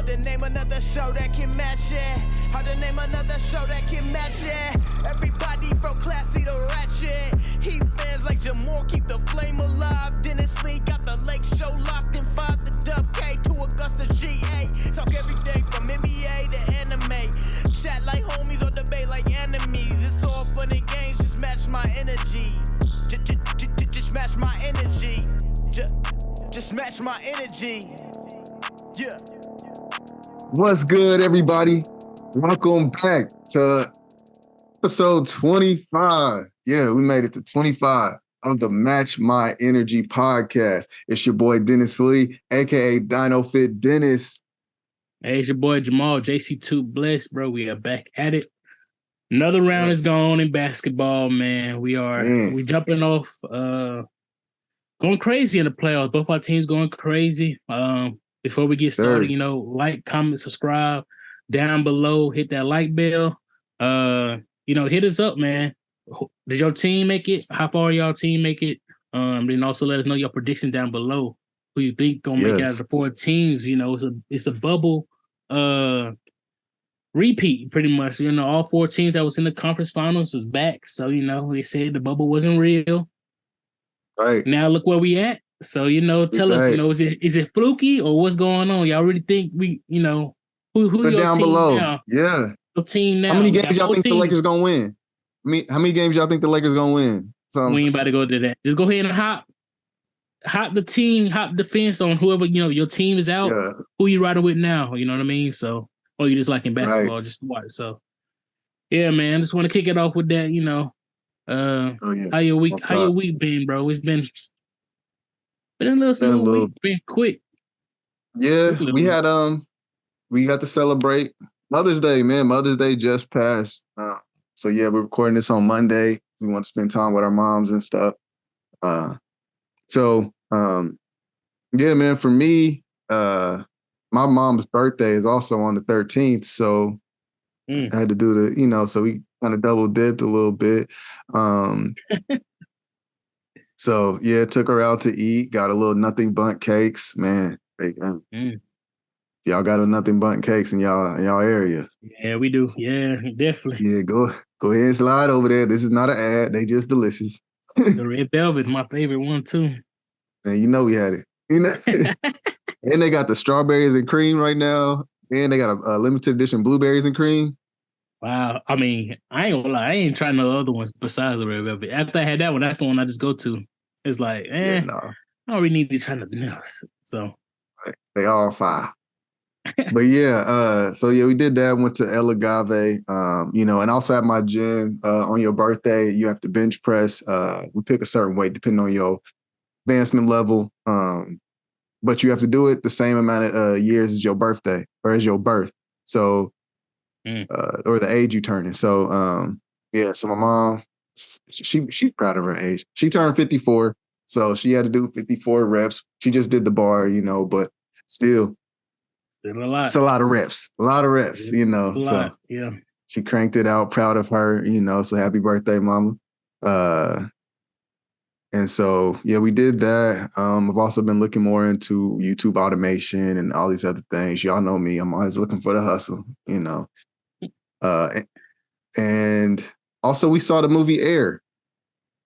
Hard to name another show that can match it. Hard to name another show that can match it. Everybody from classy to ratchet. Heat fans like Jamal keep the flame alive. Dennis Lee got the lake show locked in 5 to Dub K to Augusta GA. Talk everything from NBA to anime. Chat like homies or debate like enemies. It's all fun and games, just match my energy. Just match my energy. Just match my energy. Yeah. What's good, everybody? Welcome back to episode 25. Yeah, we made it to 25 of the Match My Energy podcast. It's your boy Dennis Lee, aka DINO Fit Dennis. Hey, it's your boy Jamal, JC2 Bless, bro. We are back at it. Another round is gone in basketball, man. We jumping off, going crazy in the playoffs. Both our teams going crazy. Before we get started, like, comment, subscribe down below. Hit that like bell. Hit us up, man. Did your team make it? How far y'all team make it? Then also let us know your prediction down below. Who you think gonna make it out of the 4 teams? It's a bubble repeat pretty much. All 4 teams that was in the conference finals is back. So they said the bubble wasn't real. Right. Now look where we at. So tell us, is it fluky or what's going on? Y'all really think we, who your down team below? Now? Yeah. Your team now. How many games y'all think the Lakers gonna win? How many games y'all think the Lakers gonna win? We ain't about to go to that. Just go ahead and hop the fence on whoever, your team is out. Yeah. Who you riding with now? You know what I mean? So, or you just like in basketball, just watch. So, yeah, man. Just want to kick it off with that. How your week been, bro? It's been a little week, been quick. Yeah, we got to celebrate Mother's Day, man. Mother's Day just passed. So yeah, we're recording this on Monday. We want to spend time with our moms and stuff. Yeah, man, for me, my mom's birthday is also on the 13th. So I had to do so we kind of double dipped a little bit. So yeah, took her out to eat, got a little nothing bundt cakes, man. Y'all got a nothing bundt cakes in y'all area. Yeah, we do. Yeah, definitely. Yeah, go ahead and slide over there. This is not an ad. They just delicious. The red velvet, my favorite one too. And we had it. And they got the strawberries and cream right now. And they got a limited edition blueberries and cream. Wow. I mean, I ain't gonna lie. I ain't trying no other ones besides the red velvet. After I had that one, that's the one I just go to. It's like, I don't really need to try nothing else. So they all fire. But yeah, we did that. Went to El Agave, and also at my gym, on your birthday, you have to bench press. We pick a certain weight depending on your advancement level. But you have to do it the same amount of years as your birthday or as your birth. So, or the age you turning. So, so my mom, she's proud of her age. She turned 54. So she had to do 54 reps. She just did the bar, but still. It's a lot of reps. A lot of reps, So yeah. She cranked it out, proud of her, so happy birthday, mama. And so, yeah, we did that. I've also been looking more into YouTube automation and all these other things. Y'all know me. I'm always looking for the hustle, And also we saw the movie Air.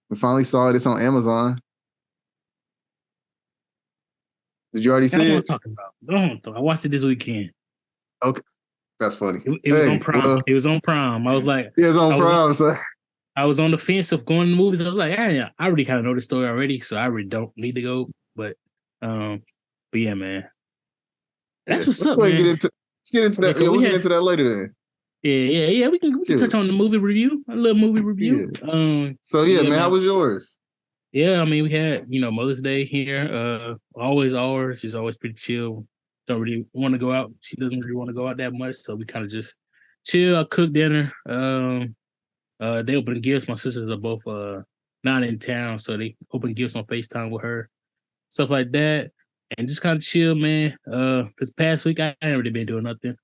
We finally saw it. It's on Amazon. Did you already see it? I don't want to talk about. I watched it this weekend. Okay. That's funny. It was on Prime. It was on Prime. I was like... It was on Prime, so... I was on the fence of going to the movies. I was like, I already kind of know the story already, so I really don't need to go. But yeah, man. That's what's up, man. Let's get into that. Yeah, we'll get into that later then. Yeah. We can touch on the movie review. A little movie review. Yeah. Man, how was yours? Yeah, I mean, we had, Mother's Day here. Always ours. She's always pretty chill. Don't really want to go out. She doesn't really want to go out that much, so we kind of just chill. I cook dinner. They open gifts. My sisters are both not in town, so they open gifts on FaceTime with her, stuff like that, and just kind of chill, man. This past week I ain't really been doing nothing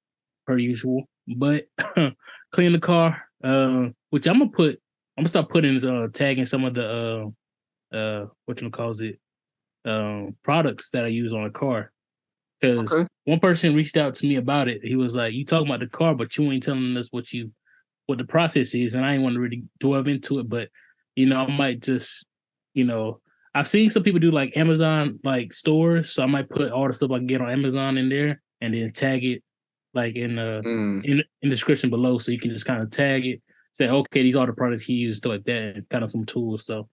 per usual, but clean the car, which I'm gonna start putting tagging some of the products that I use on a car. Because one person reached out to me about it. He was like, "You talking about the car, but you ain't telling us what the process is." And I didn't want to really delve into it, but I might just, I've seen some people do like Amazon like stores, so I might put all the stuff I can get on Amazon in there and then tag it like in the description below, so you can just kind of tag it, say, okay, these are the products he uses, stuff like that, and kind of some tools. So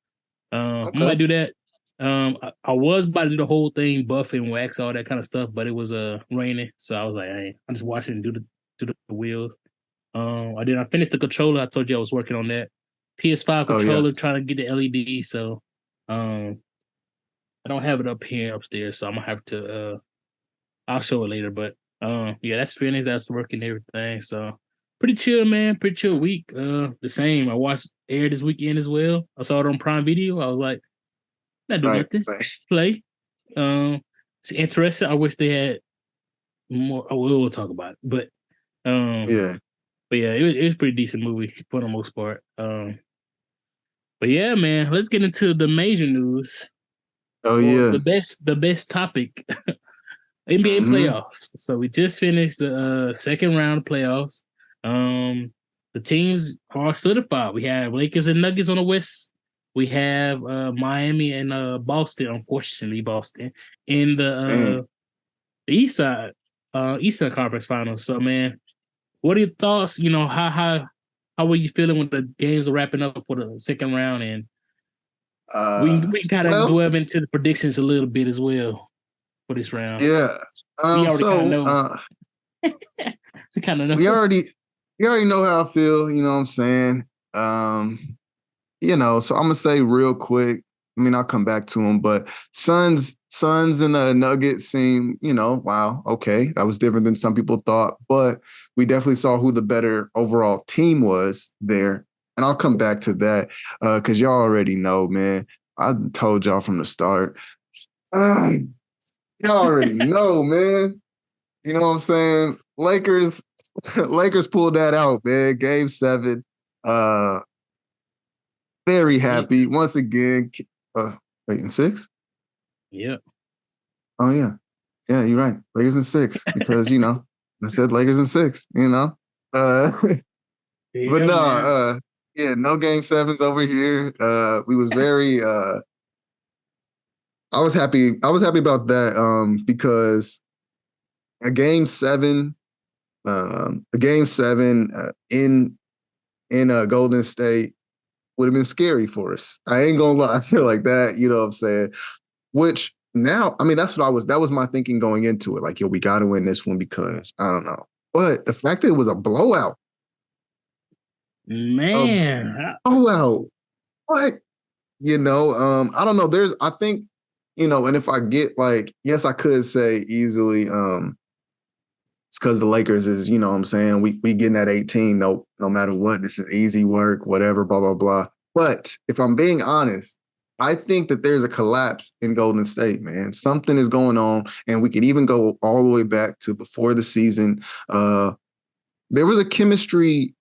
I might do that. I was about to do the whole thing, buff and wax, all that kind of stuff, but it was raining, so I was like, hey, I'm just watching and do the wheels. I finished the controller. I told you I was working on that PS5 controller, trying to get the LED. So I don't have it up here upstairs, so I'm gonna have to I'll show it later. But that's finished. That's working, everything. So pretty chill, man. Pretty chill week. The same. I watched Air this weekend as well. I saw it on Prime Video. I was like, not do nothing. Play. It's interesting. I wish they had more. We'll talk about it. But But yeah, it was a pretty decent movie for the most part. But yeah, man, let's get into the major news. The best topic. NBA playoffs. So we just finished the second round of playoffs. The teams are solidified. We have Lakers and Nuggets on the West. We have Miami and Boston, unfortunately Boston, in the East side Conference Finals. So man, what are your thoughts? How were you feeling when the games are wrapping up for the second round? And we kind of delve into the predictions a little bit as well for this round. Yeah. We already kind of know. We kind of know. We already know how I feel. You know what I'm saying? So I'm gonna say real quick. I mean, I'll come back to them, but Suns and the Nuggets seem, wow, okay, that was different than some people thought, but we definitely saw who the better overall team was there. And I'll come back to that because y'all already know, man. I told y'all from the start. Y'all already know, man. You know what I'm saying? Lakers pulled that out, man. Game 7. Very happy once again. Wait, in 6? Yeah. Oh yeah, you're right. Lakers in 6 because I said Lakers in 6. But no, no game 7s over here. We was very. I was happy. About that because a game 7, in Golden State would have been scary for us. I ain't gonna lie. I feel like that. You know what I'm saying? Which now, I mean, that was my thinking going into it. Like, yo, we got to win this one because I don't know. But the fact that it was a blowout, man, blowout. What? I don't know. I think, and if I get yes, I could say easily, it's because the Lakers is, what I'm saying, we getting that 18, no matter what. It's an easy work, whatever, blah, blah, blah. But if I'm being honest, I think that there's a collapse in Golden State, man. Something is going on, and we could even go all the way back to before the season. There's a chemistry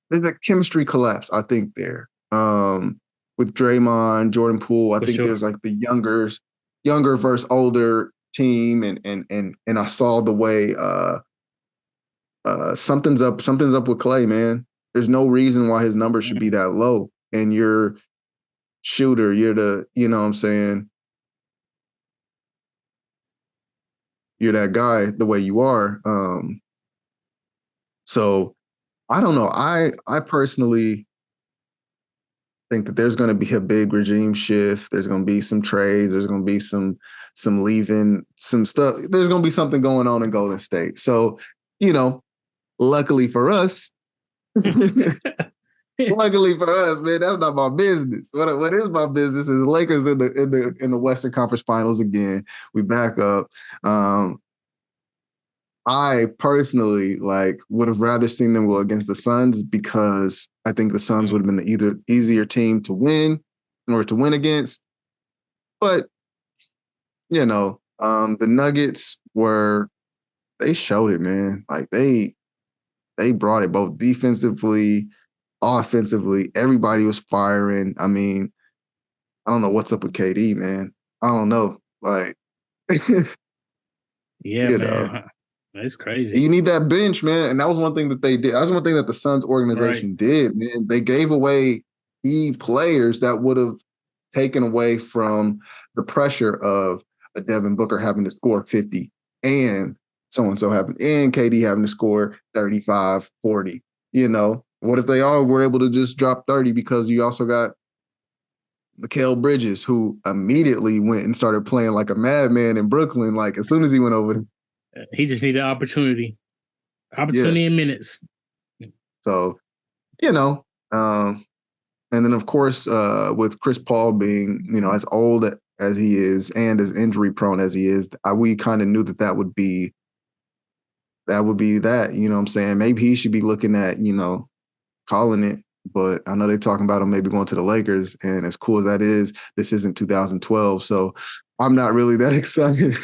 collapse, I think, there. With Draymond, Jordan Poole. I think there's the younger versus older team, and I saw the way something's up with Clay, man. There's no reason why his numbers should be that low. And you're shooter, you're the, what I'm saying, you're that guy the way you are. So I don't know. I personally think that there's going to be a big regime shift. There's going to be some trades. There's going to be some leaving, some stuff. There's going to be something going on in Golden State. So, luckily for us, luckily for us, man, that's not my business. What is my business is Lakers in the Western Conference Finals again. We back up. I personally would have rather seen them go against the Suns because I think the Suns would have been the easier team to win or to win against. But the Nuggets they showed it, man. They brought it both defensively, offensively. Everybody was firing. I mean, I don't know what's up with KD, man. I don't know. Yeah, man. That's crazy. You need that bench, man. And that was one thing that they did. That was one thing that the Suns organization did, man. They gave away key players that would have taken away from the pressure of a Devin Booker having to score 50 and so-and-so having, and KD having to score 35, 40. What if they all were able to just drop 30 because you also got Mikal Bridges, who immediately went and started playing like a madman in Brooklyn, like as soon as he went over there. He just needed opportunity in minutes. So, and then of course, with Chris Paul being, as old as he is and as injury prone as he is, we kind of knew that would be that, you know what I'm saying? Maybe he should be looking at, calling it. But I know they're talking about him maybe going to the Lakers. And as cool as that is, this isn't 2012. So I'm not really that excited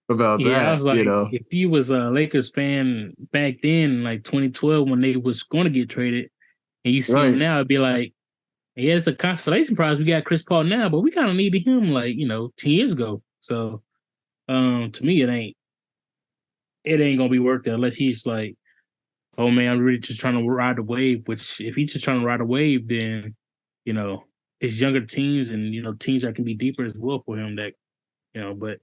about that. I was like, if you was a Lakers fan back then, like 2012, when they was going to get traded, and you see him now, it'd be like, yeah, it's a consolation prize. We got Chris Paul now, but we kind of needed him 10 years ago. So to me, it ain't gonna be worth it unless he's like, oh man, I'm really just trying to ride the wave. Which if he's just trying to ride a wave, then it's younger teams and teams that can be deeper as well for him. That but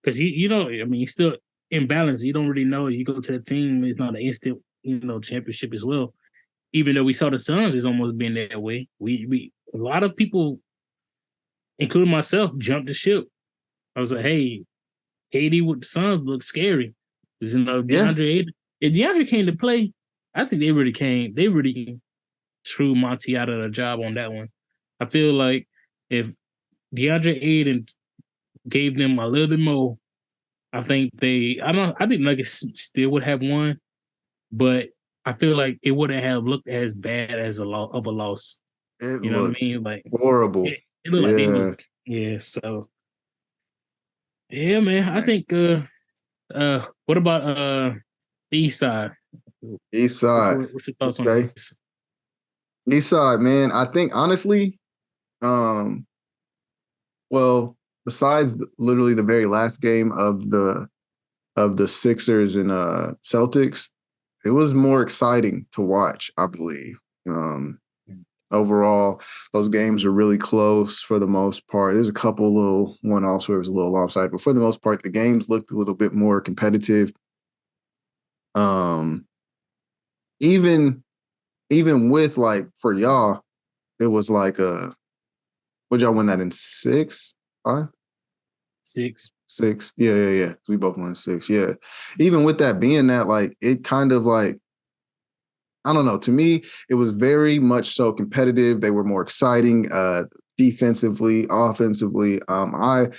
because he's still in balance. You don't really know. You go to the team, it's not an instant championship as well. Even though we saw the Suns is almost been that way. We a lot of people, including myself, jumped the ship. I was like, hey, KD with the Suns look scary. Because DeAndre, if DeAndre came to play, I think they really screwed Monty out of the job on that one. I feel like if DeAndre Ayton gave them a little bit more, I think Nuggets still would have won, but I feel like it wouldn't have looked as bad as a loss. It you know what I mean? Like horrible. It looked like it was, so yeah, man. I think what about East Side? East Side. What's your thoughts on this? East Side, man. I think honestly, well, besides literally the very last game of the Sixers and Celtics, it was more exciting to watch, I believe. Overall, those games were really close for the most part. There's a couple little one-offs where it was a little lopsided, but for the most part, the games looked a little bit more competitive. Even with like for y'all, it was like would y'all win that in 6, 5? 6. 6. Yeah. We both won 6. Yeah. Even with that being that, like, it kind of like, I don't know. To me, it was very much so competitive. They were more exciting defensively, offensively. I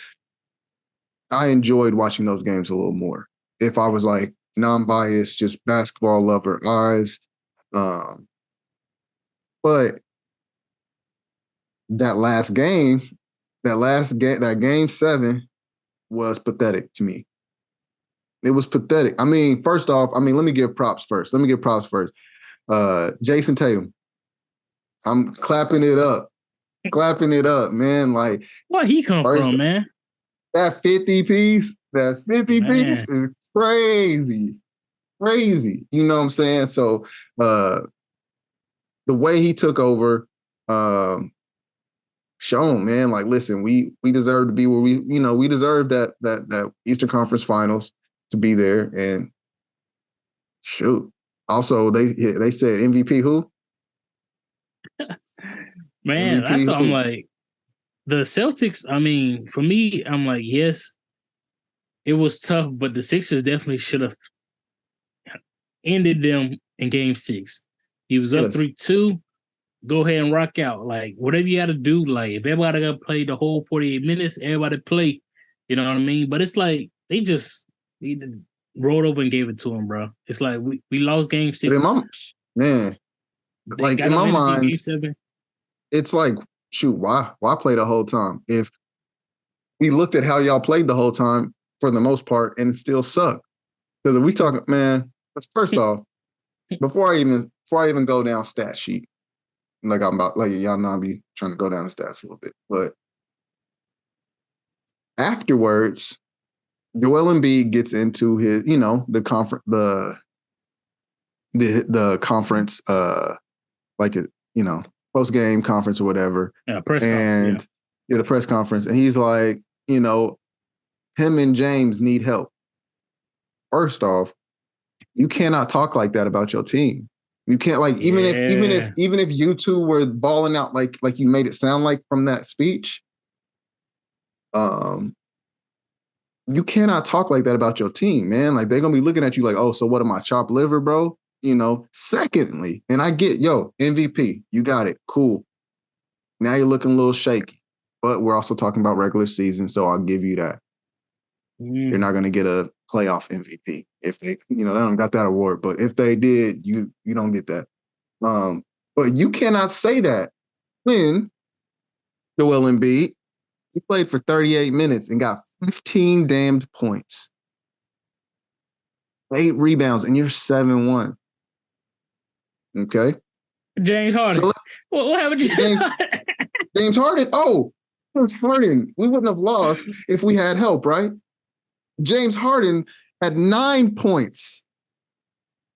enjoyed watching those games a little more. If I was like non-biased, just basketball lover eyes. But that game 7 was pathetic to me. It was pathetic. I mean, first off, let me give props first. Jason Tatum. I'm clapping it up. Man. Like, where he come from, man? That 50 piece is crazy. Crazy. You know what I'm saying? So the way he took over, shown, man, like, listen, we deserve to be where we deserve that Eastern Conference Finals to be there. And shoot. Also, they said MVP who? Man, MVP that's who? I'm like, the Celtics, I mean, for me, I'm like, yes, it was tough, but the Sixers definitely should have ended them in game 6. He was up 3-2. Go ahead and rock out. Like, whatever you got to do, like, if everybody got to play the whole 48 minutes, everybody play. You know what I mean? But it's like, they just rolled over and gave it to him, bro. It's like, we lost game 6. In my mind, it's like, shoot, why play the whole time? If we looked at how y'all played the whole time for the most part and it still sucked. Because if we talk, man, first off, before I even go down stat sheet, like I'm about, like, y'all know, I'll be trying to go down the stats a little bit. But afterwards, Joel Embiid gets into his, the conference, like it, post game conference or whatever, press conference, the press conference, and he's like, him and James need help. First off, you cannot talk like that about your team. You can't even if you two were balling out like you made it sound like from that speech, you cannot talk like that about your team, man. Like they're gonna be looking at you like, oh, so what am I, chopped liver, bro? Secondly, and I get, MVP, you got it, cool. Now you're looking a little shaky, but we're also talking about regular season, so I'll give you that. You're not gonna get a playoff MVP if they, they don't got that award. But if they did, you don't get that. But you cannot say that when Joel Embiid, he played for 38 minutes and got 15 damned points, 8 rebounds, and you're 7-1. Okay. James Harden. So, what happened to James Harden? James Harden. Oh, James Harden. We wouldn't have lost if we had help, right? James Harden had 9 points,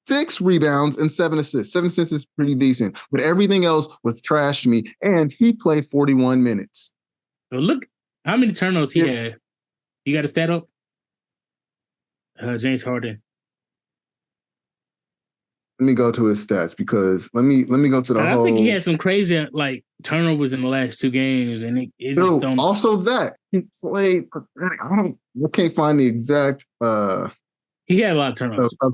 6 rebounds, and 7 assists. 7 assists is pretty decent, but everything else was trash to me. And he played 41 minutes. So look how many turnovers he had. You got a stat up? James Harden. Let me go to his stats because let me go to the whole. I think he had some crazy turnovers in the last 2 games, and it just don't. Also, that he played. I can't find the exact. He had a lot of turnovers of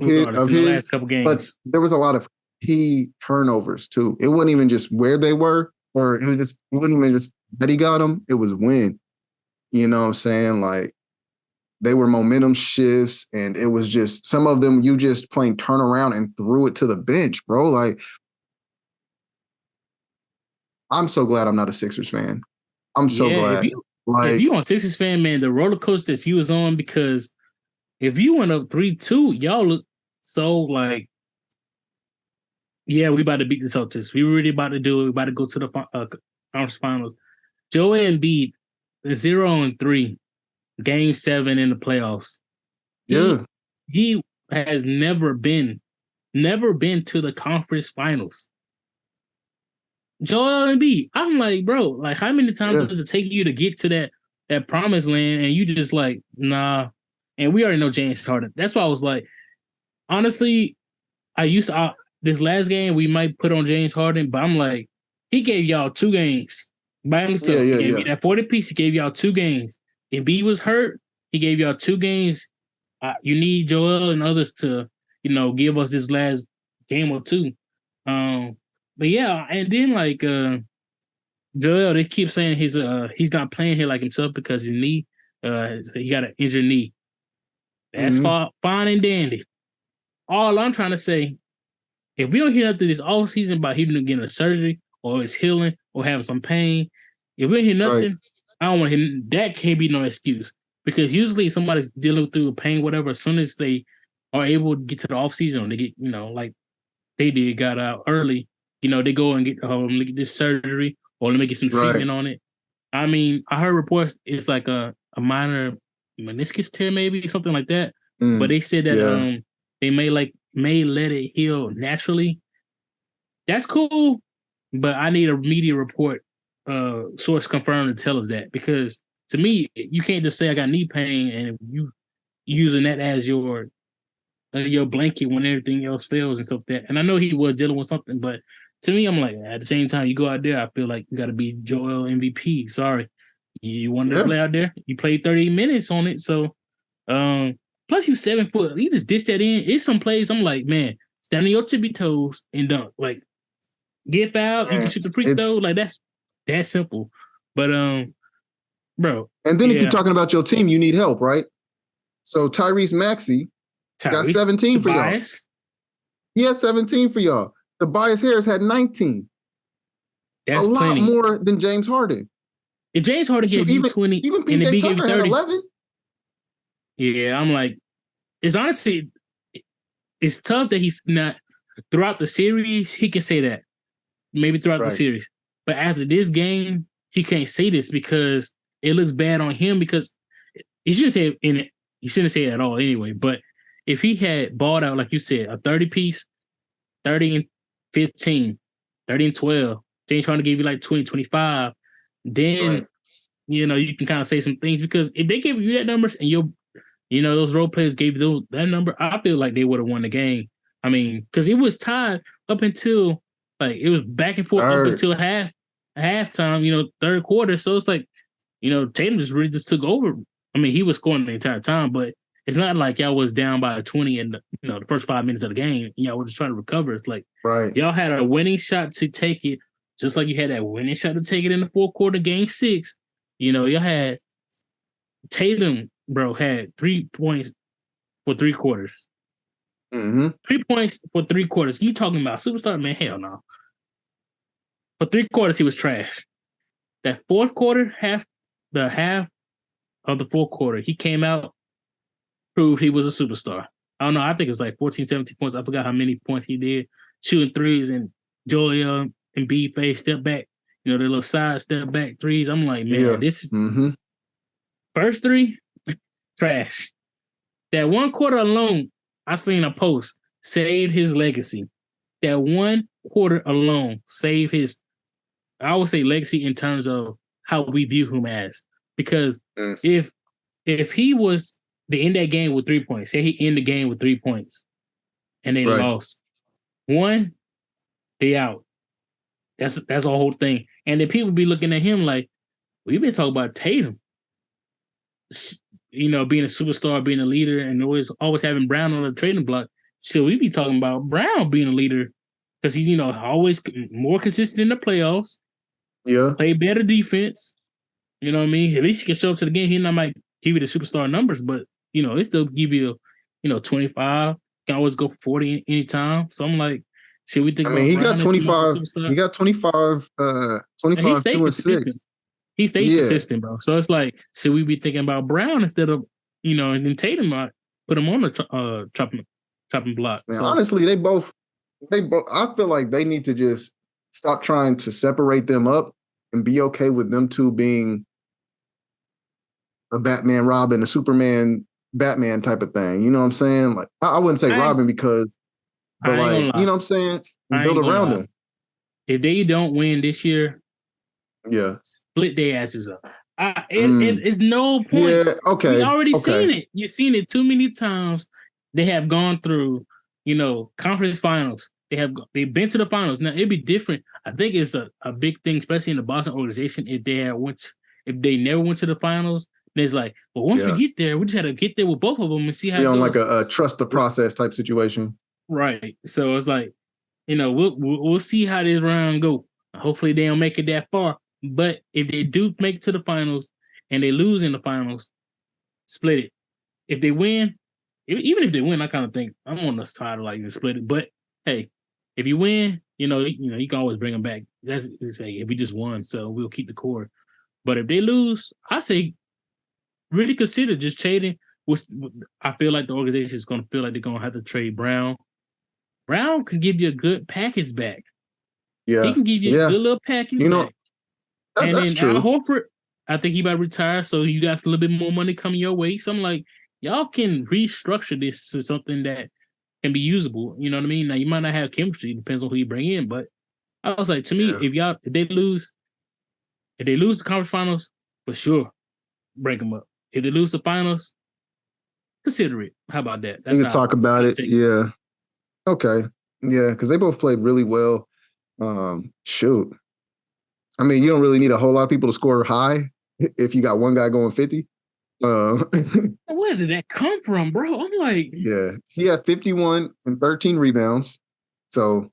his last couple games, but there was a lot of key turnovers too. It wasn't even just where they were, or it wasn't even just that he got them. It was when, you know what I'm saying, like. They were momentum shifts, and it was just some of them you just plain turn around and threw it to the bench, bro. Like, I'm so glad I'm not a Sixers fan. I'm so glad. If you on Sixers fan, man, the roller coaster that you was on, because if you went up 3-2, y'all look so like, yeah, we about to beat the Celtics. We really about to do it. We about to go to the conference finals. Joel Embiid, 0-3. Game 7 in the playoffs. He has never been to the conference finals. Joel Embiid, I'm like, bro, like how many times does it take you to get to that promised land, and you just like, nah. And we already know James Harden. That's why I was like, honestly, this last game we might put on James Harden, but I'm like, he gave y'all 2 games by himself. He gave me that 40 piece. He gave y'all 2 games. If B was hurt, he gave y'all 2 games. You need Joel and others to, give us this last game or 2. But yeah, and then like Joel, they keep saying he's not playing here like himself because his knee, he got an injured knee. That's fine and dandy. All I'm trying to say, if we don't hear nothing this all season about him getting a surgery or his healing or having some pain, if we don't hear nothing. Right. I don't want to hear that. Can't be no excuse, because usually somebody's dealing through pain, whatever. As soon as they are able to get to the off season, they get, like they did, got out early. They go and get this surgery or let me get some treatment on it. I mean, I heard reports it's like a minor meniscus tear, maybe something like that. But they said that they may let it heal naturally. That's cool, but I need a media report. Source confirmed to tell us that, because to me, you can't just say I got knee pain and you using that as your blanket when everything else fails and stuff like that. And I know he was dealing with something, but to me, I'm like, at the same time, you go out there, I feel like you got to be Joel MVP. Sorry, you wanted to play out there. You played 30 minutes on it, so plus you 7 foot. You just dish that in. It's some plays I'm like, man, stand on your tippy toes and dunk. Like, get fouled, you can shoot the free throw. Like that's simple. But bro. And then if you're talking about your team, you need help, right? So Tyrese Maxey got 17 for y'all. He had 17 for y'all. Tobias Harris had 19. That's a lot more than James Harden. If James Harden gave you 20, even PJ Tucker had 11. Yeah, I'm like, it's honestly, it's tough that he's not throughout the series. He can say that maybe throughout the series. But after this game, he can't say this because it looks bad on him, because he should say in he shouldn't say it at all anyway. But if he had balled out, like you said, a 30-piece, 30 and 15, 30 and 12, then trying to give you like 20, 25, then, Right. You can kind of say some things, because if they give you that numbers and those role players gave you that number, I feel like they would have won the game. I mean, because it was tied up until, like, it was back and forth up until halftime, third quarter. So it's like, Tatum just took over. I mean, he was scoring the entire time, but it's not like y'all was down by 20 in the first 5 minutes of the game. Y'all were just trying to recover. It's like, y'all had a winning shot to take it, just like you had that winning shot to take it in the fourth quarter, game 6. Y'all had Tatum, bro, had 3 points for 3 quarters. Mm-hmm. 3 points for 3 quarters. You talking about superstar? Man, hell no. For 3 quarters, he was trash. That fourth quarter, half of the fourth quarter, he came out, proved he was a superstar. I don't know. I think it's like 14, 17 points. I forgot how many points he did. Shooting threes, and Joel and B face step back. The little side step back threes. I'm like, man, this first 3, trash. That 1 quarter alone, I seen a post, saved his legacy. That 1 quarter alone saved his, I would say, legacy in terms of how we view him as. Because if he was to end that game with 3 points, say he end the game with 3 points, and they lost, 1, they out. That's the whole thing. And then people be looking at him like, we've been talking about Tatum, being a superstar, being a leader, and always having Brown on the trading block. So we be talking about Brown being a leader because he's, always more consistent in the playoffs. Yeah. Play better defense. You know what I mean? At least he can show up to the game. He not might give you the superstar numbers, but, they still give you, 25. Can always go 40 anytime. So I'm like, should we think about he Brown got 25. He got 25, 25, 2 and 6. He stayed consistent, bro. So it's like, should we be thinking about Brown instead of, and then Tatum might put him on the chopping block? Man, so, honestly, they both. I feel like they need to just stop trying to separate them up and be okay with them two being a Batman, Robin, a Superman, Batman type of thing. You know what I'm saying? Like, I wouldn't say Robin because, but like, you know what I'm saying? Build around them. If they don't win this year, split their asses up. It's no point. Yeah, okay. We already seen it. You've seen it too many times. They have gone through, conference finals. They've been to the finals. Now it'd be different. I think it's a big thing, especially in the Boston organization. If they never went to the finals, then it's like, well, once we get there, we just had to get there with both of them and see how it goes. On like a trust the process type situation. Right. So it's like, we'll see how this round go. Hopefully they don't make it that far. But if they do make it to the finals and they lose in the finals, split it. If they win, even if they win, I kind of think I'm on the side of like you split it. But hey, if you win, you can always bring them back. That's if we just won, so we'll keep the core. But if they lose, I say really consider just trading. I feel like the organization is going to feel like they're going to have to trade Brown. Brown can give you a good package back. Yeah, he can give you a good little package back. That's true. Al Horford, I think he might retire, so you got a little bit more money coming your way. So I'm like, y'all can restructure this to something that can be usable. You know what I mean? Now you might not have chemistry, depends on who you bring in. But I was like, to me, if they lose the conference finals, for sure, break them up. If they lose the finals, consider it. How about that? We can talk about it. Yeah. Okay. Yeah, because they both played really well. Shoot. I mean, you don't really need a whole lot of people to score high if you got one guy going 50. Where did that come from, bro? I'm like, he had 51 and 13 rebounds. So,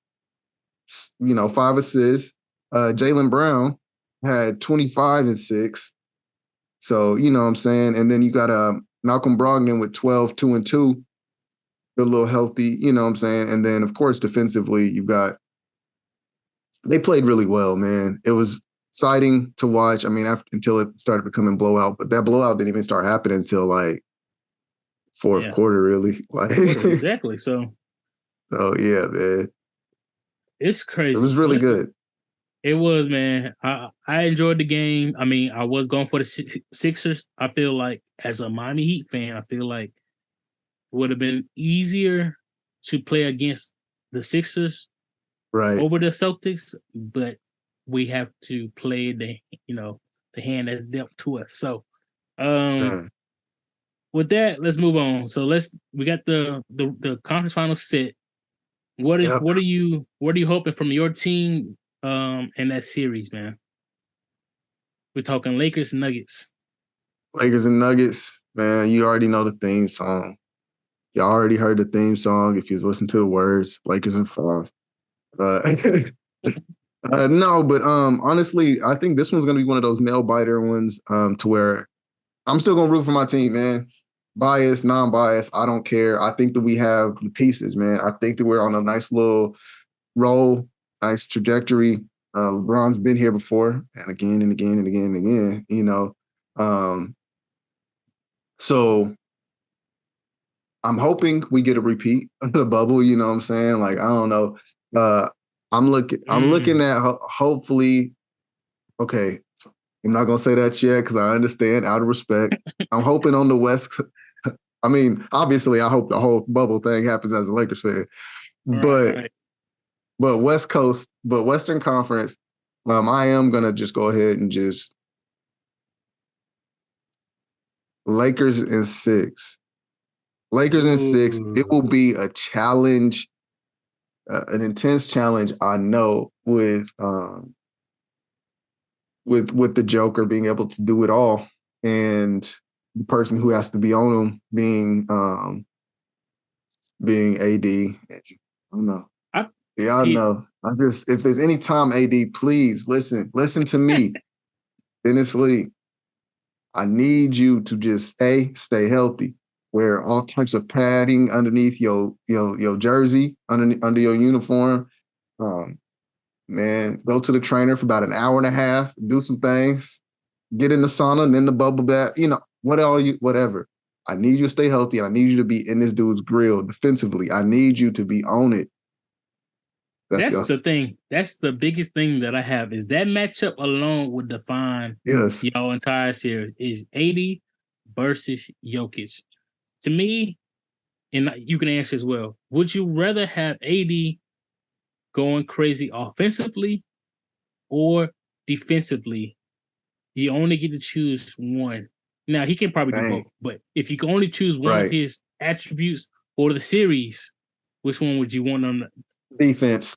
5 assists. Jaylen Brown had 25 and 6. So, you know what I'm saying? And then you got Malcolm Brogdon with 12, 2 and 2. A little healthy, you know what I'm saying? And then, of course, defensively, they played really well, man. It was exciting to watch. I mean, until it started becoming blowout, but that blowout didn't even start happening until like fourth quarter, really. Exactly. So yeah, man. It's crazy. It was really good. It was, man. I enjoyed the game. I mean, I was going for the Sixers. I feel like, as a Miami Heat fan, I feel like it would have been easier to play against the Sixers over the Celtics, but we have to play the hand that's dealt to us. So, with that, let's move on. So we got the conference final set. What are you hoping from your team in that series, man? We're talking Lakers and Nuggets. Lakers and Nuggets, man. You already know the theme song. Y'all already heard the theme song. If you listen to the words, Lakers in 5. No, but honestly, I think this one's gonna be one of those nail biter ones. To where I'm still gonna root for my team, man. Biased, non-biased, I don't care. I think that we have the pieces, man. I think that we're on a nice little roll, nice trajectory. LeBron's been here before, and again and again and again and again, you know. So I'm hoping we get a repeat of the bubble, you know what I'm saying? Like, I don't know. I'm looking at hopefully, okay, I'm not gonna say that yet because I understand out of respect. I'm hoping on the West. I mean, obviously, I hope the whole bubble thing happens as a Lakers fan, but West Coast, but Western Conference, I am gonna just go ahead and just Lakers in 6. Lakers in 6. It will be a challenge, an intense challenge. I know with the Joker being able to do it all, and the person who has to be on him being AD. I don't know. I know. If there's any time, AD, please listen to me, Dennis Lee. I need you to just stay healthy. Wear all types of padding underneath your jersey, under your uniform. Man, go to the trainer for about an hour and a half, do some things, get in the sauna and then the bubble bath, whatever. I need you to stay healthy, and I need you to be in this dude's grill defensively. I need you to be on it. That's the thing. That's the biggest thing that I have, is that matchup alone would define your entire series, is AD versus Jokic. To me, and you can answer as well, would you rather have AD going crazy offensively or defensively? You only get to choose one. Now, he can probably do both, but if you can only choose one of his attributes for the series, which one would you want on the defense?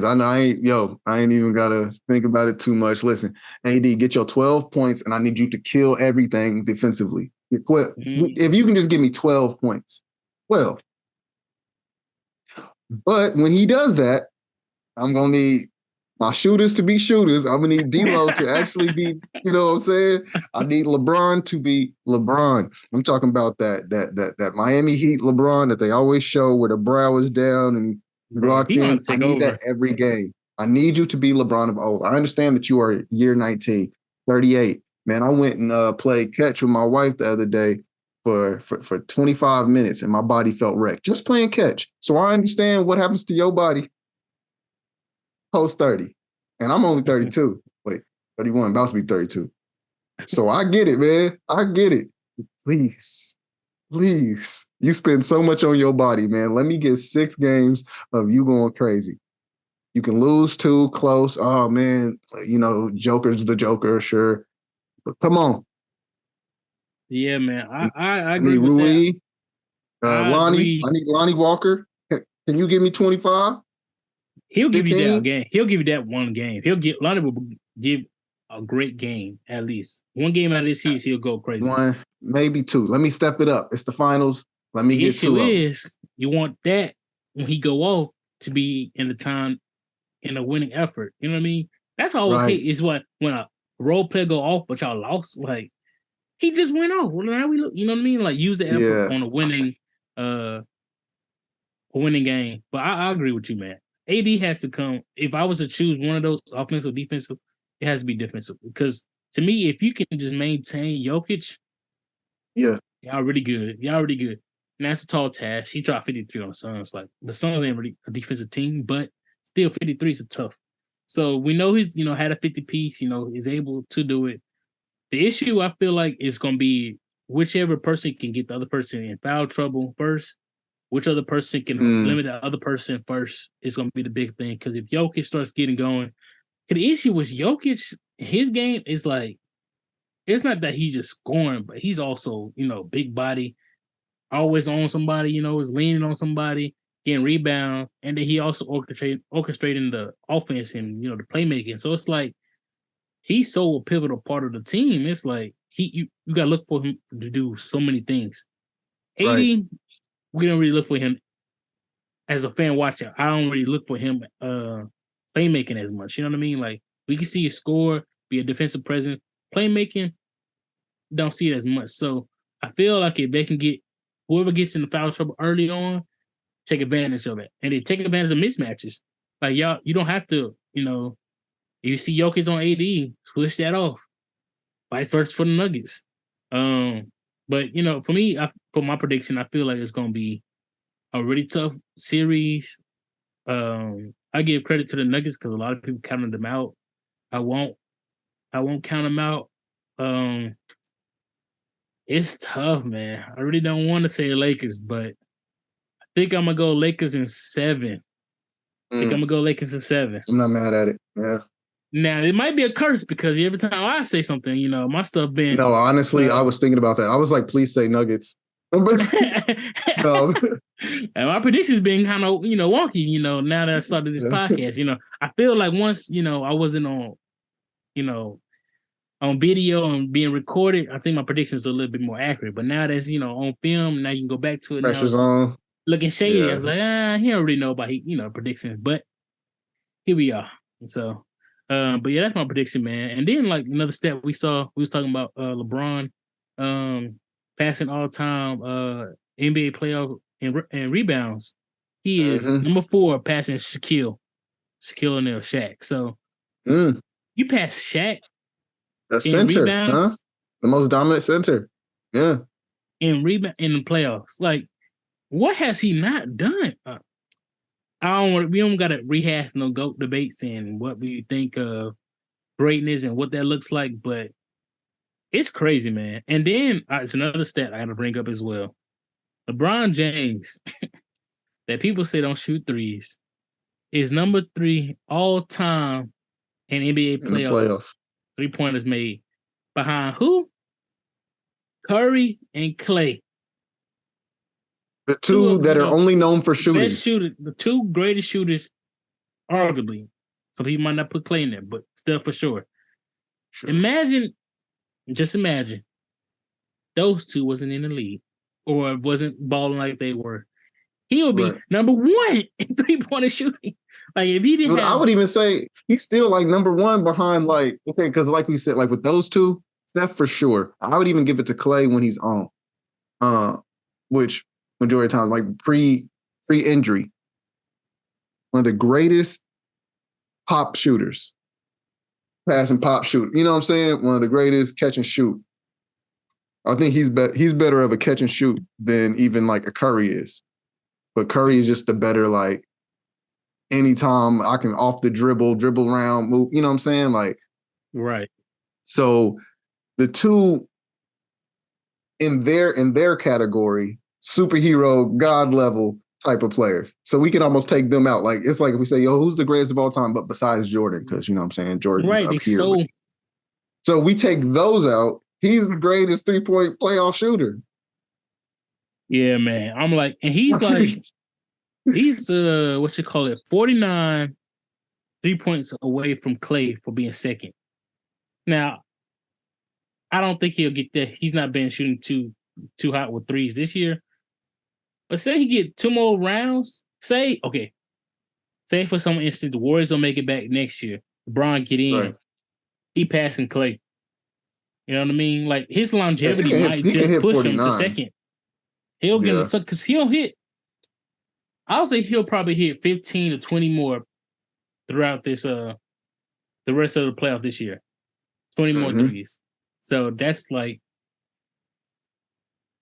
I know I ain't even gotta think about it too much. Listen, AD, get your 12 points, and I need you to kill everything defensively. If you can just give me 12 points, 12. But when he does that, I'm gonna need my shooters to be shooters. I'm gonna need DINO to actually be, you know what I'm saying? I need LeBron to be LeBron. I'm talking about that Miami Heat LeBron that they always show where the brow is down and locked in. I need that every game. I need you to be LeBron of old. I understand that you are year 19, 38. Man, I went and played catch with my wife the other day for 25 minutes, and my body felt wrecked just playing catch. So I understand what happens to your body post 30. And I'm only 32. Wait, 31, about to be 32. So I get it, man. I get it. Please. You spend so much on your body, man. Let me get 6 games of you going crazy. You can lose 2 close. Oh, man. Joker's the Joker, sure. But come on. Yeah, man. I agree with Rui, that. Lonnie. I need Lonnie Walker. Can you give me 25? He'll give 15? You that game. He'll give you that one game. Lonnie will give a great game, at least. One game out of this series, he'll go crazy. 1, maybe 2. Let me step it up. It's the finals. Let me get 2 of them. The issue is, you want that when he go off to be in a winning effort. You know what I mean? That's all I hate is when a role player go off, but y'all lost. Like, he just went off. Well, now we look, you know what I mean? Like, use the effort on a winning game. But I agree with you, man. AD has to come. If I was to choose one of those, offensive, defensive, it has to be defensive. Because to me, if you can just maintain Jokic, y'all really good. And that's a tall task. He dropped 53 on the Suns. Like, the Suns ain't really a defensive team, but still 53 is a tough So we know he's, had a 50 piece, is able to do it. The issue I feel like is going to be whichever person can get the other person in foul trouble first, which other person can limit the other person first is going to be the big thing. Because if Jokic starts getting going, the issue with Jokic, his game is like, it's not that he's just scoring, but he's also, big body, always on somebody, is leaning on somebody, getting rebound, and then he also orchestrating the offense and, the playmaking. So it's like, he's so a pivotal part of the team. It's like you got to look for him to do so many things. 80, right. We don't really look for him as a fan watching. I don't really look for him playmaking as much. You know what I mean? Like, we can see a score, be a defensive presence. Playmaking, don't see it as much. So I feel like if they can get whoever gets in the foul trouble early on, take advantage of it. And they take advantage of mismatches. Like, y'all, you don't have to, if you see Jokic on AD, switch that off. Vice versa for the Nuggets. But for me, for my prediction, I feel like it's gonna be a really tough series. I give credit to the Nuggets because a lot of people counted them out. I won't count them out. It's tough, man. I really don't want to say Lakers, but I think I'm gonna go Lakers in 7. I think I'm gonna go Lakers in 7. I'm not mad at it. Yeah. Now, it might be a curse because every time I say something, my stuff been... No, honestly, I was thinking about that. I was like, please say Nuggets. No. And my predictions been kind of, wonky, now that I started this podcast. I feel like once, I wasn't on, on video and being recorded, I think my predictions are a little bit more accurate. But now that's, on film, now you can go back to it. Pressure's on. Looking shady. Yeah. I was like, he don't really know about, predictions. But here we are. So... but yeah, that's my prediction, man. And then like another stat we was talking about LeBron passing all-time NBA playoff and rebounds. He is number 4 passing Shaquille O'Neal, Shaq. So you pass Shaq a center, rebounds, huh? The most dominant center. Yeah. In the playoffs. Like, what has he not done? We don't got to rehash no GOAT debates and what we think of greatness and what that looks like, but it's crazy, man. And then it's another stat I got to bring up as well. LeBron James, that people say don't shoot threes, is number 3 all time in NBA playoffs. 3-pointers made. Behind who? Curry and Clay. The two that are only known for shooting. The 2 greatest shooters, arguably. So he might not put Clay in there, but still for sure. Just imagine, those 2 wasn't in the league or wasn't balling like they were. He would be number 1 in 3-pointer shooting. Like, if he didn't I would even say he's still like number 1 behind, like, okay, because like we said, like with those 2, Steph for sure. I would even give it to Clay when he's on. Which majority of times, like pre-injury, one of the greatest pop shooters, pass and pop shoot. You know what I'm saying? One of the greatest catch and shoot. I think he's better of a catch and shoot than even like a Curry is. But Curry is just the better, like, anytime I can off the dribble around, move. You know what I'm saying? Like, right. So the 2 in their category, superhero, God level type of players. So we can almost take them out. Like, it's like if we say, yo, who's the greatest of all time, but besides Jordan? Because, you know what I'm saying? Jordan's right, up here. So we take those out. He's the greatest 3-point playoff shooter. Yeah, man. I'm like, and he's like, he's 49 3 points away from Clay for being second. Now, I don't think he'll get there. He's not been shooting too hot with threes this year. But say he get 2 more rounds. Say for some instance, the Warriors don't make it back next year. LeBron get in. Right. He passing Clay. You know what I mean? Like, his longevity might just push 49. Him to second. He'll get because he'll hit. I'll say he'll probably hit 15 to 20 more throughout this the rest of the playoff this year. 20 more threes. So that's like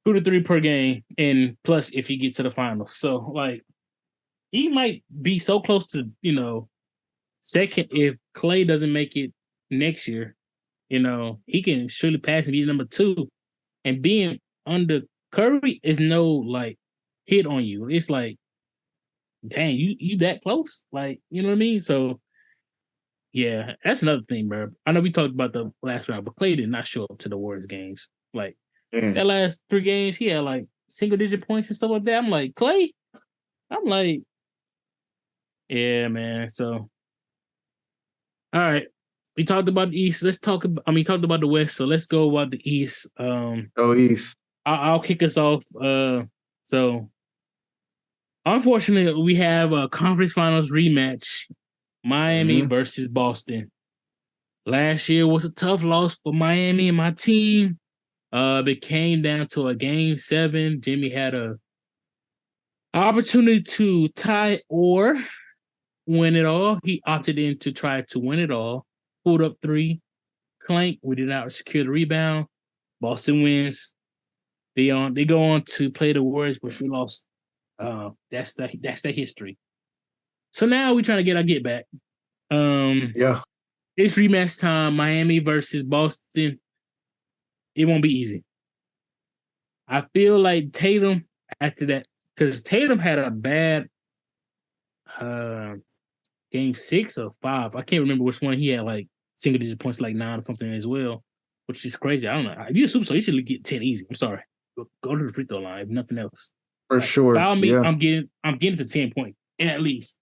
2 to 3 per game, and plus if he gets to the finals. So like, he might be so close to, Second, if Clay doesn't make it next year, he can surely pass and be number 2. And being under Curry is no like hit on you. It's like, dang, you that close? Like, you know what I mean? So yeah, that's another thing, bro. I know we talked about the last round, but Clay did not show up to the Warriors games. Like that last 3 games, he had like single digit points and stuff like that. I'm like, Clay? I'm like, yeah, man. So all right. We talked about the East. Let's talk about talked about the West, so let's go about the East. East. I'll kick us off. So unfortunately, we have a conference finals rematch. Miami versus Boston. Last year was a tough loss for Miami and my team. It came down to a game 7. Jimmy had a opportunity to tie or win it all. He opted in to try to win it all. Pulled up 3. Clank. We did not secure the rebound. Boston wins. They go on to play the Warriors, but we lost. That's the history. So now we're trying to get our get back. Yeah. It's rematch time. Miami versus Boston. It won't be easy. I feel like Tatum after that, because Tatum had a bad game 6 or 5. I can't remember which one. He had like single digit points, like 9 or something as well, which is crazy. I don't know. If you're a superstar, you should get 10 easy. I'm sorry. Go to the free throw line, if nothing else. For sure. Foul me, yeah. I'm getting to 10 points at least.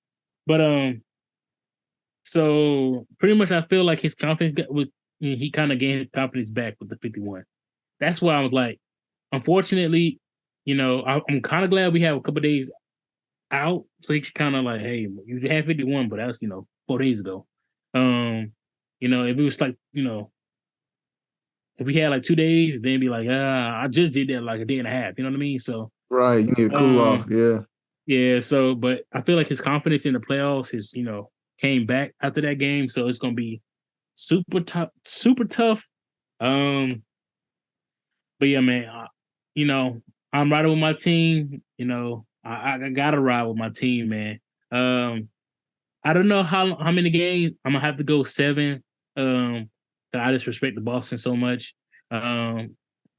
But so pretty much I feel like his confidence he kind of gained his confidence back with the 51. That's why I was like, unfortunately, I'm kind of glad we have a couple days out, so he kind of like, hey, you had 51, but that was 4 days ago. If it was like if we had like 2 days, then be like, I just did that like a day and a half. You know what I mean? So right, you need to cool off. Yeah. Yeah. So, but I feel like his confidence in the playoffs is came back after that game. So it's gonna be super tough, super tough. But yeah, man. I'm riding with my team. I gotta ride with my team, man. I don't know how many games I'm gonna have to go 7. I just respect the Boston so much.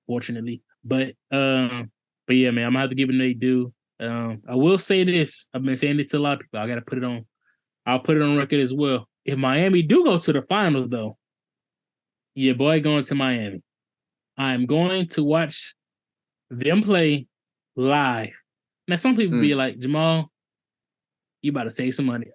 Fortunately, but yeah, man, I'm gonna have to give them they do. I will say this. I've been saying this to a lot of people. I gotta put it on. I'll put it on record as well. If Miami do go to the finals, though, your boy going to Miami. I'm going to watch them play live. Now, some people be like, Jamal, you about to save some money.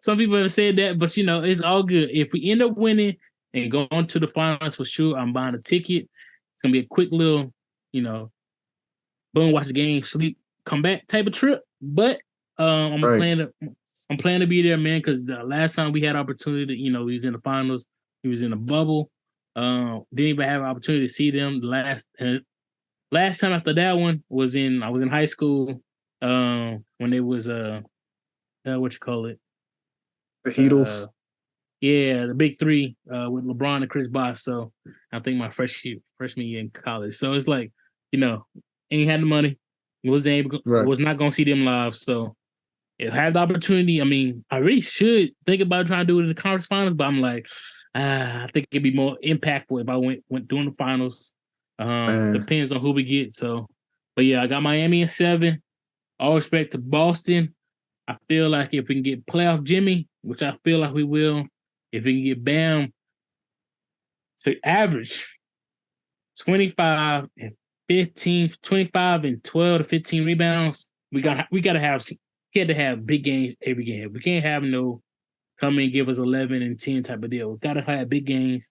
Some people have said that, but it's all good. If we end up winning and going to the finals for sure, I'm buying a ticket. It's gonna be a quick little, boom, watch the game, sleep, come back type of trip. But I'm planning to be there, man, because the last time we had opportunity, he was in the finals, he was in a bubble. Didn't even have an opportunity to see them. The last time after that one I was in high school, when it was what you call it? The Heatles. Yeah, the big 3 with LeBron and Chris Bosh. So I think my freshman year in college. So it's like, ain't had the money. Was not gonna see them live. So if I have the opportunity, I mean, I really should think about trying to do it in the conference finals, but I'm like, I think it'd be more impactful if I went during the finals. Depends on who we get. So, but yeah, I got Miami in 7. All respect to Boston. I feel like if we can get playoff Jimmy, which I feel like we will, if we can get Bam to average 25 and 15, 25 and 12 to 15 rebounds, we had to have big games every game. We can't have no come and give us 11 and 10 type of deal. We got to have big games.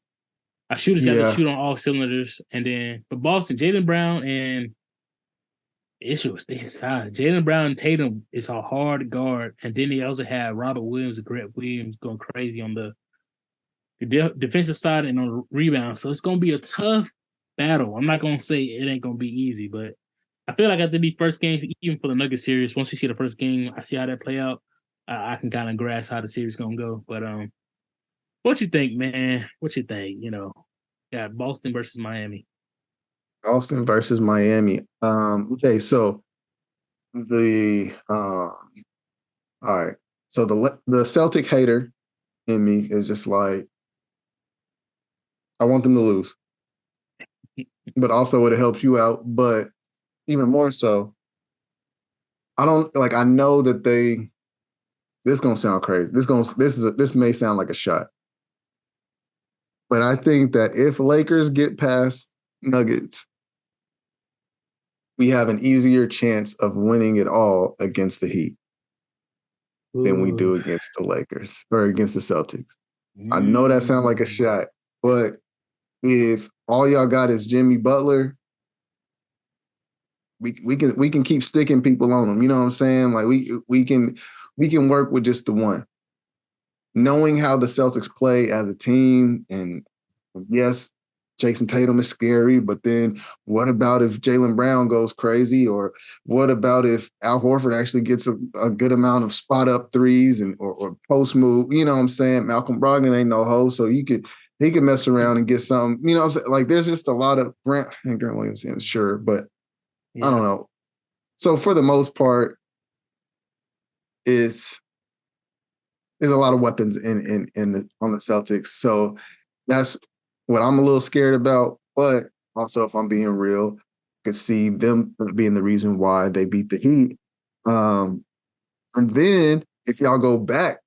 Our shooters got to shoot on all cylinders. And then for Boston, Jaylen Brown and issues. Jaylen Brown and Tatum is a hard guard. And then they also have Robert Williams and Grant Williams going crazy on the defensive side and on the rebound. So it's going to be a tough battle. I'm not going to say it ain't going to be easy, but I feel like after these first games, even for the Nuggets series, once we see the first game, I see how that play out. I can kind of grasp how the series is going to go. But what you think, man? What you think? Got Boston versus Miami. Boston versus Miami. Okay, so all right. So the Celtic hater in me is just like, I want them to lose. But also it helps you out. But even more so, I know that this is gonna sound crazy. This may sound like a shot. But I think that if Lakers get past Nuggets, we have an easier chance of winning it all against the Heat than we do against the Lakers or against the Celtics. I know that sounds like a shot, but if all y'all got is Jimmy Butler, we can keep sticking people on them. You know what I'm saying? Like we can work with just the one. Knowing how the Celtics play as a team, and yes, Jason Tatum is scary, but then what about if Jaylen Brown goes crazy? Or what about if Al Horford actually gets a good amount of spot up threes or post move? You know what I'm saying? Malcolm Brogdon ain't no hoe, so he could mess around and get something. You know what I'm saying? Like there's just a lot of Grant Williams, sure, but I don't know. So for the most part, there's a lot of weapons on the Celtics. So that's what I'm a little scared about. But also, if I'm being real, I could see them being the reason why they beat the Heat. And then if y'all go back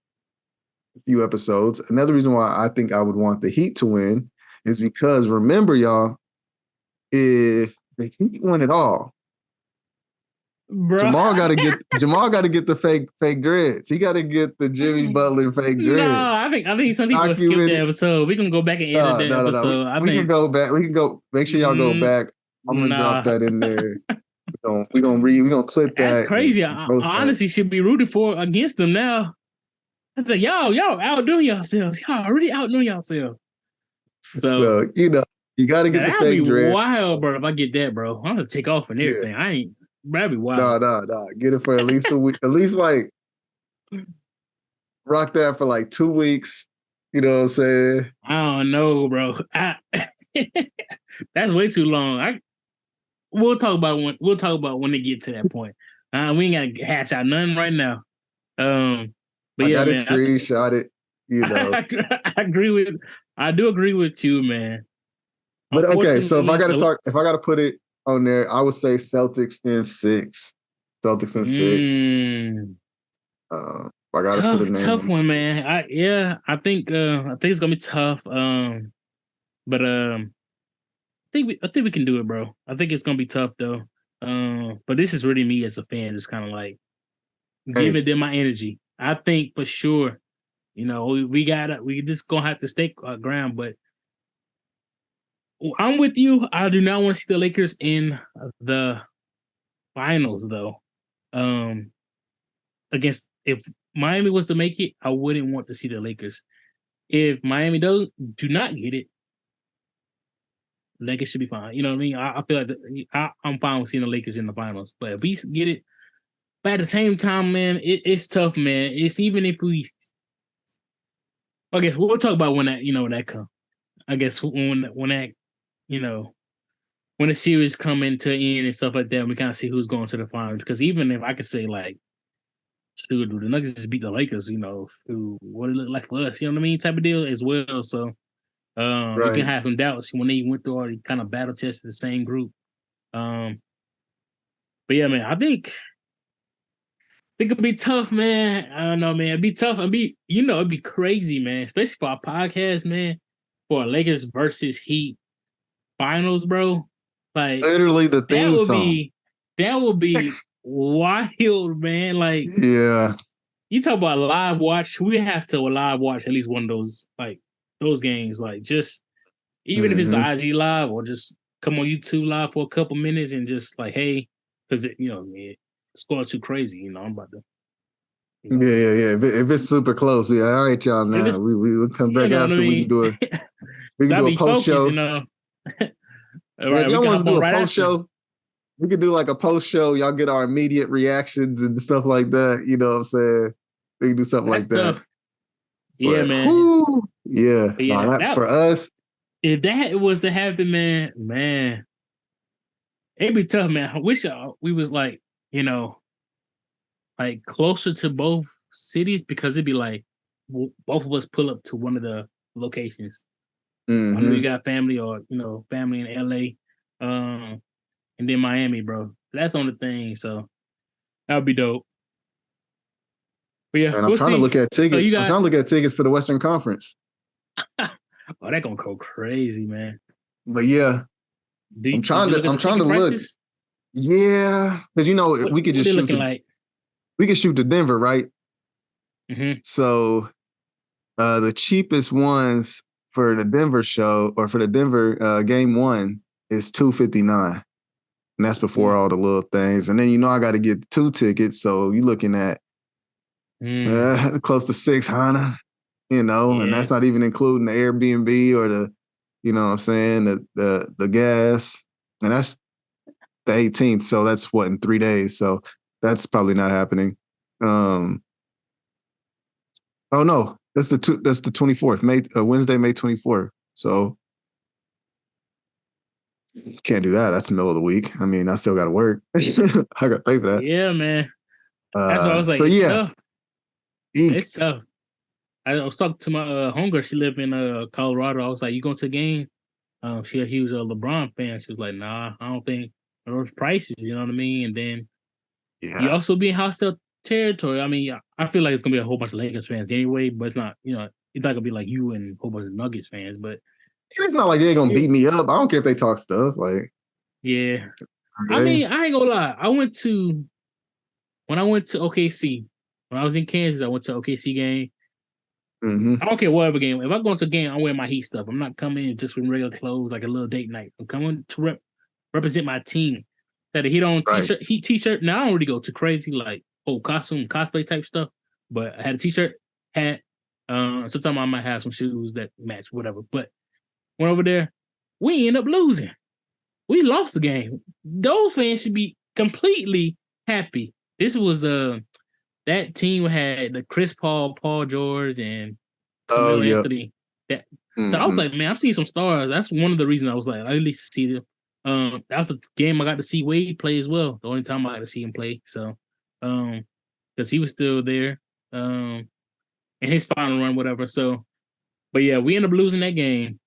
a few episodes, another reason why I think I would want the Heat to win is because remember, y'all, if the Heat win it all, bro. Jamal got to get the fake dreads. He got to get the Jimmy Butler fake dreads. No, I think some people skip the episode. We can go back and edit that episode. No. We can go back. We can go. Make sure y'all go back. I'm gonna drop that in there. We're gonna clip that. That's crazy. I honestly should be rooted for against them now. I said, y'all outdoing yourselves. Y'all already outdoing yourselves. So you got to get the fake dread. Wild, bro. If I get that, bro, I'm gonna take off and everything. I ain't. That'd be wild. No. Get it for at least a week. At least like rock that for like 2 weeks. You know what I'm saying? I don't know, bro. That's way too long. We'll talk about when they get to that point. We ain't gotta hash out nothing right now. But I gotta screenshot it. You know, I do agree with you, man. But okay, so if I gotta put it on there, I would say Celtics in 6. Celtics in 6. I gotta put a name. Tough one, man. I think it's gonna be tough. But I think we can do it, bro. I think it's gonna be tough though. But this is really me as a fan, just kind of like giving them my energy. I think for sure, we just gonna have to stay our ground, but. I'm with you. I do not want to see the Lakers in the finals, though. If Miami was to make it, I wouldn't want to see the Lakers. If Miami do not get it, Lakers should be fine. You know what I mean? I feel like I'm fine with seeing the Lakers in the finals. But if we get it, but at the same time, man, it's tough, man. It's even if we. I guess we'll talk about when that comes. I guess when that. When the series come into end and stuff like that, we kind of see who's going to the finals. Because even if I could say, like, dude, the Nuggets just beat the Lakers, what it look like for us, you know what I mean? Type of deal as well. So you can have some doubts when they went through all the kind of battle tests in the same group. But yeah, man, I think it'll be tough, man. I don't know, man. It'd be tough. It'd be crazy, man. Especially for our podcast, man. For Lakers versus Heat. Finals, bro. Like literally the theme song. That would be wild, man. Like, yeah. You talk about live watch. We have to live watch at least one of those games. Like, just even if it's the IG live or just come on YouTube live for a couple minutes and just like, hey, because score too crazy. I'm about to. Yeah. If it's super close, yeah. All right, y'all. Now we'll come back after. We can do it. We can do a post show. Right, if y'all want to do a post show, we could do like a post show. Y'all get our immediate reactions and stuff like that. You know what I'm saying? We can do something like that. Tough. Yeah, but, man. Yeah. For us. If that was to happen, man, it'd be tough, man. I wish we was like, like closer to both cities because it'd be like both of us pull up to one of the locations. Mm-hmm. I know you got family or family in LA, and then Miami, bro. That's on the thing, so that would be dope. But yeah, And I'm we'll trying see. to look at tickets. So I'm trying to look at tickets for the Western Conference. Oh, that gonna go crazy, man. But yeah, I'm trying to look. Yeah, because we could just shoot. We could shoot to Denver, right? Mm-hmm. So, the cheapest ones for the Denver show or for the Denver game one is $259, and that's before all the little things. And then I got to get 2 tickets, so you're looking at close to $600. And that's not even including the Airbnb or the, what I'm saying, the gas, and that's the 18th. So that's what, in 3 days. So that's probably not happening. Oh no, that's the 24th, Wednesday, May 24th. So can't do that. That's the middle of the week. I mean, I still got to work. I got to pay for that. Yeah, man. That's what I was like. So it's yeah, tough. It's tough. I was talking to my homegirl. She lived in Colorado. I was like, "You going to a game?" She a huge LeBron fan. She was like, "Nah, I don't think those prices." You know what I mean? And then you also be in hostile territory. I mean, I feel like it's gonna be a whole bunch of Lakers fans anyway, but it's not. It's not gonna be like you and a whole bunch of Nuggets fans. But it's not like they're gonna beat me up. I don't care if they talk stuff. Like, yeah. okay. I mean, I ain't gonna lie. When I went to OKC, when I was in Kansas, I went to OKC game. Mm-hmm. I don't care whatever game. If I go into a game, I'm wearing my Heat stuff. I'm not coming just with regular clothes like a little date night. I'm coming to represent my team. Had a Heat on t-shirt, Heat t-shirt. Now I don't really go too crazy like costume, cosplay type stuff. But I had a t-shirt, hat. Sometimes I might have some shoes that match, whatever. But went over there, we end up losing. We lost the game. Those fans should be completely happy. This was that team had the Chris Paul, Paul George, and Carmelo Anthony. So I was like, man, I'm seeing some stars. That's one of the reasons I was like, I at least see them. That was the game I got to see Wade play as well. The only time I got to see him play. So, because he was still there, in his final run, whatever. So, but yeah, we ended up losing that game.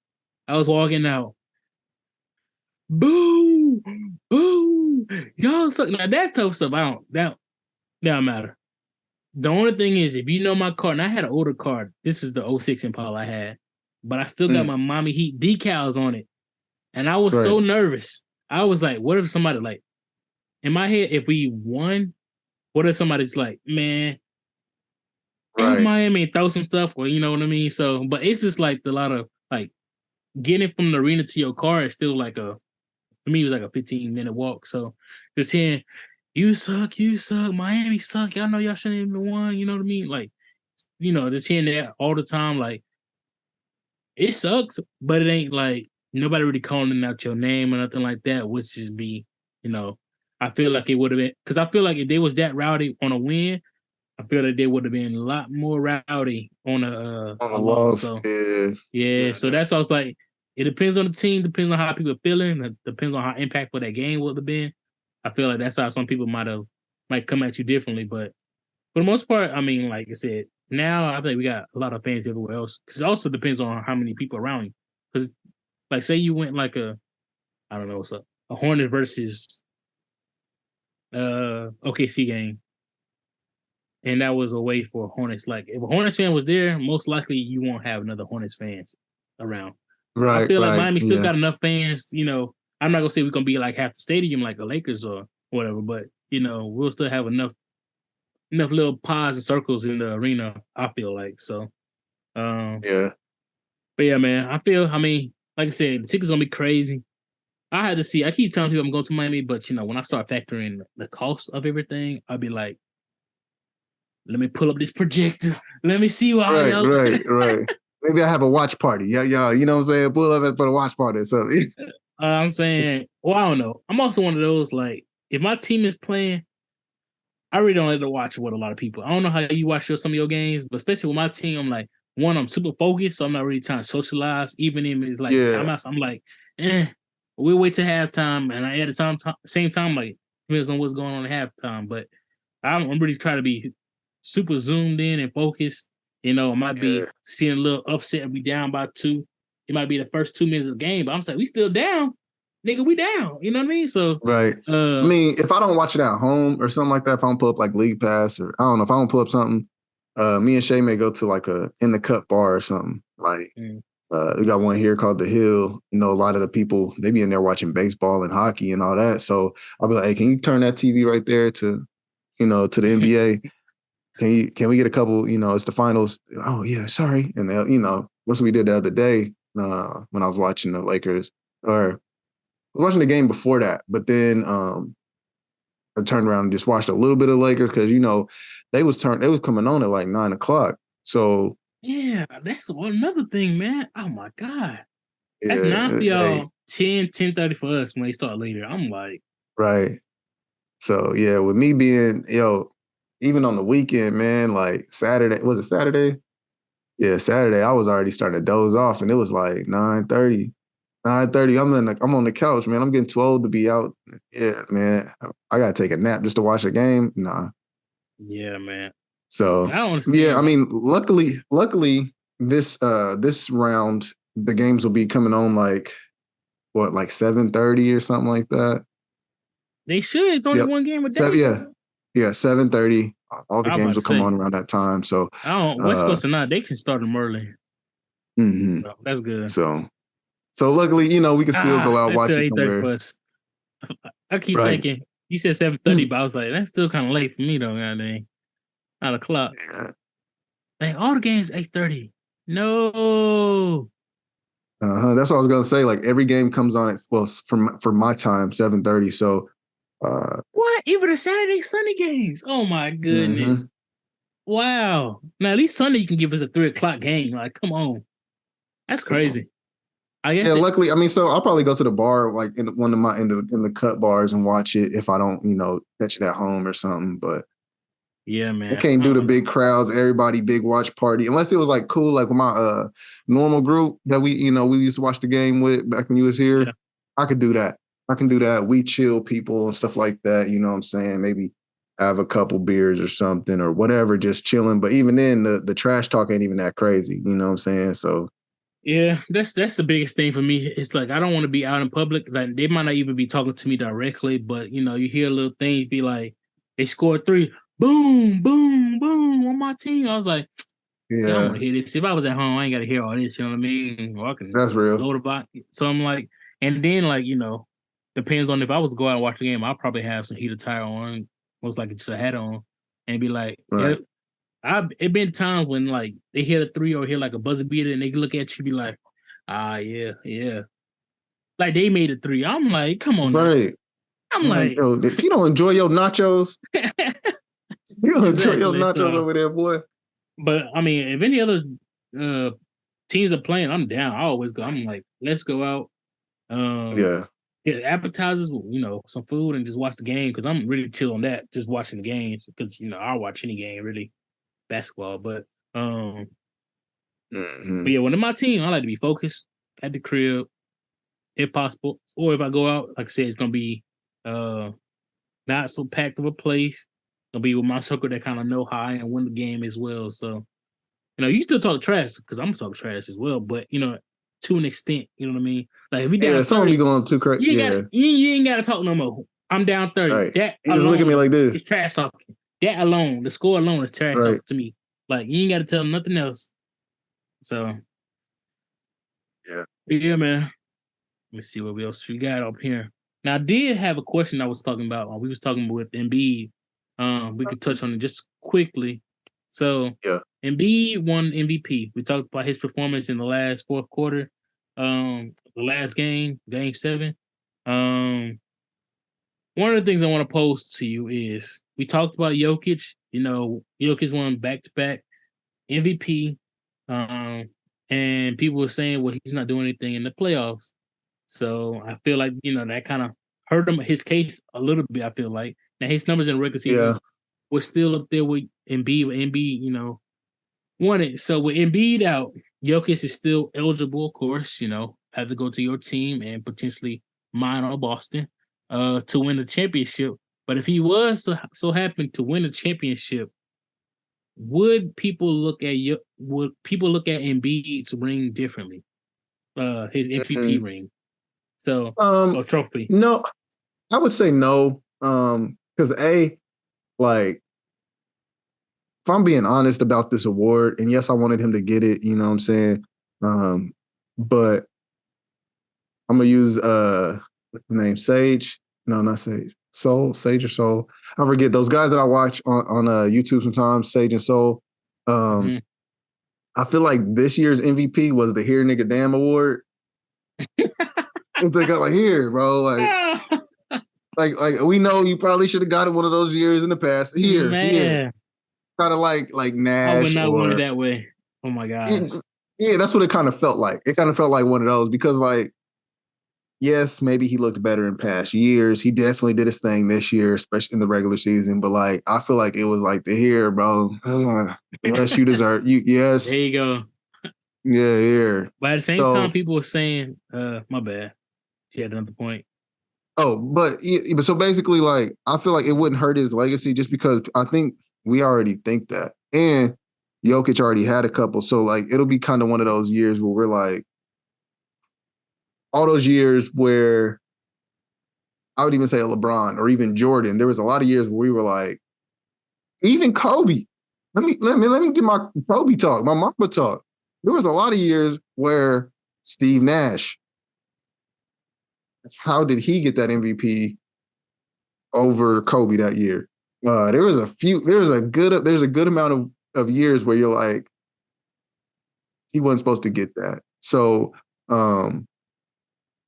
I was walking out. Boo! Boo! Y'all suck. Now that tough stuff, that don't matter. The only thing is, if you know my car, and I had an older car, this is the 06 Impala I had, but I still got my Mommy Heat decals on it. And I was so nervous. I was like, what if somebody, like, in my head, if we won, what if somebody's like, man, Miami throw some stuff, or you know what I mean? So, but it's just like a lot of, like, getting from the arena to your car is still like for me, it was like a 15-minute walk. So just hearing, you suck, Miami suck, y'all know y'all shouldn't even won, you know what I mean? Like, just hearing that all the time, like, it sucks, but it ain't like nobody really calling out your name or nothing like that, which is I feel like it would have been, because I feel like if they was that rowdy on a win, I feel like they would have been a lot more rowdy on a loss. So, yeah, so that's why I was like, it depends on the team, depends on how people are feeling, it depends on how impactful that game would have been. I feel like that's how some people might come at you differently, but for the most part, I mean, like I said, now I think we got a lot of fans everywhere else, because it also depends on how many people around you. Because, like, say you went like a Hornets versus OKC game, and that was a way for Hornets. Like, if a Hornets fan was there, most likely you won't have another Hornets fans around. I feel like Miami still got enough fans. I'm not gonna say we're gonna be like half the stadium like the Lakers or whatever, but we'll still have enough little pods and circles in the arena. I feel like so. Yeah. But yeah, man, I mean, like I said, the tickets gonna be crazy. I had to see. I keep telling people I'm going to Miami, but when I start factoring the cost of everything, I'll be like, let me pull up this projector. Let me see why. Right. Maybe I have a watch party. Yeah. You know what I'm saying? Pull up for the watch party or something. I'm saying, well, I don't know. I'm also one of those, like, if my team is playing, I really don't like to watch with a lot of people. I don't know how you watch some of your games, but especially with my team, I'm like, one, I'm super focused, so I'm not really trying to socialize. Even if it's like timeouts, I'm like, we'll wait till halftime, and at the same time, like, depends on what's going on at halftime. But I'm really trying to be super zoomed in and focused. You know, it might be seeing a little upset and be down by 2. It might be the first 2 minutes of the game, but I'm saying we still down. Nigga, we down. You know what I mean? So right. I mean, if I don't watch it at home or something like that, if I don't pull up like League Pass or I don't know, if I don't pull up something, me and Shay may go to like a in the cut bar or something. Like we got one here called The Hill. You know, a lot of the people, they be in there watching baseball and hockey and all that. So I'll be like, hey, can you turn that TV right there to, you know, to the NBA? Can we get a couple, you know, it's the finals. Oh yeah, sorry. And you know, that's what we did the other day when I was watching the Lakers, or I was watching the game before that, but then I turned around and just watched a little bit of Lakers because, you know, they was coming on at like 9:00. So yeah, that's another thing, man. Oh my God. That's yeah, 9 for y'all, 10:30 for us when they start later. I'm like, right. So yeah, with me being, even on the weekend, man, like Saturday, was it Saturday? Yeah, Saturday, I was already starting to doze off and it was like 9:30. 9:30, I'm on the couch, man. I'm getting too old to be out. Yeah, man. I gotta take a nap just to watch a game. Nah. yeah, man. So I don't understand. yeah, I mean, luckily, this round, the games will be coming on like 7:30 or something like that. They should. It's only one game a day. So, yeah, 7:30. All the games will come on around that time. So I don't West Coast or not, they can start them early. Mm-hmm. So that's good. So luckily, you know, we can still go out watching somewhere. Plus. I keep thinking you said 7:30, but I was like, that's still kind of late for me though. Goddamn, 9:00. Yeah. Dang, all the games 8:30. No. That's what I was gonna say. Like every game comes on for my time 7:30. So what? Even the Saturday, Sunday games? Oh my goodness! Wow. Now at least Sunday you can give us a 3:00 game. Like, come on, that's crazy. I guess. Yeah, luckily, I mean, so I'll probably go to the bar like in one of my in the cut bars and watch it if I don't, you know, catch it at home or something. But yeah, man, I can't do the big crowds, everybody big watch party unless it was like cool, like with my normal group that we used to watch the game with back when you was here. Yeah. I could do that. I can do that. We chill people and stuff like that. You know what I'm saying? Maybe have a couple beers or something or whatever, just chilling. But even then, the trash talk ain't even that crazy. You know what I'm saying? So. Yeah, that's the biggest thing for me. It's like I don't want to be out in public. Like they might not even be talking to me directly, but you know, you hear little things be like, they scored 3, boom, boom, boom on my team. I was like, see, I want to hear this. If I was at home, I ain't got to hear all this. You know what I mean? Or I can that's real. Go to buy. So I'm like, and then like you know, depends on if I was to go out and watch the game, I'll probably have some heated tire on, most likely just a hat on, and be like, right. It been times when like they hear the 3 or hear like a buzzer beater and they look at you be like, yeah. Like they made a 3. I'm like, come on. Right. Now. I'm like, yo, if you don't enjoy your nachos, you don't enjoy your nachos over there, boy. But I mean, if any other teams are playing, I'm down. I always go. I'm like, let's go out. Get appetizers, you know, some food and just watch the game because I'm really chill on that. Just watching the games because you know I'll watch any game really. Basketball, but but yeah, when I'm my team, I like to be focused at the crib, if possible. Or if I go out, like I said, it's gonna be not so packed of a place. Gonna be with my circle that kind of know how I win the game as well. So, you know, you still talk trash because I'm gonna talk trash as well, but you know, to an extent, you know what I mean? Like if we down 30, some be going too crazy. You ain't gotta talk no more. I'm down 30. Right. That you just look at me like this. It's trash talking. That alone, the score alone is trash talk to me. Like, you ain't got to tell them nothing else. So, yeah, man. Let me see what else we got up here. Now, I did have a question I was talking about. We was talking with Embiid. We could touch on it just quickly. So, Embiid won MVP. We talked about his performance in the last fourth quarter. The last game, game 7. One of the things I want to pose to you is we talked about Jokic. You know, Jokic won back-to-back MVP. And people were saying, well, he's not doing anything in the playoffs. So I feel like, you know, that kind of hurt him, his case a little bit, I feel like. Now, his numbers in the regular season were still up there with Embiid. Embiid, you know, won it. So with Embiid out, Jokic is still eligible, of course, you know, have to go to your team and potentially mine or Boston. To win the championship. But if he was so happened to win a championship, would people look at Embiid's ring differently? His MVP ring. So, trophy. No, I would say no. Because like, if I'm being honest about this award, and yes, I wanted him to get it, you know what I'm saying? But I'm gonna use what's the name? Sage? No, not Sage. Sage or Soul. I forget those guys that I watch on YouTube sometimes, Sage and Soul. I feel like this year's MVP was the Here Nigga Damn Award. They got like, here, bro, like we know you probably should have got it one of those years in the past. Here. Kind of like Nash. I would not want it that way. Oh my gosh. Yeah, that's what it kind of felt like. It kind of felt like one of those because, like, yes, maybe he looked better in past years. He definitely did his thing this year, especially in the regular season. But like, I feel like it was like the here, bro. The rest you deserve. Yes. There you go. Yeah, here. But at the same time, people were saying, my bad. He had another point. Oh, but so basically, like, I feel like it wouldn't hurt his legacy just because I think we already think that. And Jokic already had a couple. So, like, it'll be kind of one of those years where we're like, all those years where I would even say a LeBron or even Jordan, there was a lot of years where we were like, even Kobe. Let me do my Kobe talk, my Mamba talk. There was a lot of years where Steve Nash, how did he get that MVP over Kobe that year? There's a good amount of years where you're like, he wasn't supposed to get that. So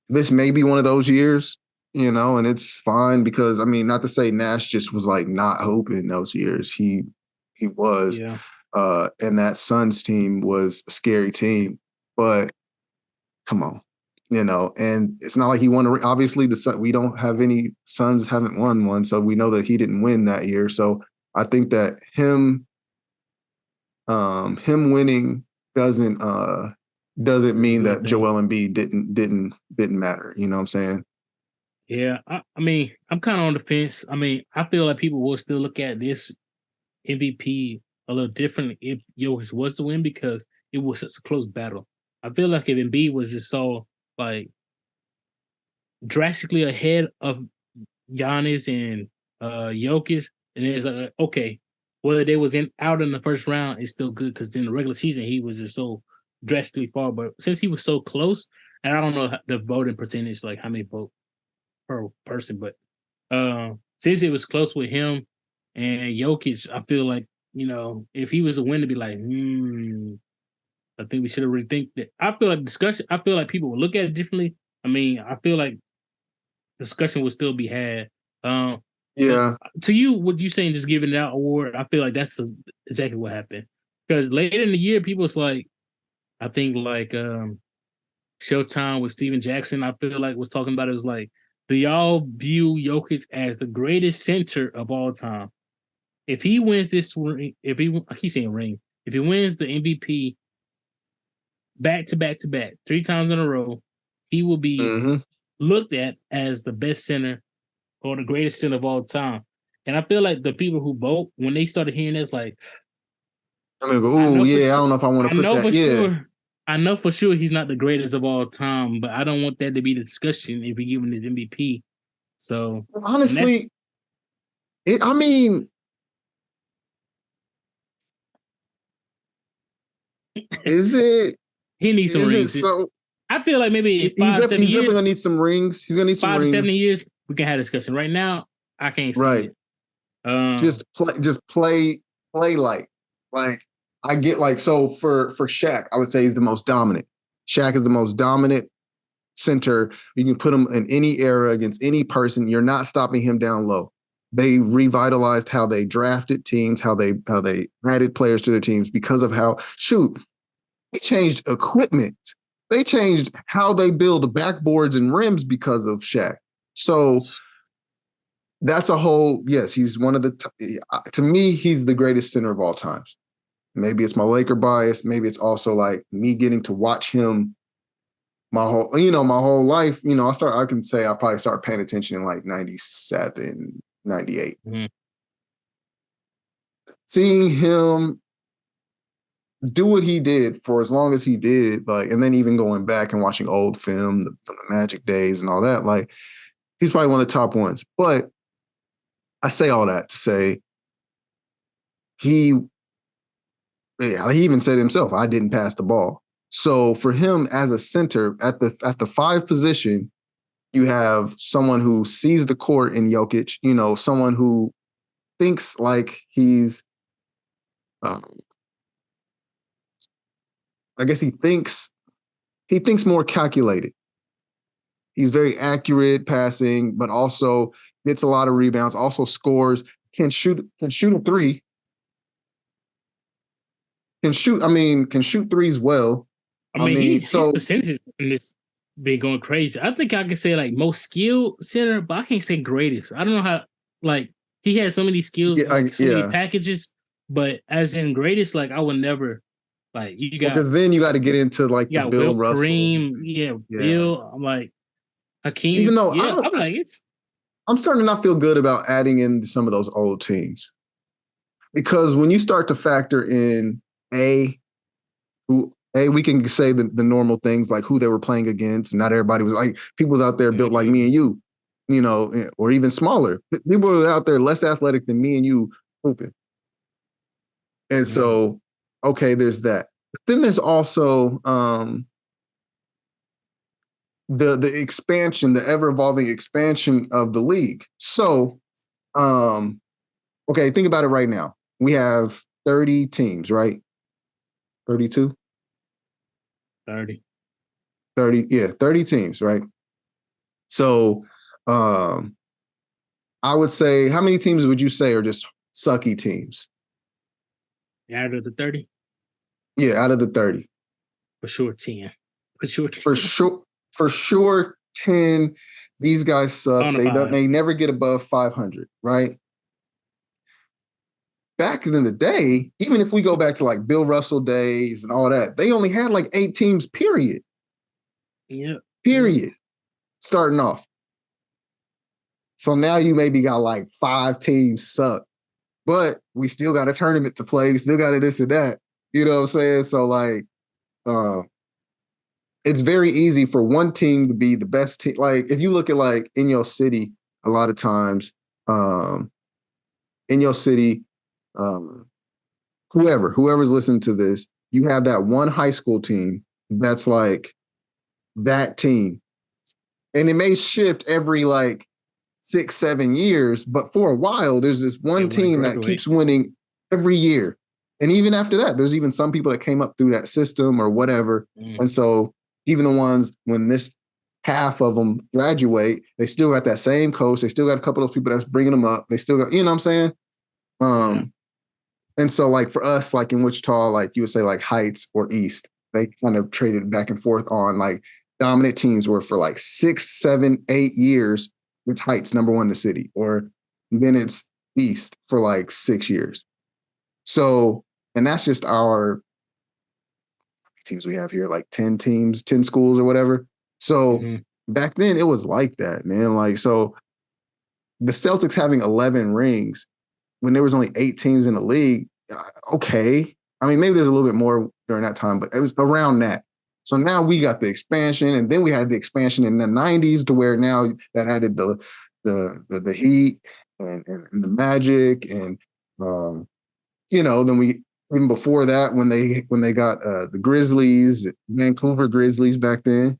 this may be one of those years, you know, and it's fine because, I mean, not to say Nash just was like not hoping those years. He was. Yeah. And that Suns team was a scary team, but come on, you know, and it's not like he won. Obviously, we don't have any Suns haven't won one, so we know that he didn't win that year. So I think that him winning doesn't mean that Joel Embiid didn't matter. You know what I'm saying? Yeah, I mean, I'm kind of on the fence. I mean, I feel like people will still look at this MVP a little differently if Jokic was to win because it was such a close battle. I feel like if Embiid was just so like drastically ahead of Giannis and Jokic, and it's like okay, whether they was out in the first round, it's still good because in the regular season he was just so drastically far. But since he was so close, and I don't know the voting percentage, like how many vote per person, but since it was close with him and Jokic, I feel like, you know, if he was a win, to be like, I think we should have rethink that. I feel like people will look at it differently. I mean, I feel like discussion will still be had. Yeah. To you, what you saying, just giving it out award, I feel like that's exactly what happened. Because later in the year, people was like, I think like Showtime with Steven Jackson, I feel like was talking about it was like, do y'all view Jokic as the greatest center of all time? If he wins this ring, if he wins the MVP back to back 3 times in a row, he will be looked at as the best center or the greatest center of all time. And I feel like the people who vote, when they started hearing this, like, I don't know if I want to put that. Sure, I know for sure he's not the greatest of all time, but I don't want that to be the discussion if he given his MVP. So honestly, I mean, is it? He needs some rings. So I feel like maybe he's definitely gonna need some rings. He's gonna need some 5 rings. 5 to 7 years. We can have a discussion. Right now, I can't see it. Just play like I get like, so for Shaq, I would say he's the most dominant. Shaq is the most dominant center. You can put him in any era against any person. You're not stopping him down low. They revitalized how they drafted teams, how they added players to their teams because of how they changed equipment. They changed how they build backboards and rims because of Shaq. So that's a whole, yes, he's one of to me, he's the greatest center of all times. Maybe it's my Laker bias. Maybe it's also like me getting to watch him my whole life. You know, I can say I probably started paying attention in like 97, 98. Seeing him do what he did for as long as he did, like, and then even going back and watching old film from the Magic days and all that, like, he's probably one of the top ones. But I say all that to say he even said himself, I didn't pass the ball. So for him as a center at the 5 position, you have someone who sees the court in Jokic, someone who thinks like he's, I guess he thinks more calculated. He's very accurate passing, but also gets a lot of rebounds, also scores, can shoot a three. Can shoot threes well. His percentage in this been going crazy. I think I can say like most skilled center, but I can't say greatest. I don't know how, like, he had so many skills, many packages, but as in greatest, like, I would never, like, you got, because then you got to get into like the Bill Russell, Kareem, Bill. I'm like Hakeem. Even though I'm like, I'm starting to not feel good about adding in some of those old teams, because when you start to factor in we can say the normal things like who they were playing against. Not everybody was like, people was out there built like me and you, or even smaller. People were out there less athletic than me and you hooping. And so, okay, there's that. But then there's also the expansion, the ever-evolving expansion of the league. So, okay, think about it right now. We have 30 teams, right? 32? 30, yeah, 30 teams, right? So, I would say, how many teams would you say are just sucky teams? Out of the 30? Yeah, out of the 30. For sure 10. For sure 10. These guys suck. They never get above 500, right? Back in the day, even if we go back to like Bill Russell days and all that, they only had like 8 teams, period. Yeah. Period. Starting off. So now you maybe got like 5 teams suck, but we still got a tournament to play. We still got this and that. You know what I'm saying? So like, it's very easy for one team to be the best team. Like if you look at like in your city, a lot of times, in your city, whoever's listening to this, you have that one high school team that's like that team. And it may shift every like 6-7 years, but for a while, there's this one team that keeps winning every year. And even after that, there's even some people that came up through that system or whatever. And so even the ones, when this half of them graduate, they still got that same coach. They still got a couple of those people that's bringing them up. They still got, you know what I'm saying? And so like for us, like in Wichita, like you would say like Heights or East, they kind of traded back and forth on like dominant teams were for like 6, 7, 8 years. It's Heights number 1 in the city, or then it's East for like 6 years. So, and that's just our teams we have here, like 10 teams, 10 schools or whatever. So back then it was like that, man. Like, so the Celtics having 11 rings when there was only 8 teams in the league, okay. I mean, maybe there's a little bit more during that time, but it was around that. So now we got the expansion, and then we had the expansion in the 90s to where now that added the Heat and the Magic, and then we, even before that, when they got the Grizzlies, Vancouver Grizzlies back then,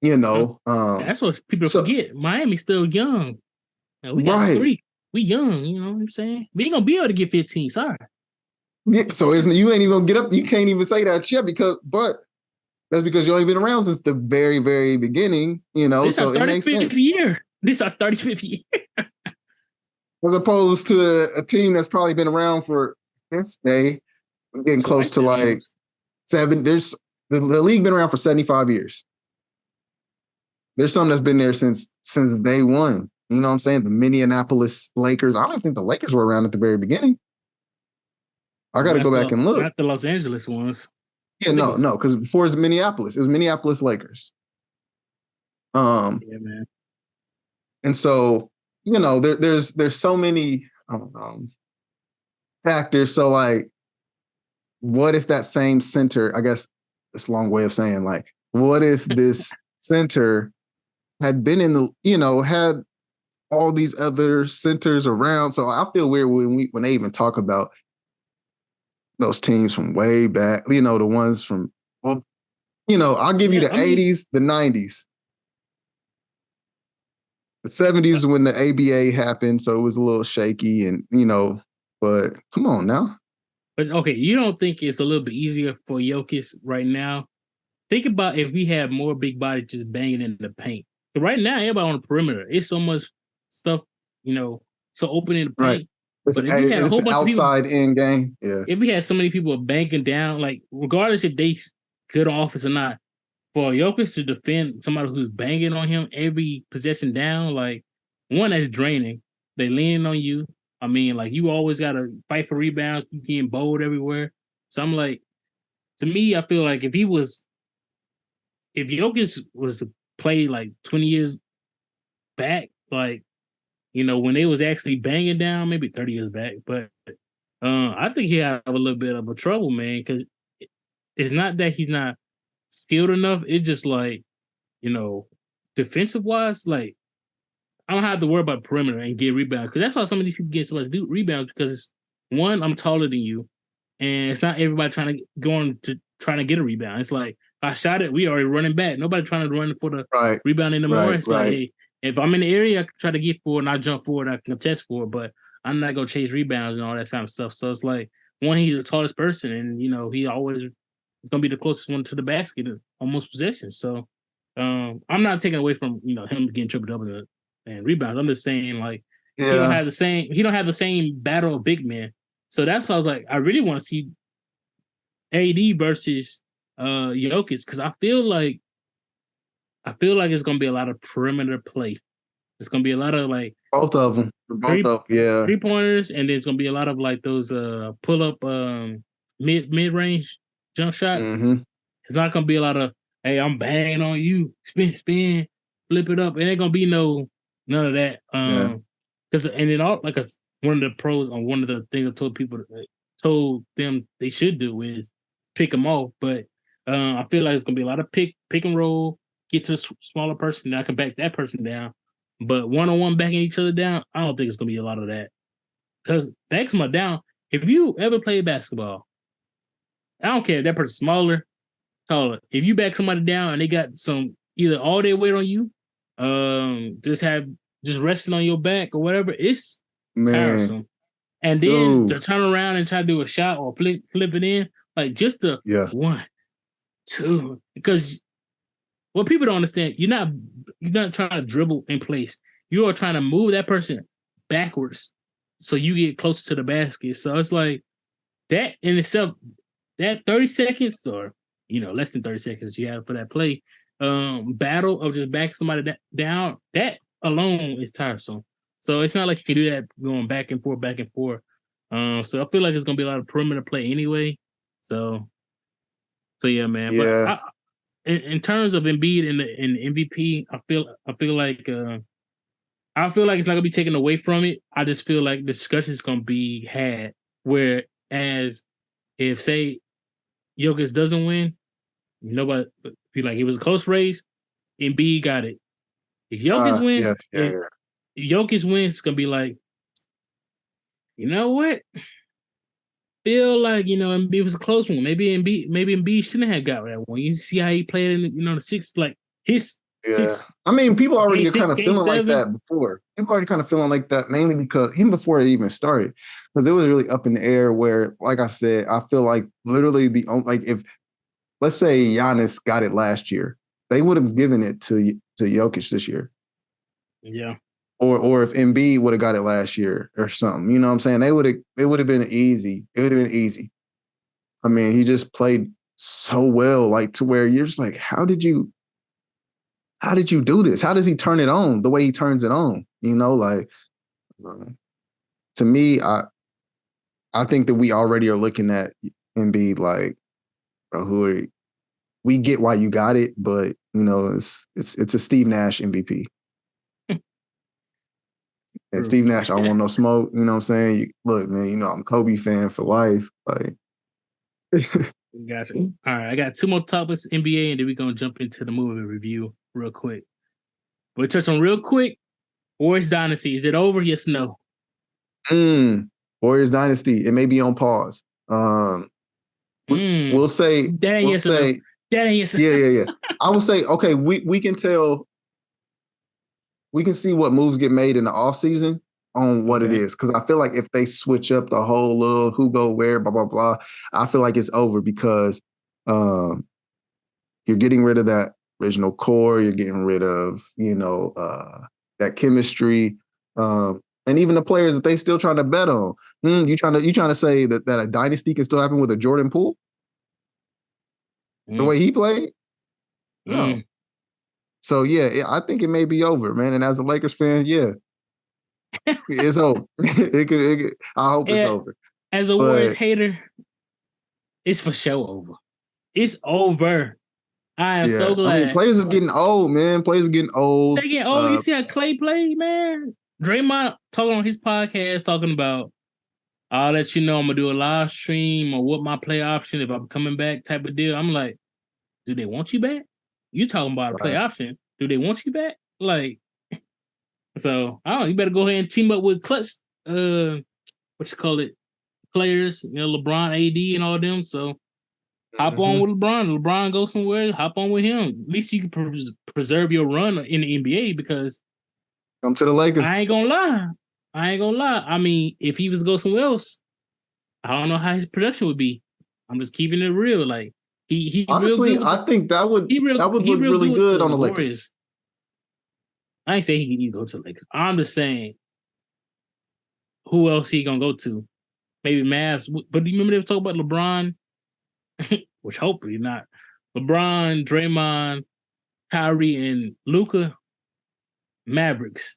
that's what people forget. Miami's still young. Now, we got 3. We young, you know what I'm saying? We ain't gonna be able to get 15. Sorry. Yeah, so you ain't even gonna get up. You can't even say that shit but that's because you ain't been around since the very, very beginning, This so it makes sense. This our 35th year. As opposed to a team that's probably been around for this day, getting close to like 7. There's the league been around for 75 years. There's some that's been there since day one. You know what I'm saying? The Minneapolis Lakers. I don't think the Lakers were around at the very beginning. I got to go back and look. Not the Los Angeles ones. Yeah, no, because before it was Minneapolis. It was Minneapolis Lakers. Yeah, man. And so, there's so many factors. So like what if that same center, I guess it's a long way of saying, like, what if this center had been in the, had all these other centers around? So I feel weird when they even talk about those teams from way back, the ones from, well, I'll give you the 80s, the 90s. The 70s is when the ABA happened, so it was a little shaky and, but come on now. But okay, you don't think it's a little bit easier for Jokic right now? Think about if we had more big bodies just banging in the paint. But right now, everybody on the perimeter. It's so much stuff, so open in the paint. Right. But if we had a whole bunch of people outside in game, yeah. If we had so many people banking down, like regardless if they good offense or not, for Jokic to defend somebody who's banging on him every possession down, like one that's draining. They lean on you. I mean, like you always got to fight for rebounds. You getting bowled everywhere. So I'm like, to me, I feel like if Jokic was to play like 20 years back, like, when they was actually banging down, maybe 30 years back, but I think he have a little bit of a trouble, man, because it's not that he's not skilled enough. It's just like, defensive wise, like I don't have to worry about perimeter and get rebounds, because that's why some of these people get so much rebounds, because one, I'm taller than you, and it's not everybody trying to get a rebound. It's like I shot it, we already running back. Nobody trying to run for the rebound anymore. It's like, hey, if I'm in the area, I can try to get for it and I jump forward, I can contest for it, but I'm not gonna chase rebounds and all that kind of stuff. So it's like, one, he's the tallest person, and he always is gonna be the closest one to the basket on most possessions. So I'm not taking away from him getting triple doubles and rebounds. I'm just saying, like, he don't have the same battle of big men. So that's why I was like, I really want to see AD versus Jokic, because I feel like it's gonna be a lot of perimeter play. It's gonna be a lot of like both of them, yeah, 3-pointers, and then it's gonna be a lot of like those pull up mid range jump shots. Mm-hmm. It's not gonna be a lot of, hey, I'm banging on you, spin, flip it up. It ain't gonna be none of that. Because and then one of the pros on one of the things I told them they should do is pick them off. But I feel like it's gonna be a lot of pick and roll, get to the smaller person, then I can back that person down. But one-on-one backing each other down, I don't think it's gonna be a lot of that. Because back somebody down, if you ever play basketball, I don't care if that person's smaller, taller. If you back somebody down and they got some either all their weight on you, just resting on your back or whatever, it's tiresome. And then to turn around and try to do a shot or flip it in, like just the 1, 2, because what people don't understand, you're not trying to dribble in place. You are trying to move that person backwards so you get closer to the basket. So it's like that in itself, that 30 seconds or less than 30 seconds you have for that play, battle of just backing somebody down, that alone is tiresome. So it's not like you can do that going back and forth. So I feel like it's gonna be a lot of perimeter play anyway. So yeah, man. Yeah. But in terms of Embiid and the MVP, I feel like it's not gonna be taken away from it. I just feel like the discussion is gonna be had. Whereas if say Jokic doesn't win, nobody feel like it was a close race. Embiid got it. If Jokic wins, if Jokic wins, it's gonna be like, you know what? Feel like Embiid was a close one. Maybe Embiid shouldn't have got that one. You see how he played in the sixth, like his sixth. I mean, people already kind of feeling like that before. People already kind of feeling like that mainly because even before it even started, because it was really up in the air. Where, like I said, I feel like literally if let's say Giannis got it last year, they would have given it to Jokic this year. Yeah. Or if Embiid would have got it last year or something, you know what I'm saying? It would have been easy. It would have been easy. I mean, he just played so well, like to where you're just like, how did you do this? How does he turn it on the way he turns it on? Like to me, I think that we already are looking at Embiid like, bro, we get why you got it, but it's a Steve Nash MVP. And Steve Nash, I don't want no smoke. You know what I'm saying? Look, man, I'm a Kobe fan for life. Like, Gotcha. All right, I got two more topics, NBA, and then we're gonna jump into the movie review real quick. We'll touch on real quick. Warriors Dynasty, is it over? Yes, no. Warriors Dynasty, it may be on pause. We'll say that ain't yes or no. That ain't yes. Yeah. I will say, okay, we can tell, we can see what moves get made in the offseason on what it is. Because I feel like if they switch up the whole little who go where, blah, blah, blah, I feel like it's over because you're getting rid of that original core. You're getting rid of, that chemistry. And even the players that they still trying to bet on. You trying to say that a dynasty can still happen with a Jordan Poole? The way he played? No. So, yeah, I think it may be over, man. And as a Lakers fan, yeah, it's over. I hope it's over. As a Warriors hater, it's for sure over. It's over. I am so glad. I mean, players are getting old, man. Players are getting old. They getting old. You see how Clay played, man? Draymond talking on his podcast, talking about, I'll let you know I'm going to do a live stream or what my play option if I'm coming back type of deal. I'm like, do they want you back? You talking about a play option. Do they want you back? Like, so, I don't know. You better go ahead and team up with clutch, players, LeBron, AD, and all them. So, hop on with LeBron. LeBron goes somewhere, hop on with him. At least you can preserve your run in the NBA because come to the Lakers. I ain't gonna lie. I mean, if he was to go somewhere else, I don't know how his production would be. I'm just keeping it real. Like he honestly, I think that would look really good on the Lakers. I ain't saying he can go to the Lakers. I'm just saying who else he gonna go to? Maybe Mavs. But do you remember they were talking about LeBron? Which hopefully not. LeBron, Draymond, Kyrie, and Luka. Mavericks.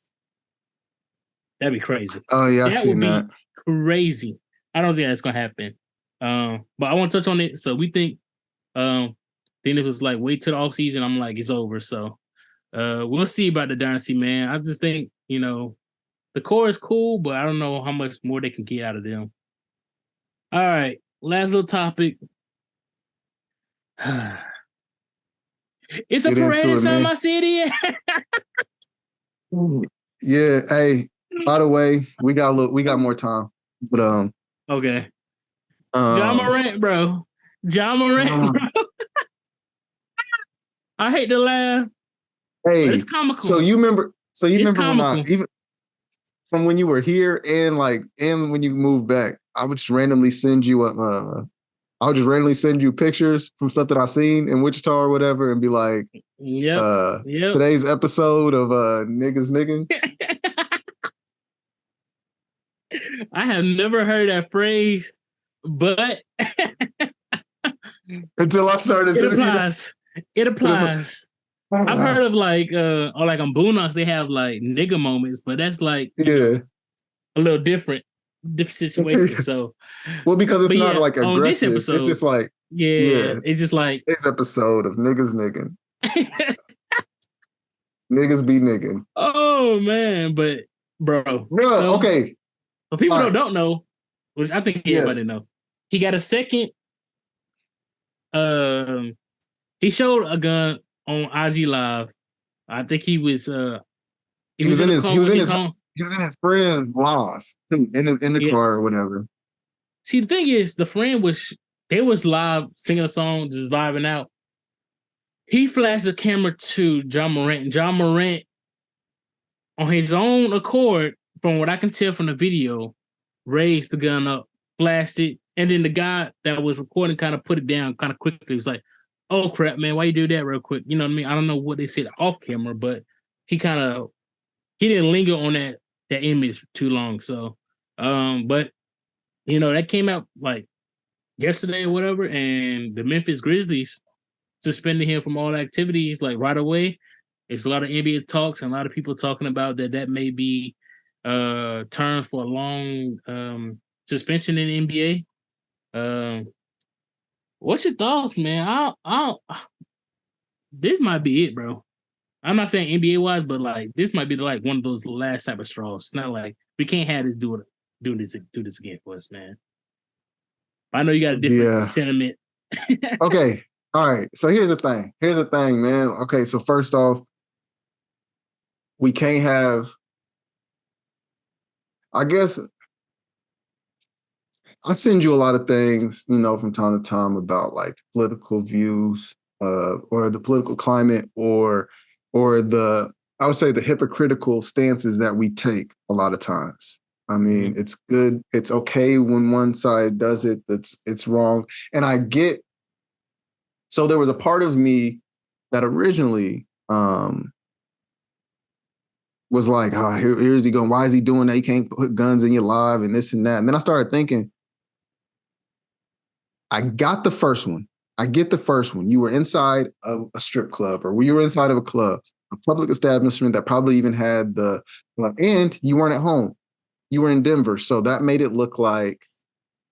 That'd be crazy. Oh yeah, I seen that. Crazy. I don't think that's gonna happen. But I want to touch on it. So we think then it was like wait till the offseason. I'm like, it's over. So we'll see about the dynasty, man. I just think, the core is cool, but I don't know how much more they can get out of them. All right. Last little topic. It's a parade inside my city. Yeah. Hey, by the way, we got more time. But okay. Ja Morant, bro. Ja Morant, bro. I hate to laugh. Hey, but it's comical. So you remember when even from when you were here and when you moved back, I would just randomly send you pictures from stuff that I seen in Wichita or whatever and be like, today's episode of Niggas Niggin'. I have never heard that phrase, but until I started it applies. I've heard of or like on Boondocks, they have like nigga moments, but that's like a little different situation. So because it's not like aggressive. This episode, it's just like it's just like this episode of Niggas Niggin'. Niggas be niggin'. Oh man, but bro, okay. But people don't know, which I think everybody know. He got a second. He showed a gun on IG Live. I think he was. He was in his friend's live in the car or whatever. See, the thing is, the friend they was live singing a song, just vibing out. He flashed the camera to Ja Morant, and Ja Morant, on his own accord, from what I can tell from the video, raised the gun up, flashed it, and then the guy that was recording kind of put it down kind of quickly. He was like, "Oh crap, man, why you do that real quick?" You know what I mean? I don't know what they said off camera, but he didn't linger on that image too long. So, but that came out like yesterday or whatever, and the Memphis Grizzlies suspended him from all activities like right away. It's a lot of NBA talks and a lot of people talking about that may be term for a long suspension in the NBA. What's your thoughts, man? This might be it, bro. I'm not saying NBA wise, but like this might be like one of those last type of straws. It's not like we can't have this do this again for us, man. I know you got a different sentiment. Okay. All right. So here's the thing. Man. Okay. So first off, we can't have, I guess, I send you a lot of things, from time to time about like political views, or the political climate, or I would say the hypocritical stances that we take a lot of times. I mean, it's good. It's okay when one side does it. It's wrong. And I get, so there was a part of me that originally was like, here's he going. Why is he doing that? He can't put guns in your life and this and that. And then I started thinking, I get the first one. You were inside of a strip club, or you were inside of a club, a public establishment that probably even had and you weren't at home. You were in Denver. So that made it look like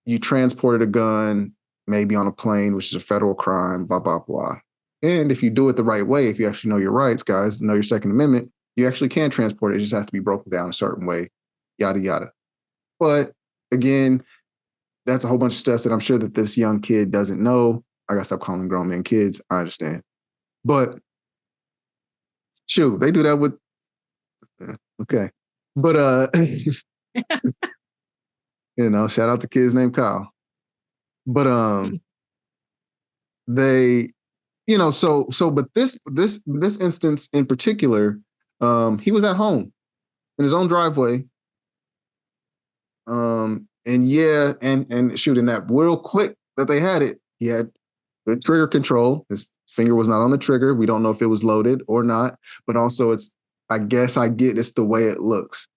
you transported a gun, maybe on a plane, which is a federal crime, blah, blah, blah. And if you do it the right way, if you actually know your rights, guys, know your Second Amendment, you actually can transport it. It just has to be broken down a certain way, yada, yada. But again, that's a whole bunch of stuff that I'm sure that this young kid doesn't know. I got to stop calling grown men kids. I understand. But shoot, they do that with, okay. But, shout out to kids named Kyle. But they, but this instance in particular, he was at home in his own driveway. And shooting that real quick that they had it, he had good trigger control. His finger was not on the trigger. We don't know if it was loaded or not, but also it's the way it looks.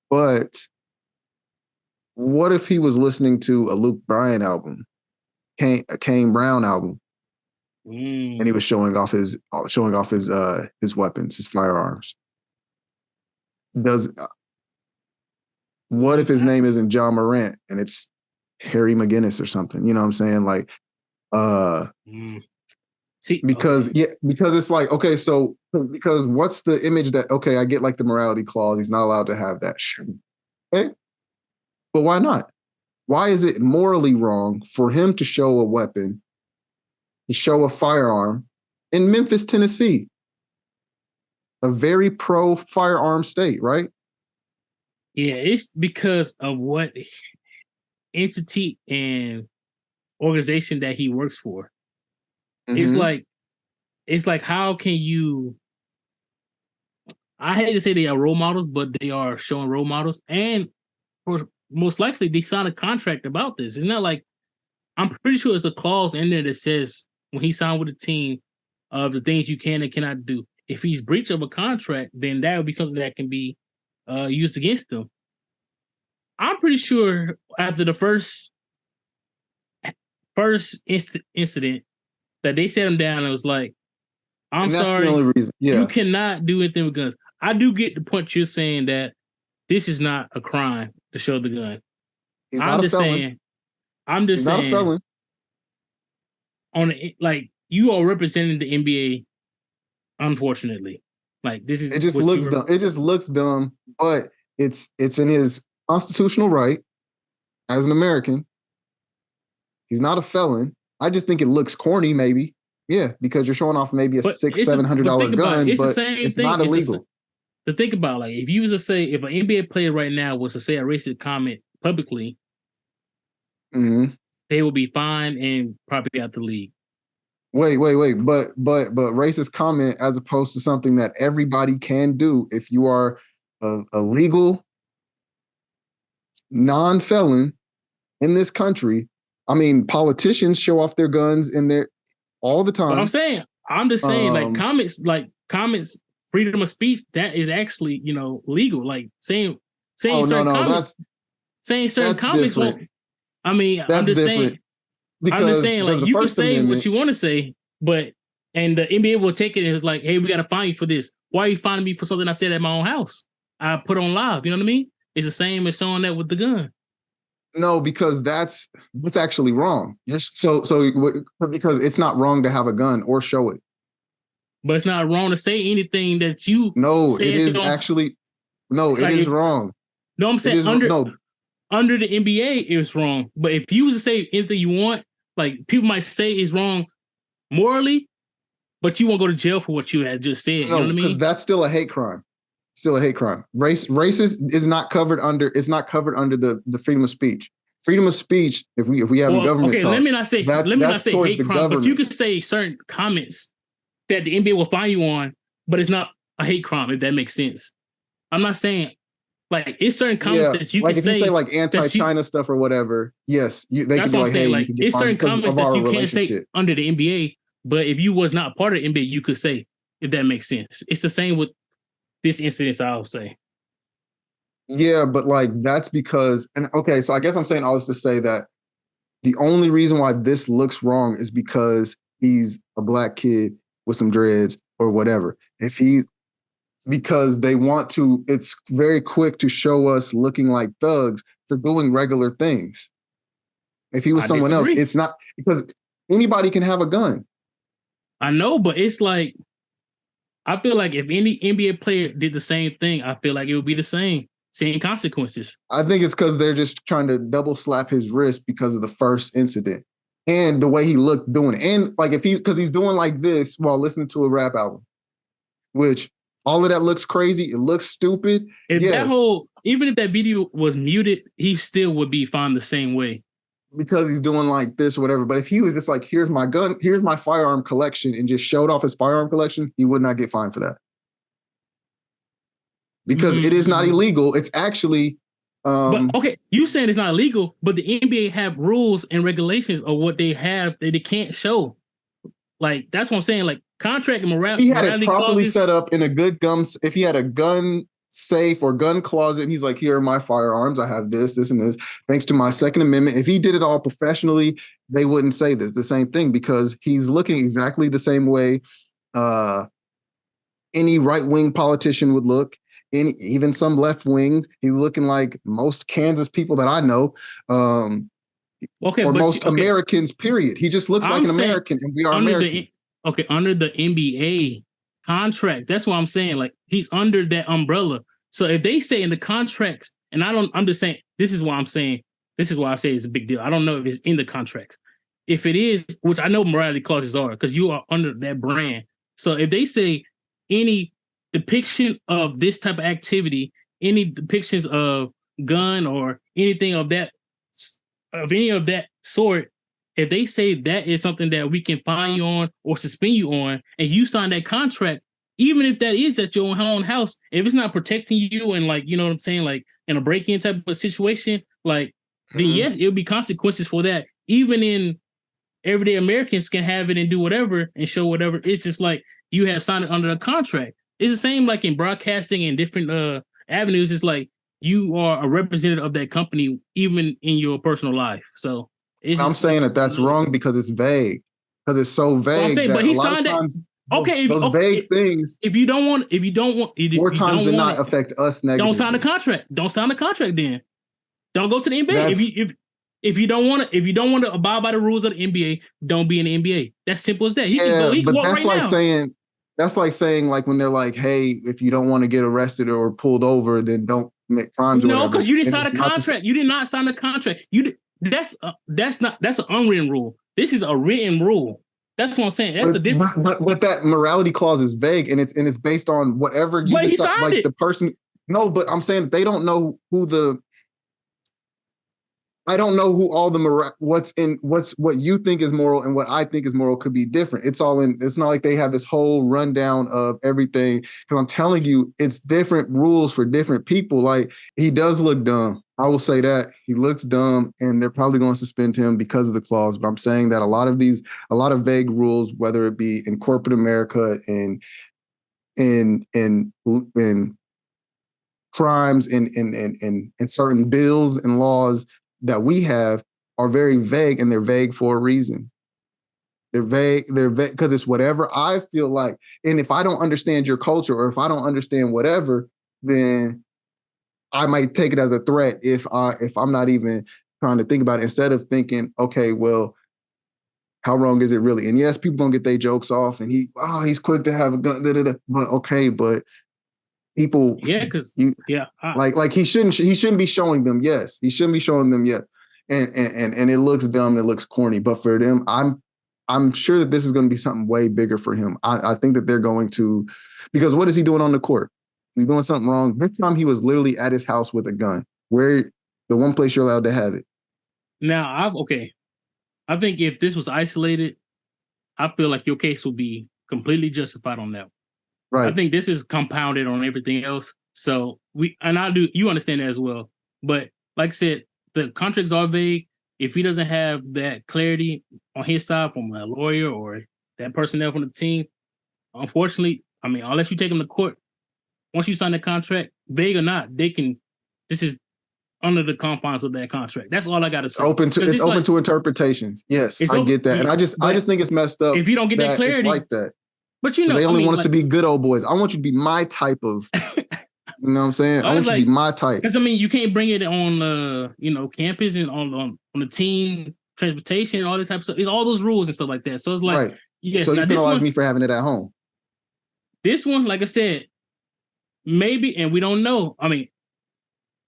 But what if he was listening to a Luke Bryan album, a Kane Brown album, and he was showing off his weapons, his firearms? What if his name isn't Ja Morant and it's Harry McGinnis or something? You know what I'm saying? Like, because it's like, okay, so because what's the image that, okay, I get like the morality clause, he's not allowed to have that. Sure. Okay. But why not? Why is it morally wrong for him to show a weapon, to show a firearm in Memphis, Tennessee? A very pro firearm state, right? Yeah, it's because of what entity and organization that he works for. Mm-hmm. It's like how can you, I hate to say they are role models, but they are showing role models, and most likely they signed a contract about this. It's not like, I'm pretty sure it's a clause in there that says when he signed with the team of the things you can and cannot do. If he's breach of a contract, then that would be something that can be used against him. I'm pretty sure after the first incident that they set him down and was like, I'm sorry, you cannot do anything with guns. I do get the point you're saying that this is not a crime to show the gun. He's not a felon. I'm just saying. Not a felon. Like, you are representing the NBA, unfortunately. Like, this is, it just looks dumb. It just looks dumb, but it's in his constitutional right as an American. He's not a felon. I just think it looks corny, maybe. Yeah, because you're showing off maybe a $600-$700 gun, but it's not illegal. To think about, like, if you was to say, if an NBA player right now was to say a racist comment publicly, they will be fined and probably out the league. Wait. But racist comment as opposed to something that everybody can do if you are a legal non-felon in this country. I mean, politicians show off their guns in there all the time. But I'm just saying, comments, freedom of speech, that is actually, legal. Like saying certain comments won't. I mean, I'm just saying, like, you can say what you want to say, and the NBA will take it as like, hey, we got to fine you for this. Why are you fining me for something I said at my own house? I put on live. You know what I mean? It's the same as showing that with the gun. No, because that's actually wrong. So because it's not wrong to have a gun or show it. But it's not wrong to say anything that you. No, it is actually. No, it is wrong. No, I'm saying under the NBA, it's wrong. But if you was to say anything you want, like people might say it's wrong morally, but you won't go to jail for what you had just said. You know what I mean? Because that's still a hate crime. Still a hate crime. Racist is not covered under. It's not covered under the freedom of speech. Freedom of speech. If we have government talk, let me not say hate crime, but you could say certain comments that the NBA will fine you on, but it's not a hate crime, if that makes sense. I'm not saying like it's certain comments that you like can if say, you say like anti-China stuff or whatever. Yes, they can be like, hey, like it's certain comments that you can't say under the NBA, but if you was not part of the NBA, you could say, if that makes sense. It's the same with this incident, I would say. Yeah, but like that's because, and okay, so I guess I'm saying all this to say that the only reason why this looks wrong is because he's a black kid with some dreads or whatever. Because they want to, it's very quick to show us looking like thugs for doing regular things. If he was someone else, it's not, because anybody can have a gun. I know, but it's like, I feel like if any NBA player did the same thing, I feel like it would be the same consequences. I think it's because they're just trying to double slap his wrist because of the first incident and the way he looked doing it. And like because he's doing like this while listening to a rap album, which all of that looks crazy. It looks stupid. Even if that video was muted, he still would be fined the same way. Because he's doing like this or whatever. But if he was just like, here's my gun, here's my firearm collection, and just showed off his firearm collection, he would not get fined for that. Because it is not illegal. It's actually but okay, you saying it's not illegal, but the NBA have rules and regulations of what they have that they can't show. Like that's what I'm saying. Like contract and morality. He had it properly set up in a good if he had a gun safe or gun closet, and he's like, here are my firearms. I have this, and this. Thanks to my Second Amendment. If he did it all professionally, they wouldn't say the same thing because he's looking exactly the same way any right-wing politician would look. Even some left wing, he's looking like most Kansas people that I know, or most Americans. Period. He just looks like an American, and we are American. Under the NBA contract, that's what I'm saying. Like he's under that umbrella. So if they say in the contracts, and I'm just saying, this is why I'm saying, this is why I say it's a big deal. I don't know if it's in the contracts. If it is, which I know morality clauses are, because you are under that brand. So if they say any depiction of this type of activity, any depictions of gun or anything of any of that sort, if they say that is something that we can fine you on or suspend you on, and you sign that contract, even if that is at your own house, if it's not protecting you and like, you know what I'm saying, like in a break-in type of situation, like then yes, it'll be consequences for that. Even in everyday Americans can have it and do whatever and show whatever. It's just like you have signed it under a contract. It's the same like in broadcasting and different avenues. It's like you are a representative of that company, even in your personal life. So I'm saying that's wrong because it's vague. Because it's so vague. Well, I'm saying, but he signed that. Okay, those vague things. If you don't want, more times than not affect us negatively. Don't sign the contract. Don't sign the contract. Then don't go to the NBA. If you don't want to abide by the rules of the NBA, don't be in the NBA. That's simple as that. That's like saying like when they're like, hey, if you don't want to get arrested or pulled over, then don't make crimes. No, because you didn't sign a contract. You did not sign the contract. That's an unwritten rule. This is a written rule. That's what I'm saying. That's a difference. But that morality clause is vague, and it's based on whatever you decide. Like the person. No, but I'm saying that they don't know who I don't know who all what you think is moral and what I think is moral could be different. It's not like they have this whole rundown of everything. Because I'm telling you, it's different rules for different people. Like he does look dumb. I will say that he looks dumb, and they're probably going to suspend him because of the clause. But I'm saying that a lot of vague rules, whether it be in corporate America and in crimes and certain bills and laws that we have, are very vague, and they're vague for a reason. They're vague because it's whatever I feel like. And if I don't understand your culture, or if I don't understand whatever, then I might take it as a threat if I'm not even trying to think about it, instead of thinking, okay, well, how wrong is it really? And yes, people gonna get their jokes off, and he's quick to have a gun, but okay, but people. because like he shouldn't be showing them. Yes, he shouldn't be showing them yet. And it looks dumb. It looks corny. But for them, I'm sure that this is going to be something way bigger for him. I think that they're going to, because what is he doing on the court? He's doing something wrong. This time he was literally at his house with a gun, where the one place you're allowed to have it. Now, I think if this was isolated, I feel like your case would be completely justified on that. Right. I think this is compounded on everything else. So you understand that as well. But like I said, the contracts are vague. If he doesn't have that clarity on his side from a lawyer or that personnel from the team, unfortunately, I mean, unless you take him to court, once you sign the contract, vague or not, this is under the confines of that contract. That's all I got to say. It's open to interpretations. Yes, I get that. And I just think it's messed up. If you don't get that clarity, it's like that. But they only want us to be good old boys. I want you to be my type of, you know what I'm saying? I want you to be my type. Because I mean, you can't bring it on, campus and on the team, transportation, all that type of stuff. It's all those rules and stuff like that. So it's like, right. Yes. So you penalize me for having it at home. This one, like I said, maybe, and we don't know. I mean,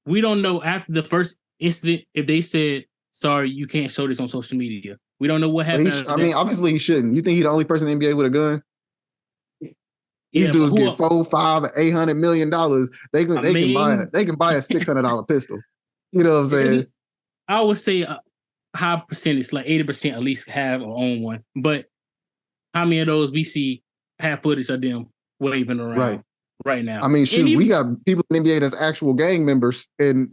we don't know after the first incident if they said, sorry, you can't show this on social media. We don't know what happened. Obviously he shouldn't. You think he's the only person in the NBA with a gun? These dudes get $400, $500, $800 million. They can buy a $600 pistol. You know what I'm saying? I would say a high percentage, like 80% at least, have or own one. But how many of those we see have footage of them waving around right now? I mean, we got people in the NBA that's actual gang members, and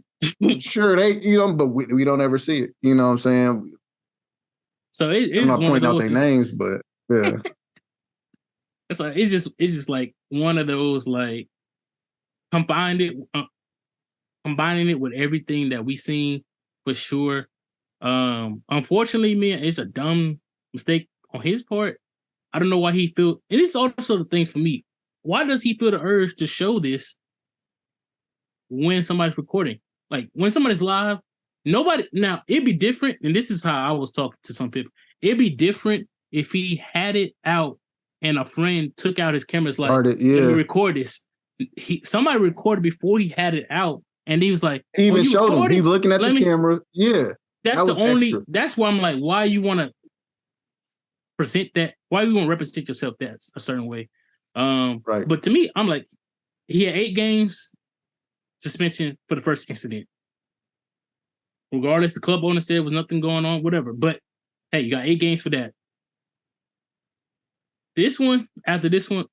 sure they, but we don't ever see it. You know what I'm saying? So it's I'm not pointing out their names, but yeah. It's just like one of those, like, combining it with everything that we seen for sure. Unfortunately, man, it's a dumb mistake on his part. I don't know why he feel, and it's also the thing for me. Why does he feel the urge to show this when somebody's recording? Like when somebody's live, nobody. Now it'd be different, and this is how I was talking to some people. It'd be different if he had it out and a friend took out his cameras, like, let me record this. Somebody recorded before he had it out, and he was like, he even showed him. He's looking at the camera. Yeah, that's why I'm like, why you want to present that? Why you want to represent yourself that a certain way? Right. But to me, I'm like, he had 8 games suspension for the first incident. Regardless, the club owner said there was nothing going on, whatever. But hey, you got 8 games for that. After this one,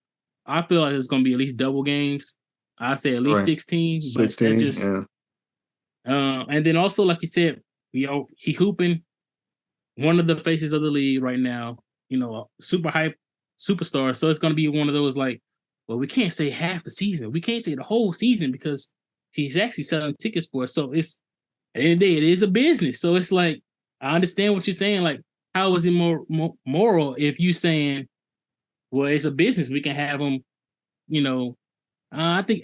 I feel like it's going to be at least double games. I say at least 16. 16, and then also, like you said, he hooping, one of the faces of the league right now, a super hype superstar. So it's going to be one of those like, well, we can't say half the season. We can't say the whole season because he's actually selling tickets for us. So it's, at the end of the day, it is a business. So it's like, I understand what you're saying. Like, how is it more moral if you saying, well, it's a business. We can have them, I think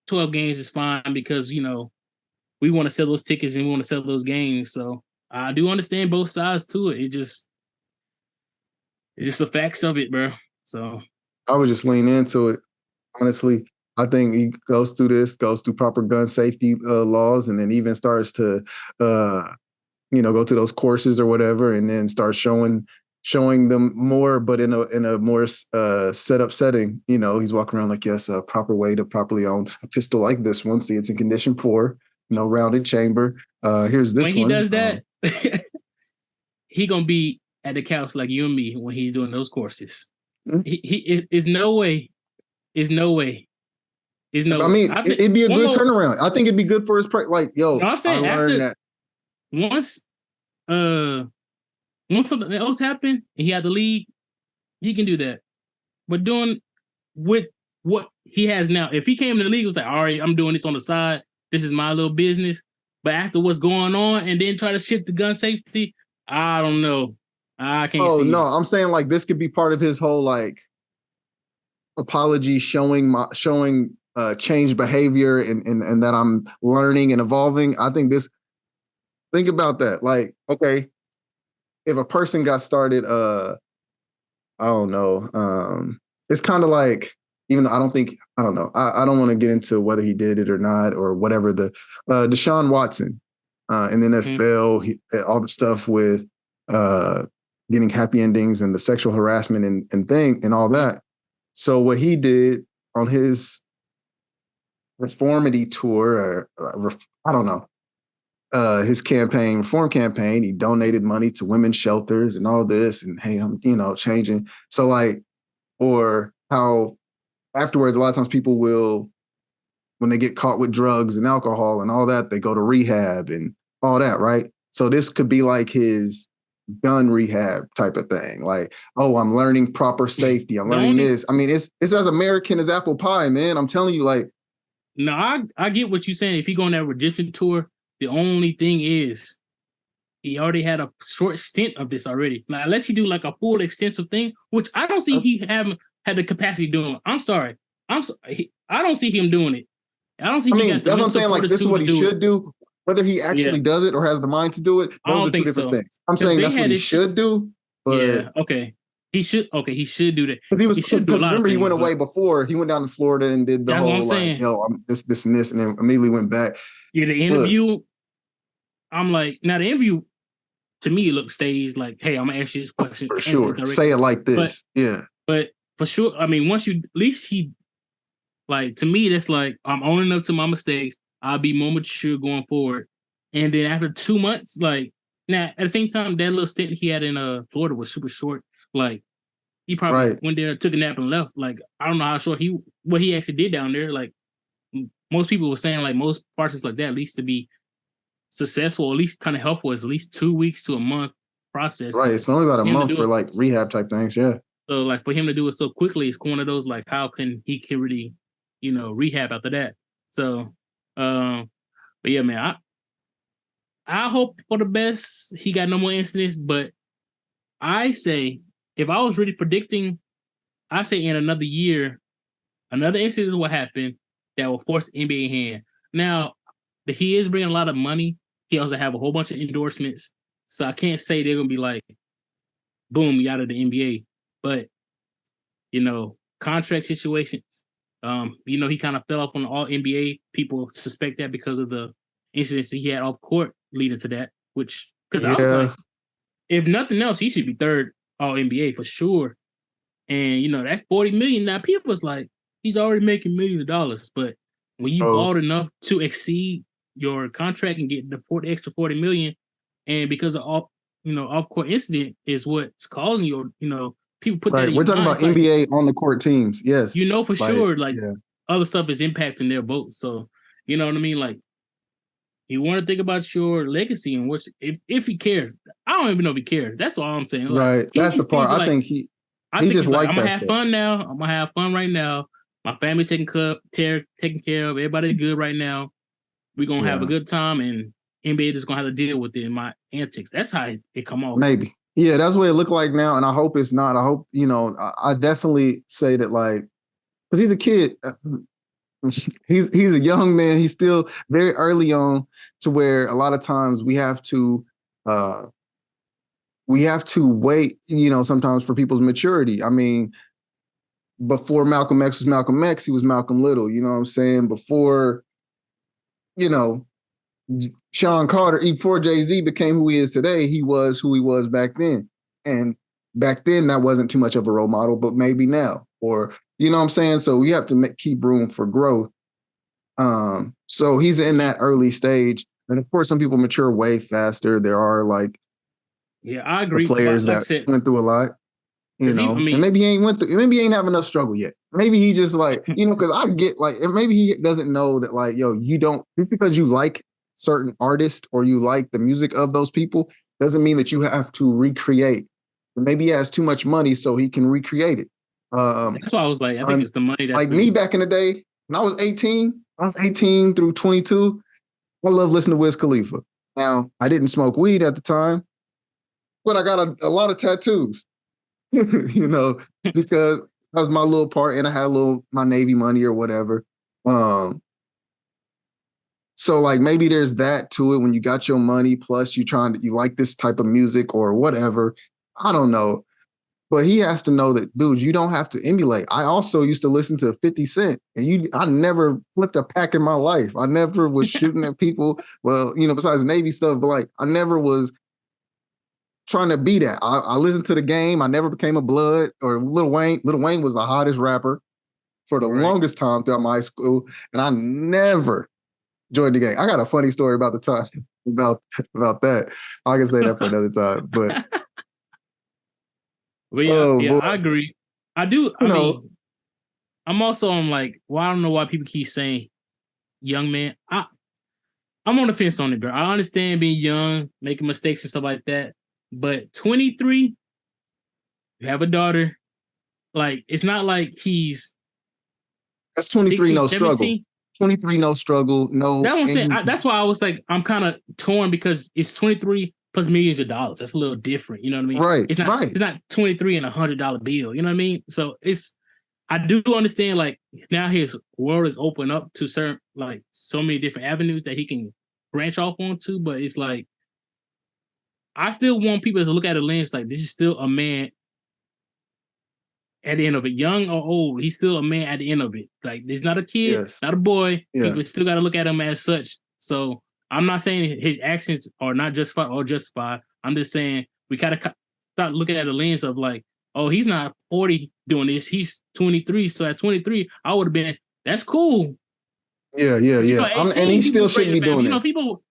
12 games is fine because, we want to sell those tickets and we want to sell those games. So I do understand both sides to it. It's just the facts of it, bro. So I would just lean into it. Honestly, I think he goes through proper gun safety laws, and then even starts to, go to those courses or whatever, and then start showing them more, but in a more set up setting. He's walking around like, yes, a proper way to properly own a pistol like this one. See, it's in condition 4, rounded chamber. Here's this one. When he does that, he gonna be at the couch like you and me when he's doing those courses. Mm-hmm. He is no way. I mean, it'd be a good turnaround. I think it'd be good for his like, yo. No, I'm saying I learned that once something else happened and he had the league, he can do that. But doing with what he has now, if he came to the league, it was like, all right, I'm doing this on the side. This is my little business. But after what's going on and then try to shift the gun safety, I don't know. I can't see. Oh, no, I'm saying like this could be part of his whole like apology showing changed behavior and that I'm learning and evolving. I think think about that. Like, okay, if a person got started, I don't know, it's kind of like even though I don't know. I don't want to get into whether he did it or not or whatever. The Deshaun Watson in the NFL, all the stuff with getting happy endings and the sexual harassment and all that. So what he did on his reformity tour, I don't know, his reform campaign, he donated money to women's shelters and all this. And hey, I'm, changing. So like, or how afterwards, a lot of times people will, when they get caught with drugs and alcohol and all that, they go to rehab and all that, right? So this could be like his gun rehab type of thing. Like, oh, I'm learning proper safety. I'm learning this. I mean, it's as American as apple pie, man. I'm telling you, like. No, I get what you're saying. If he go on that redemption tour, the only thing is he already had a short stint of this already. Now, unless he do like a full extensive thing, which I don't see he haven't had the capacity doing. I'm sorry. I don't see him doing it. I don't see. That's what I'm saying. Like, this is what he should do. Whether he actually does it or has the mind to do it, those are two different things. I'm saying that's what he should do. But yeah, okay. He should do that. Because remember, he went away before. He went down to Florida and did the whole like, yo, I'm this and this, and then immediately went back. Yeah, the interview. I'm like, now the interview to me looks staged. Like, hey, I'm gonna ask you this question for sure. Say it like this, But for sure, I mean, once you at least he, like, to me, that's like I'm owning up to my mistakes. I'll be more mature going forward. And then after 2 months, like, now at the same time, that little stint he had in Florida was super short. Like, he probably went there, took a nap, and left. Like, I don't know how short what he actually did down there. Like, most people were saying, like, most parties like that, at least to be successful, or at least kind of helpful, is at least 2 weeks to a month process. Right. It's only about a month for like rehab type things. Yeah. So like for him to do it so quickly, it's one of those like, how can he really, rehab after that? So, but yeah, man, I hope for the best. He got no more incidents, but I say if I was really predicting, I say in another year, another incident will happen that will force the NBA hand. Now, he is bringing a lot of money. He also have a whole bunch of endorsements. So I can't say they're going to be like, boom, you out of the NBA. But, contract situations, he kind of fell off on all NBA. People suspect that because of the incidents that he had off court leading to that, which, because I was like, if nothing else, he should be third all NBA for sure. And, that's $40 million. Now, people was like, he's already making millions of dollars. But when you bought enough to exceed your contract and get the extra $40 million, and because of off-court incident is what's causing your, people put that in we're talking about NBA on the court teams. Yes. For sure, other stuff is impacting their votes. So, you know what I mean? Like, you want to think about your legacy and if he cares. I don't even know if he cares. That's all I'm saying. Like, right. That's the part. I think he just like I'm gonna have fun now. I'm gonna have fun right now. My family taken care of. Everybody's good right now. We're gonna have a good time, and NBA is gonna have to deal with it in my antics. That's how it come off. Maybe. Yeah, that's what it look like now, and I hope it's not. I hope, I definitely say that, like, because he's a kid. He's a young man. He's still very early on, to where a lot of times we have to wait, sometimes for people's maturity. I mean, before Malcolm X was Malcolm X, he was Malcolm Little. You know what I'm saying? Before, Sean Carter, before Jay-Z became who he is today, he was who he was back then. And back then, that wasn't too much of a role model, but maybe now. Or, you know what I'm saying? So you have to keep room for growth. So he's in that early stage. And of course, some people mature way faster. There are I agree. Players that went through a lot, and maybe he ain't have enough struggle yet. Maybe he just because I get and maybe he doesn't know that you don't, just because you like certain artists or you like the music of those people doesn't mean that you have to recreate. Maybe he has too much money so he can recreate it. That's why I was like, I think it's the money. Me back in the day, when I was 18 through 22, I love listening to Wiz Khalifa. Now, I didn't smoke weed at the time, but I got a lot of tattoos, because that was my little part, and I had my Navy money or whatever. So maybe there's that to it when you got your money, plus you like this type of music or whatever. I don't know. But he has to know that, dude, you don't have to emulate. I also used to listen to 50 Cent, and I never flipped a pack in my life. I never was shooting at people. Well, besides Navy stuff, but like I never was trying to be that. I listened to the game. I never became a blood or Lil Wayne. Lil Wayne was the hottest rapper for the longest time throughout my high school, and I never joined the gang. I got a funny story about the time about that. I can say that for another time, but. But yeah, I agree. I do. I mean, I'm also on like, well, I don't know why people keep saying young man. I'm on the fence on it, bro. I understand being young, making mistakes and stuff like that. But 23, you have a daughter. Like, it's not like he's. That's 23, 16, no 17. Struggle. 23, no struggle. No. That's what I'm saying. That's why I was like, I'm kind of torn because it's 23 plus millions of dollars. That's a little different. You know what I mean? Right. It's not 23 and $100 bill. You know what I mean? So I do understand like now his world is open up to certain, like so many different avenues that he can branch off onto, but it's like, I still want people to look at a lens like this is still a man at the end of it, young or old, he's still a man at the end of it. Like there's not a kid, not a boy. Yeah. People still got to look at him as such. So I'm not saying his actions are not justified or justified. I'm just saying we gotta start looking at the lens of like, oh, he's not 40 doing this. He's 23. So at 23, I would have been, that's cool. Yeah. 18, and he still shouldn't be doing this.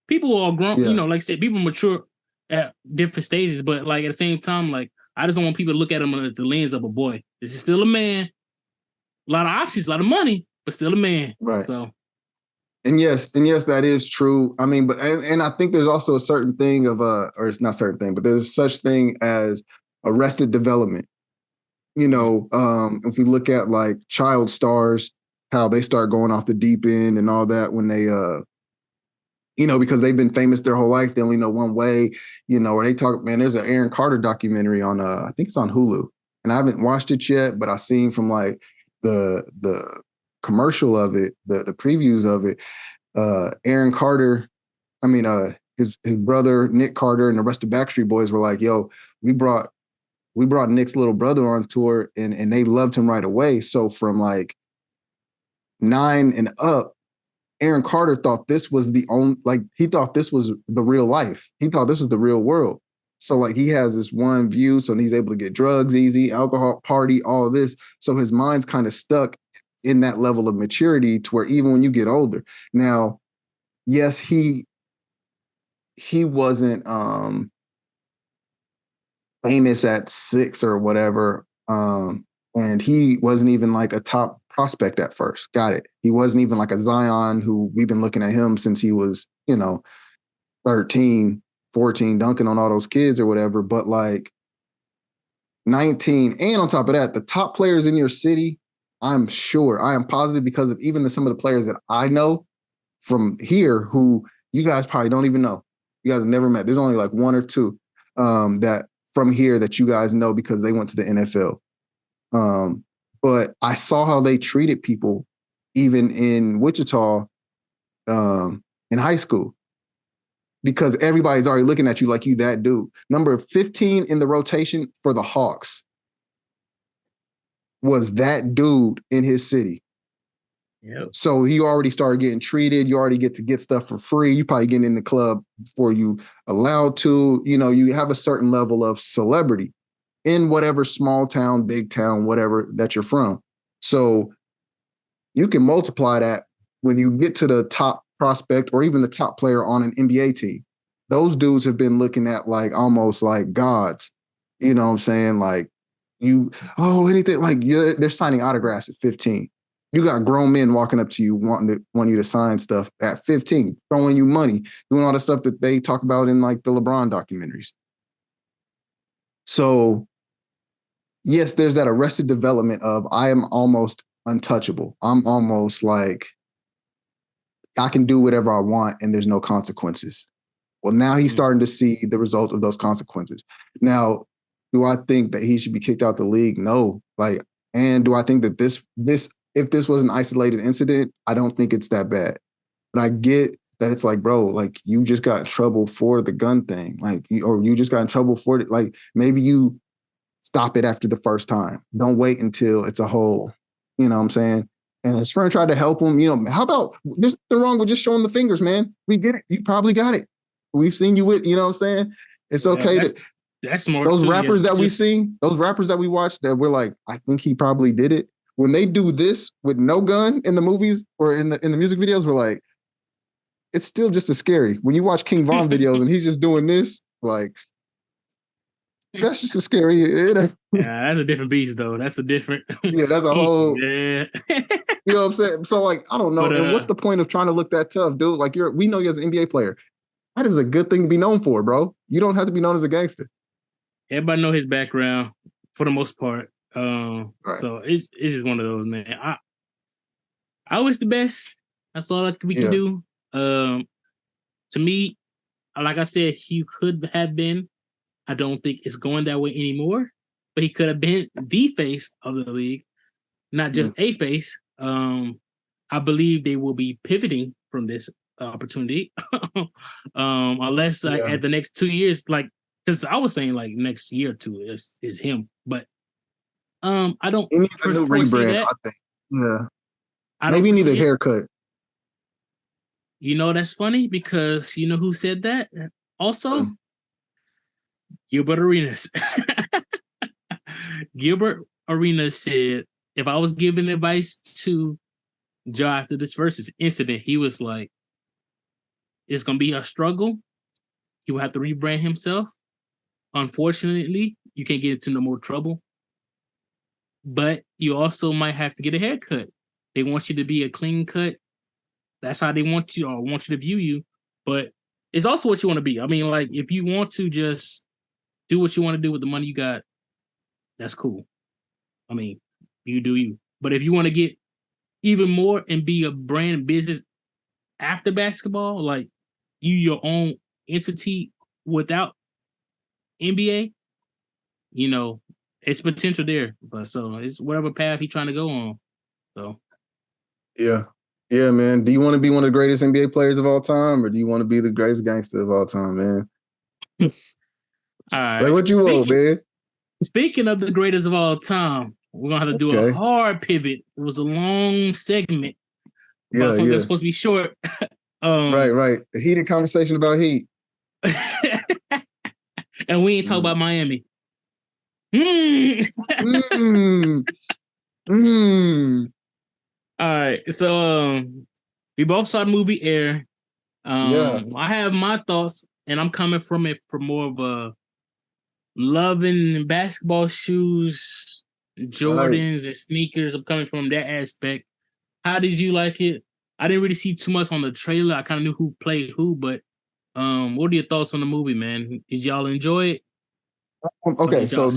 People are grown. Yeah. Like I said, people mature at different stages. But like at the same time, like I just don't want people to look at him as the lens of a boy. This is still a man. A lot of options, a lot of money, but still a man. Right. So. And yes, that is true. I mean, but and I think there's also a certain thing of or it's not certain thing, but there's such thing as arrested development. If we look at like child stars, how they start going off the deep end and all that when they because they've been famous their whole life, they only know one way, or they talk, man, there's an Aaron Carter documentary on I think it's on Hulu. And I haven't watched it yet, but I've seen from like the commercial of it, the previews of it, Aaron Carter, his brother Nick Carter and the rest of the Backstreet Boys were like, yo, we brought Nick's little brother on tour and they loved him right away. So from like 9 and up, Aaron Carter thought this was he thought this was the real life. He thought this was the real world. So like he has this one view, so he's able to get drugs easy, alcohol, party, all this. So his mind's kind of stuck in that level of maturity to where even when you get older. Now, yes, he wasn't famous at 6 or whatever. And he wasn't even like a top prospect at first. Got it. He wasn't even like a Zion who we've been looking at him since he was, 13, 14, dunking on all those kids or whatever. But like 19, and on top of that, the top players in your city, I am positive because of even some of the players that I know from here who you guys probably don't even know. You guys have never met. There's only like 1 or 2 that from here that you guys know because they went to the NFL. But I saw how they treated people even in Wichita in high school because everybody's already looking at you like you that dude. Number 15 in the rotation for the Hawks was that dude in his city. Yep. So he already started getting treated. You already get to get stuff for free. You probably get in the club before you allowed to. You have a certain level of celebrity in whatever small town, big town, whatever that you're from. So you can multiply that when you get to the top prospect or even the top player on an NBA team. Those dudes have been looking at like almost like gods. You know what I'm saying? Like anything like they're signing autographs at 15. You got grown men walking up to you wanting you to sign stuff at 15, throwing you money, doing all the stuff that they talk about in like the LeBron documentaries. So yes, there's that arrested development of I am almost untouchable. I'm almost like I can do whatever I want and there's no consequences. Well, now he's starting to see the result of those consequences. Now, do I think that he should be kicked out the league? No. And do I think that this if this was an isolated incident, I don't think it's that bad. But I get that it's like, bro, like you just got in trouble for the gun thing. Like, or you just got in trouble for it. Like maybe you stop it after the first time. Don't wait until it's a hole. You know what I'm saying? And his friend tried to help him. You know, how about there's nothing wrong with just showing the fingers, man. We get it. You probably got it. We've seen you with, you know what I'm saying? It's okay that's more those too, rappers that we see, those rappers that we watch that we're like, I think he probably did it. When they do this with no gun in the movies or in the music videos, we're like, it's still just as scary. When you watch King Von videos and he's just doing this, like, that's just as scary. Yeah, that's a different beast, though. That's a different. Yeah, that's a whole. Yeah. You know what I'm saying? So, like, I don't know. But, and what's the point of trying to look that tough, dude? Like, we know you as an NBA player. That is a good thing to be known for, bro. You don't have to be known as a gangster. Everybody know his background for the most part. Right. So it's just one of those, man. I wish the best. That's all we can do. To me, like I said, he could have been. I don't think it's going that way anymore. But he could have been the face of the league, not just a face. I believe they will be pivoting from this opportunity, unless at the next 2 years, like, because I was saying like next year or two is him, but I don't. He needs a new rebrand, I think. Yeah, maybe need a haircut. You know, that's funny because you know who said that? Also, Gilbert Arenas. Gilbert Arenas said, if I was giving advice to Ja after this versus incident, he was like, it's going to be a struggle. He will have to rebrand himself. Unfortunately, you can't get into no more trouble. But you also might have to get a haircut. They want you to be a clean cut. That's how they want you or want you to view you. But it's also what you want to be. I mean, like, if you want to just do what you want to do with the money you got, that's cool. I mean, you do you. But if you want to get even more and be a brand business after basketball, like you your own entity without NBA, you know, it's potential there. But so it's whatever path he's trying to go on. So yeah, man. Do you want to be one of the greatest NBA players of all time, or do you want to be the greatest gangster of all time, man? All right. Like what you want, man. Speaking of the greatest of all time, we're gonna have to do a hard pivot. It was a long segment about something that's supposed to be short. Right. A heated conversation about Heat. And we ain't talk about Miami. All right. So we both saw the movie Air. I have my thoughts, and I'm coming from it for more of a loving basketball shoes, Jordans, and sneakers. I'm coming from that aspect. How did you like it? I didn't really see too much on the trailer. I kind of knew who played who, but what are your thoughts on the movie, man? Did y'all enjoy it? Okay, so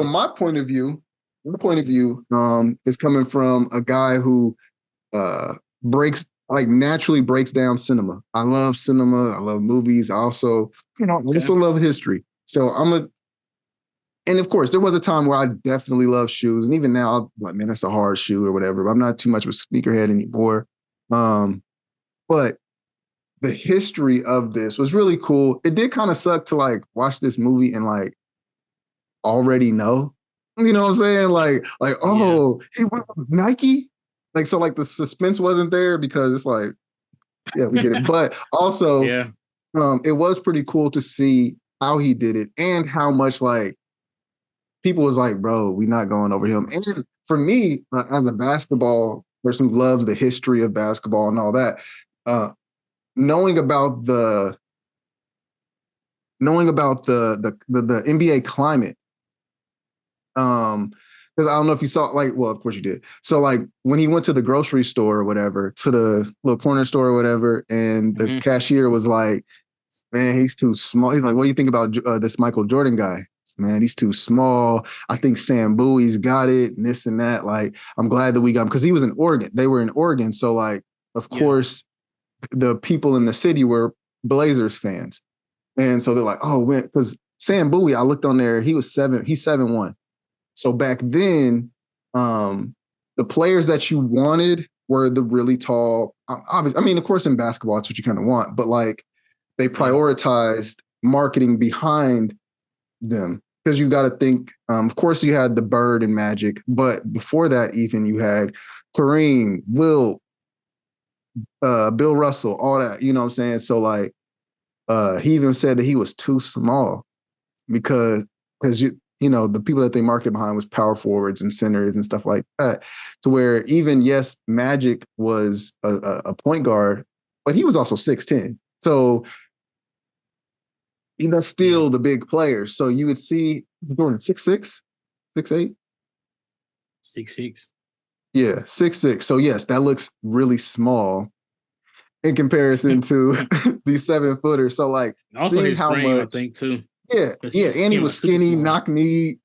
my point of view is coming from a guy who naturally breaks down cinema. I love cinema. I love movies. I also, also love history. So and of course, there was a time where I definitely love shoes. And even now, I'm like, man, that's a hard shoe or whatever. But I'm not too much of a sneakerhead anymore. But the history of this was really cool. It did kind of suck to like watch this movie and like already know. You know what I'm saying? He went with Nike. Like, so like the suspense wasn't there because it's like, yeah, we get it. But also, it was pretty cool to see how he did it and how much like people was like, bro, we not going over him. And for me, as a basketball person who loves the history of basketball and all that, knowing about the NBA climate, because I don't know if you saw, like, well, of course you did. So, like, when he went to the grocery store or whatever, to the little corner store or whatever, and the cashier was like, man, he's too small. He's like, what do you think about this Michael Jordan guy? Man, he's too small. I think Sam Bowie's got it, and this and that. Like, I'm glad that we got him because he was in Oregon. They were in Oregon. So, like, of course, the people in the city were Blazers fans. And so they're like, oh, because Sam Bowie, I looked on there, he's 7'1". So back then, the players that you wanted were the really tall. Obviously, I mean, of course, in basketball, that's what you kind of want. But like, they prioritized marketing behind them. because you got to think, of course, you had the Bird and Magic, but before that, even you had Kareem, Will, Bill Russell, all that. You know what I'm saying? So like, he even said that he was too small because the people that they marketed behind was power forwards and centers and stuff like that. To where even yes, Magic was a point guard, but he was also 6'10". So still the big player. So you would see Jordan 6'6", 6'8", 6'6". Yeah, 6'6". So yes, that looks really small in comparison to these 7-footers. So like, also seeing his how frame, much, I think too. yeah, and he was skinny, knock-kneed.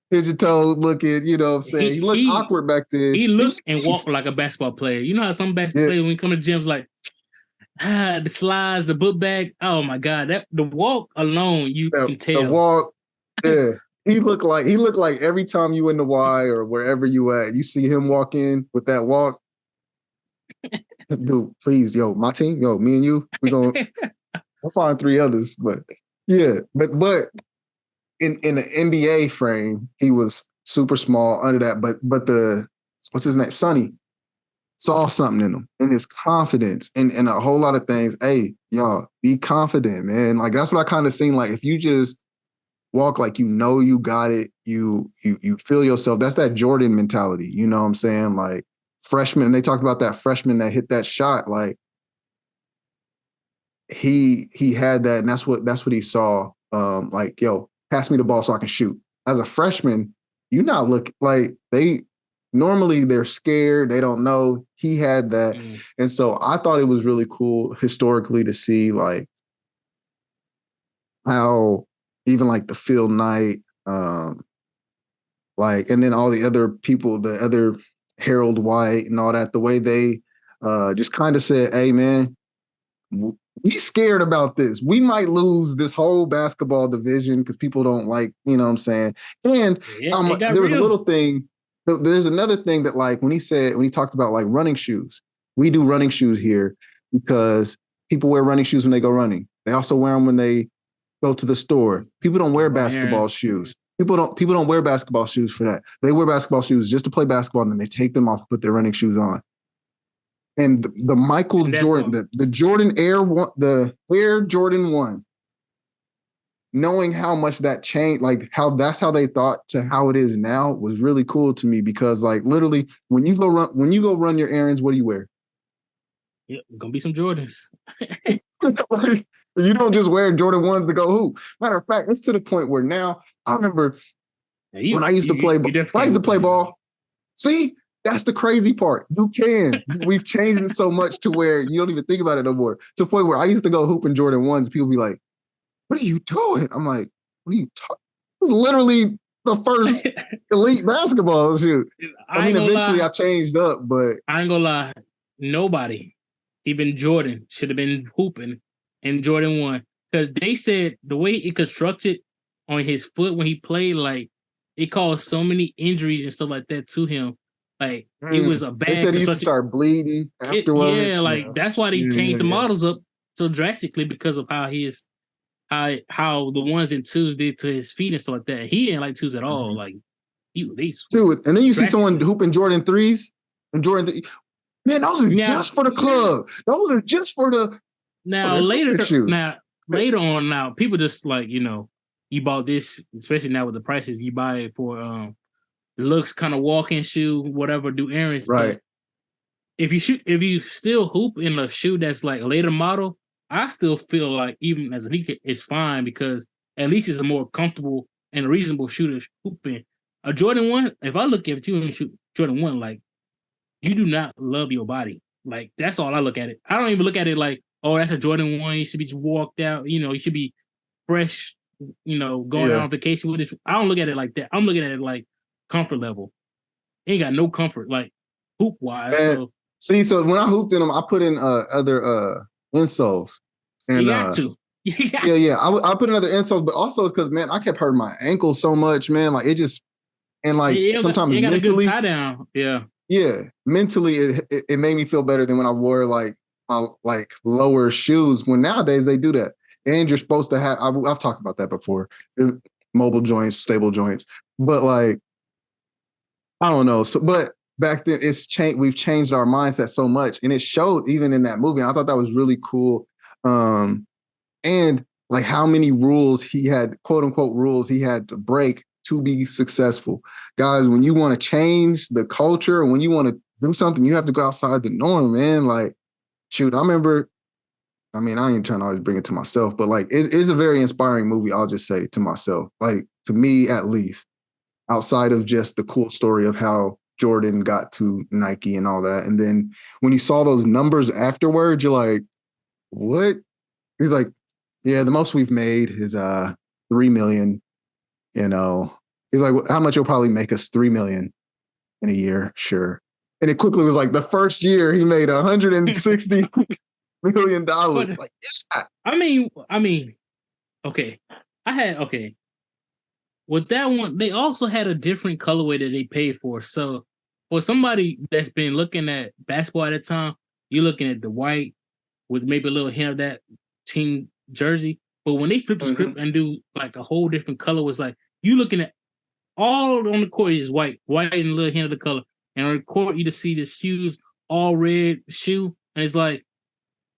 Pigeon-toed looking, you know what I'm saying? He looked awkward back then. He looked and walked like a basketball player. You know how some basketball players, when you come to gyms, like, the slides, the book bag. Oh my God. The walk alone, you can tell. The walk, yeah. He looked like every time you in the Y or wherever you at, you see him walk in with that walk. Dude, please, my team, me and you, we'll find 3 others. But yeah, but in the NBA frame, he was super small under that. But the what's his name? Sonny saw something in him, and his confidence and a whole lot of things. Hey, y'all, be confident, man. Like that's what I kind of seen. Like if you just walk like you got it, you feel yourself. That's that Jordan mentality. You know what I'm saying? Like freshman, and they talked about that freshman that hit that shot. Like he had that, and that's what he saw. Like, yo, pass me the ball so I can shoot. As a freshman, you not look like normally they're scared. They don't know. He had that. And so I thought it was really cool historically to see like how even like the Phil Knight, like, and then all the other people, the other Harold White and all that, the way they just kind of said, hey man, we scared about this. We might lose this whole basketball division because people don't like, you know what I'm saying? And there was a little thing. There's another thing that like when he talked about like running shoes, we do running shoes here because people wear running shoes when they go running. They also wear them when they go to the store. People don't wear basketball shoes. People don't wear basketball shoes for that. They wear basketball shoes just to play basketball, and then they take them off and put their running shoes on. And the Michael Jordan, the Jordan Air one, the Air Jordan 1, knowing how much that changed, like that's how they thought to how it is now, was really cool to me because like literally when you go run your errands, what do you wear? Yeah, gonna be some Jordans. Like, you don't just wear Jordan 1s to go hoop. Matter of fact, it's to the point where now I remember when I used to play ball. See, that's the crazy part. You can. We've changed it so much to where you don't even think about it no more. To the point where I used to go hoop in Jordan 1s. People be like, what are you doing? I'm like, what are you talking? Literally the first elite basketball shoot. I mean, eventually I've changed up, but I ain't gonna lie. Nobody, even Jordan, should have been hooping in Jordan 1. Because they said the way it constructed on his foot when he played, like, it caused so many injuries and stuff like that to him. Like, it was a bad. They said he used to start bleeding afterwards. That's why they changed the models up so drastically because of how the 1s and 2s did to his feet and stuff like that. He didn't like 2s at all. Like, dude, and then you see someone hooping Jordan 3s and Jordan 3. Man, those are just for the club. Those are just for the. Now later on, people just like, you bought this, especially now with the prices, you buy it for looks, kind of walking shoe, whatever, do errands. Right. But if you still hoop in a shoe that's like a later model, I still feel like even as a leaker, it's fine because at least it's a more comfortable and reasonable shoe to hoop in. A Jordan 1, if I look at you and shoot Jordan 1, like, you do not love your body. Like, that's all I look at it. I don't even look at it like, oh, that's a Jordan 1. You should be just walked out. You should be fresh, going out on vacation with it. I don't look at it like that. I'm looking at it like comfort level. Ain't got no comfort, like, hoop-wise. So when I hooped in them, I put in other insoles. And, you got to. I put in other insoles, but also it's because, man, I kept hurting my ankle so much, man. Like, it just, and like sometimes you got mentally. A good tie down. Yeah. Yeah. Mentally, it made me feel better than when I wore like lower shoes. When nowadays they do that. and you're supposed to have. I've talked about that before. Mobile joints, stable joints, but like I don't know. So, but back then it's changed. We've changed our mindset so much, and it showed even in that movie. And I thought that was really cool. And like how many rules he had, quote unquote rules he had to break to be successful. Guys, when you want to change the culture, when you want to do something, you have to go outside the norm, man. Like, shoot, I remember. I mean, I ain't trying to always bring it to myself, but like it is a very inspiring movie. I'll just say to myself, like to me at least, outside of just the cool story of how Jordan got to Nike and all that. And then when you saw those numbers afterwards, you're like, what? He's like, yeah, the most we've made is 3 million, you know. He's like, how much you'll probably make us 3 million in a year? Sure. And it quickly was like the first year he made $160 million. But, like, yeah. I mean, okay. With that one, they also had a different colorway that they paid for. So for somebody that's been looking at basketball at the time, you're looking at the white with maybe a little hint of that team jersey. But when they flip the script and do like a whole different color, was like you looking at all on the court is white and a little hint of the color. And on the court, you just see this huge all red shoe. And it's like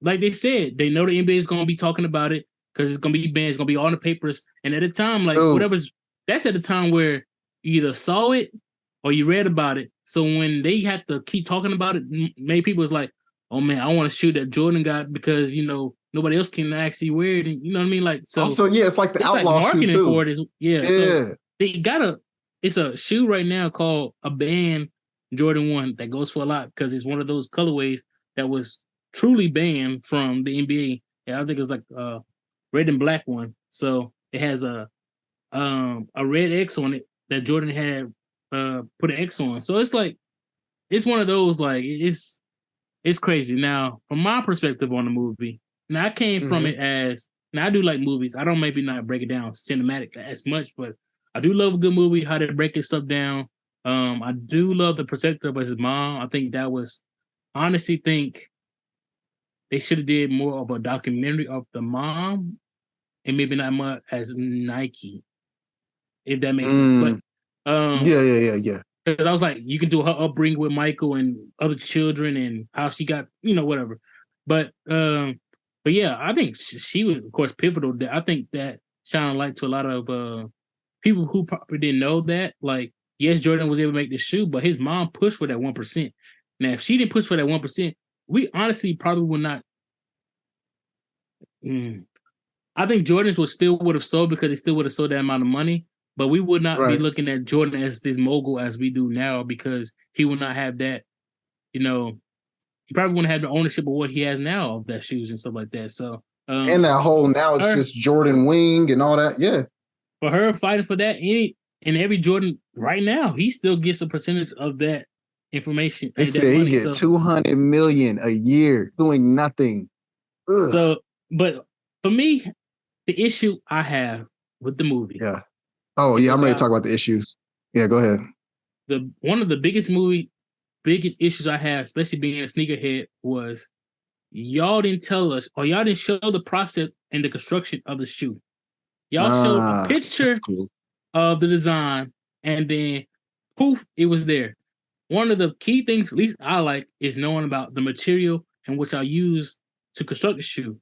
they said, they know the NBA is going to be talking about it because it's going to be banned. It's going to be on the papers. And at the time, like that's at the time where you either saw it or you read about it. So when they had to keep talking about it, many people was like, oh man, I want to shoot that Jordan got because, you know, nobody else can actually wear it. And, you know what I mean? Like, so also, yeah, it's like the outlaw like marketing shoe too. For it is, yeah. So they it's a shoe right now called a banned Jordan 1 that goes for a lot because it's one of those colorways that was truly banned from the NBA. Yeah, I think it was like red and black one. So it has a red X on it that Jordan had put an X on. So it's like it's one of those like it's crazy. Now, from my perspective on the movie, now I came from it as now I do like movies. I don't maybe not break it down cinematic as much, but I do love a good movie, how they break this stuff down. I do love the perspective of his mom. I think that was honestly think they should have did more of a documentary of the mom and maybe not much as Nike, if that makes sense. But yeah. Because I was like, you can do her upbringing with Michael and other children and how she got, you know, whatever. But yeah, I think she was, of course, pivotal. I think that shined light to a lot of people who probably didn't know that. Like, yes, Jordan was able to make the shoe, but his mom pushed for that 1%. Now, if she didn't push for that 1%, we honestly probably would not. I think Jordan's would have sold because he still would have sold that amount of money. But we would not be looking at Jordan as this mogul as we do now because he would not have that, you know, he probably wouldn't have the ownership of what he has now of that shoes and stuff like that. So and that whole now it's just Jordan wing and all that. Yeah. For her fighting for that, every Jordan right now, he still gets a percentage of that information. They said he get $200 million a year doing nothing. Ugh. So, but for me, the issue I have with the movie. Yeah. Oh, yeah, I'm ready to talk about the issues. Yeah, go ahead. One of the biggest issues I have, especially being a sneakerhead, was y'all didn't tell us or y'all didn't show the process and the construction of the shoe. Y'all showed a picture of the design and then poof, it was there. One of the key things, at least I like, is knowing about the material and which I use to construct the shoe.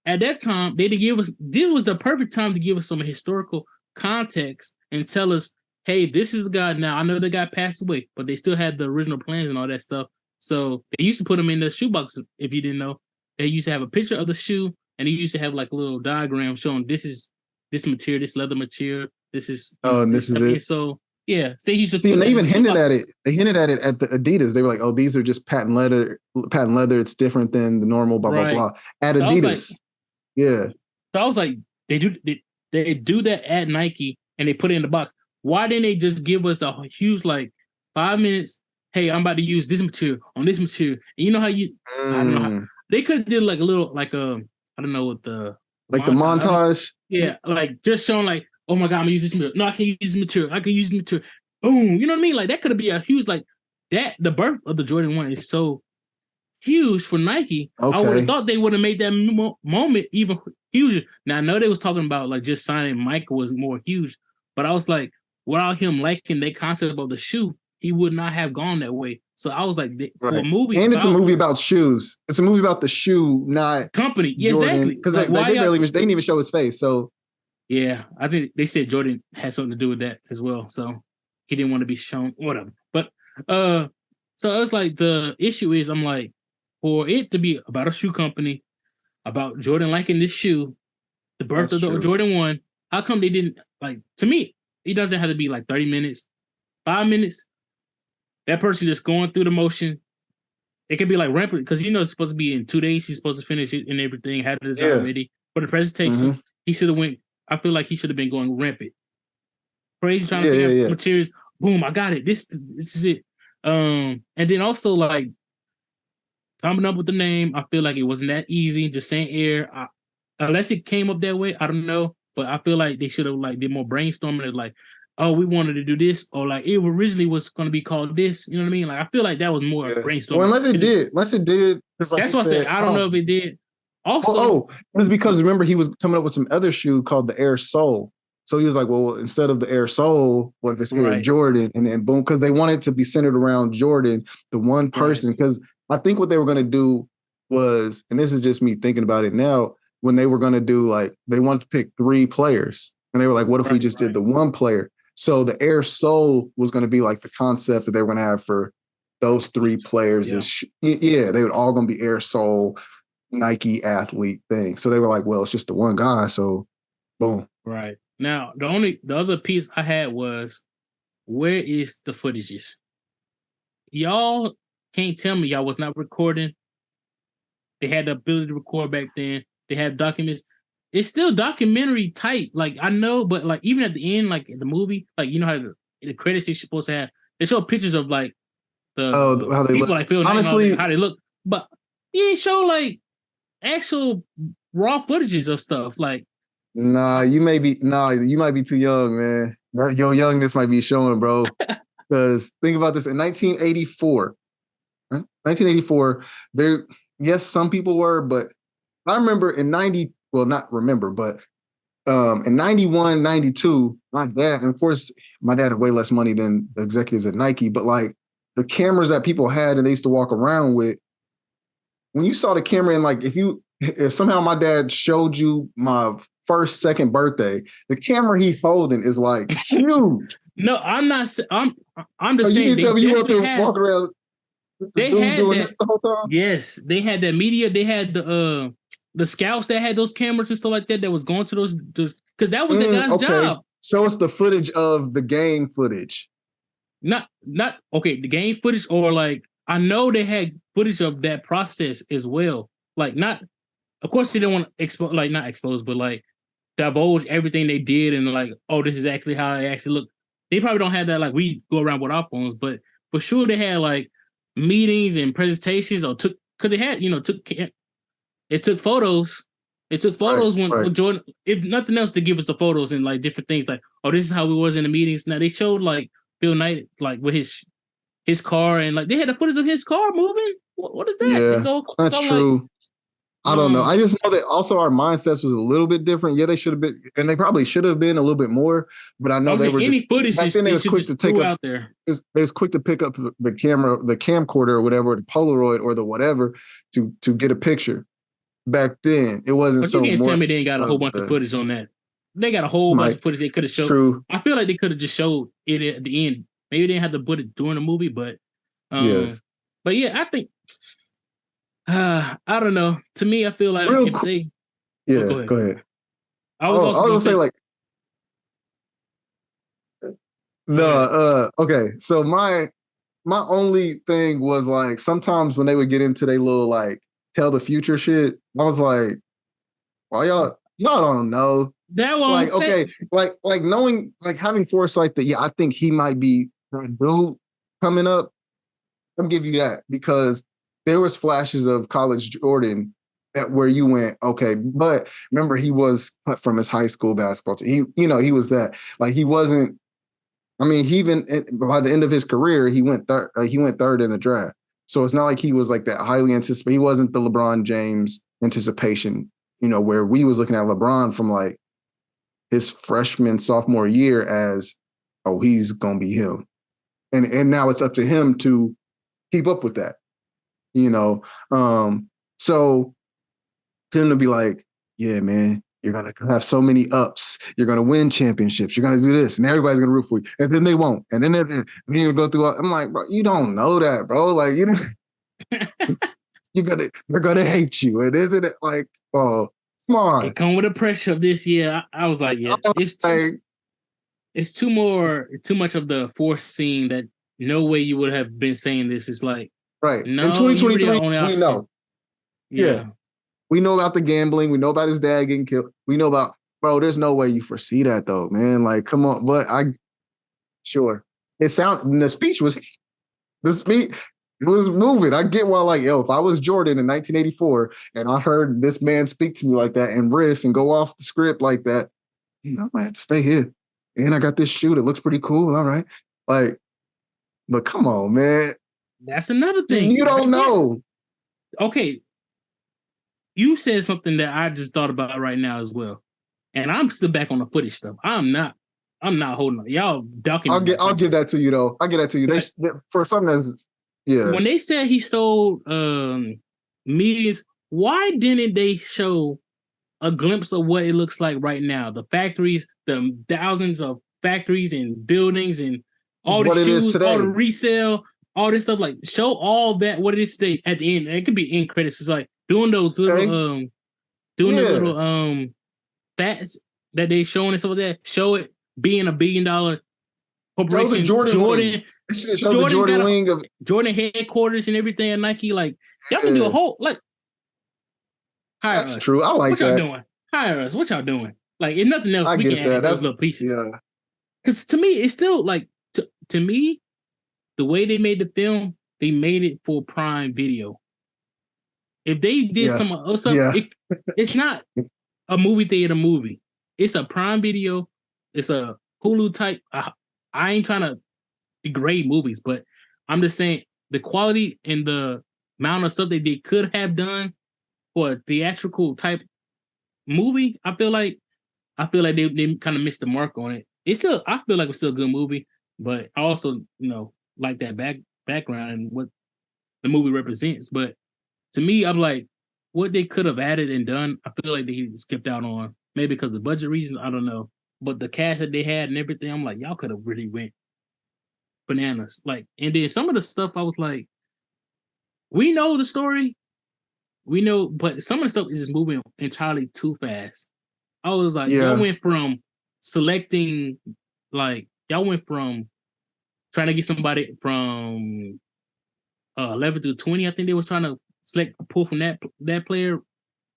At that time, this was the perfect time to give us some historical context and tell us, hey, this is the guy. Now I know the guy passed away, but they still had the original plans and all that stuff. So they used to put them in the shoebox. If you didn't know, they used to have a picture of the shoe, and they used to have like a little diagram showing this is this material, this leather material, this is and this is it. So yeah, they used to and they even hinted at it. They hinted at it at the Adidas. They were like, "Oh, these are just patent leather. It's different than the normal blah blah blah." At so Adidas, yeah. So I was like, they do that at Nike and they put it in the box. Why didn't they just give us a huge 5 minutes? Hey, I'm about to use this material on this material. And you know how I don't know how they could do like a little I don't know what the montage. Yeah, just showing oh my God, I'm gonna use this material. No, I can use this material. I can use this material. Boom. You know what I mean? That could be a huge that the birth of the Jordan 1 is so huge for Nike. I would have thought they would have made that moment even huger. Now I know they was talking about like just signing Michael was more huge, but I was like, without him liking the concept of the shoe, he would not have gone that way. So I was like, for a movie, and it's a movie about shoes. It's a movie about the shoe, not company. Yeah, exactly. Because like, they didn't even show his face. So yeah, I think they said Jordan had something to do with that as well. So he didn't want to be shown, whatever. But so it's like the issue is, I'm like, for it to be about a shoe company, about Jordan liking this shoe, the birth of the Jordan 1, how come they didn't, like, to me, it doesn't have to be like 30 minutes, 5 minutes. That person just going through the motion. It could be like rampant, because it's supposed to be in 2 days. He's supposed to finish it and everything, have the design ready for the presentation. He should have went. I feel like he should have been going rampant. Crazy trying to figure out materials. Boom, I got it. This is it. And then also like coming up with the name, I feel like it wasn't that easy. Just saying air, unless it came up that way, I don't know. But I feel like they should have like did more brainstorming. Like, oh, we wanted to do this, or like it originally was going to be called this. You know what I mean? Like I feel like that was more brainstorming. Well, unless it did. Like that's what I said. I don't know if it did. Also, it was because remember he was coming up with some other shoe called the Air Soul. So he was like, well, instead of the Air Soul, what if it's Air Jordan? And then boom, because they wanted to be centered around Jordan, the one person. Because I think what they were going to do was, and this is just me thinking about it now, when they were going to do like, they wanted to pick 3 players. And they were like, what if we just did the one player? So the Air Soul was going to be like the concept that they were going to have for those 3 players. They were all going to be Air Soul, Nike athlete thing. So they were like, well, it's just the one guy. So boom. Right. Now, the other piece I had was, where is the footages? Y'all can't tell me y'all was not recording. They had the ability to record back then. They had documents. It's still documentary type. Like, I know, but like even at the end, like in the movie, like how the credits they're supposed to have, they show pictures of like how they people look. like Phil Honestly, how they look. But he ain't show like actual raw footages of stuff. Like, you might be too young, man. Your youngness might be showing, bro. Because think about this: in 1984, yes, some people were, but I remember in 90. Well, not remember, but in 91, 92, my dad, and of course, my dad had way less money than the executives at Nike, but like the cameras that people had and they used to walk around with, when you saw the camera and like if somehow my dad showed you my first, second birthday, the camera he holding is like huge. No, I'm not. I'm just saying. You didn't tell me you want to walk around. They had doing that this the whole time. Yes, they had that media. They had the scouts that had those cameras and stuff like that was going to those because that was the guy's job. Show us the footage of the game footage. Not okay. The game footage, or like I know they had footage of that process as well. Like not, of course they didn't want to expose, like not expose, but like divulge everything they did and like, oh, this is actually how it actually looked. They probably don't have that like we go around with our phones, but for sure they had like meetings and presentations or took photos. It took photos when Jordan, if nothing else, to give us the photos and like different things like, oh, this is how we was in the meetings. Now they showed like Phil Knight like with his car and like they had the footage of his car moving. What is that? Yeah, that's true. Like, I don't know. I just know that also our mindsets was a little bit different. Yeah, they should have been, and they probably should have been a little bit more. But I know they were any footage. Back then they was quick to take out there. They was quick to pick up the camera, the camcorder or whatever, the Polaroid or the whatever to get a picture. Back then, it wasn't so. You can't tell me they ain't got a whole bunch of footage on that. They got a whole bunch of footage they could have showed. True. I feel like they could have just showed it at the end. Maybe they didn't have to put it during the movie, but yes. But yeah, I think. I don't know. To me, I feel like go ahead. I was gonna say like okay. So my only thing was like sometimes when they would get into their little like tell the future shit, I was like, why y'all don't know. That one like okay, like knowing like having foresight that I think he might be a dude coming up. I'll give you that because there was flashes of college Jordan where you went, okay, but remember he was cut from his high school basketball team. He was that. Like he wasn't. I mean, he even by the end of his career, he went third. He went third in the draft. So it's not like he was like that highly anticipated. He wasn't the LeBron James anticipation, where we was looking at LeBron from like his freshman, sophomore year as, oh, he's gonna be him. And now it's up to him to keep up with that. So for him to be like, yeah, man, you're gonna have so many ups, you're gonna win championships, you're gonna do this, and everybody's gonna root for you. And then they won't. And then you go through I'm like, bro, you don't know that, bro. Like, they're gonna hate you. And isn't it like, oh, come on. It come with the pressure of this year. I was like, yeah, it's too much of the forced scene that no way you would have been saying this. It's like, right. No, in 2023, we know. Yeah. We know about the gambling. We know about his dad getting killed. We know about, bro, there's no way you foresee that though, man. Like, come on. But sure. The speech was moving. I get why, like, if I was Jordan in 1984 and I heard this man speak to me like that and riff and go off the script like that, I might have to stay here. And I got this shoe that looks pretty cool. All right. Like, but come on, man. That's another thing. You don't know. Okay. You said something that I just thought about right now as well. And I'm still back on the footage stuff. I'm not holding on. Y'all ducking. I'll give that to you though. I'll give that to you. They for something that's When they said he sold millions, why didn't they show a glimpse of what it looks like right now? The factories, the thousands of factories and buildings and all the shoes, all the resale, all this stuff. Like, show all that what it is today at the end. It could be end credits. It's like doing those little the little facts that they showing and stuff like that. Show it being $1 billion corporation. Jordan Jordan headquarters and everything at Nike. Like, y'all can do a whole like. Hire That's us. true. I like what that. What y'all doing? Hire us. What y'all doing? Like, if nothing else, we can add those little pieces. Yeah. Because to me, it's still like to me, the way they made the film, they made it for Prime Video. If they did some other stuff, it's not a movie theater movie. It's a Prime Video. It's a Hulu type. I ain't trying to degrade movies, but I'm just saying the quality and the amount of stuff that they could have done for a theatrical type movie, I feel like they kind of missed the mark on it. I feel like it's still a good movie, but I also, like that background and what the movie represents. But to me, I'm like, what they could have added and done, I feel like they skipped out on. Maybe because of the budget reasons, I don't know. But the cast that they had and everything, I'm like, y'all could have really went bananas. Like, and then some of the stuff I was like, we know the story. We know, but some of the stuff is just moving entirely too fast. I was like, y'all went from selecting, like, y'all went from trying to get somebody from 11 to 20. I think they was trying to pull from that player,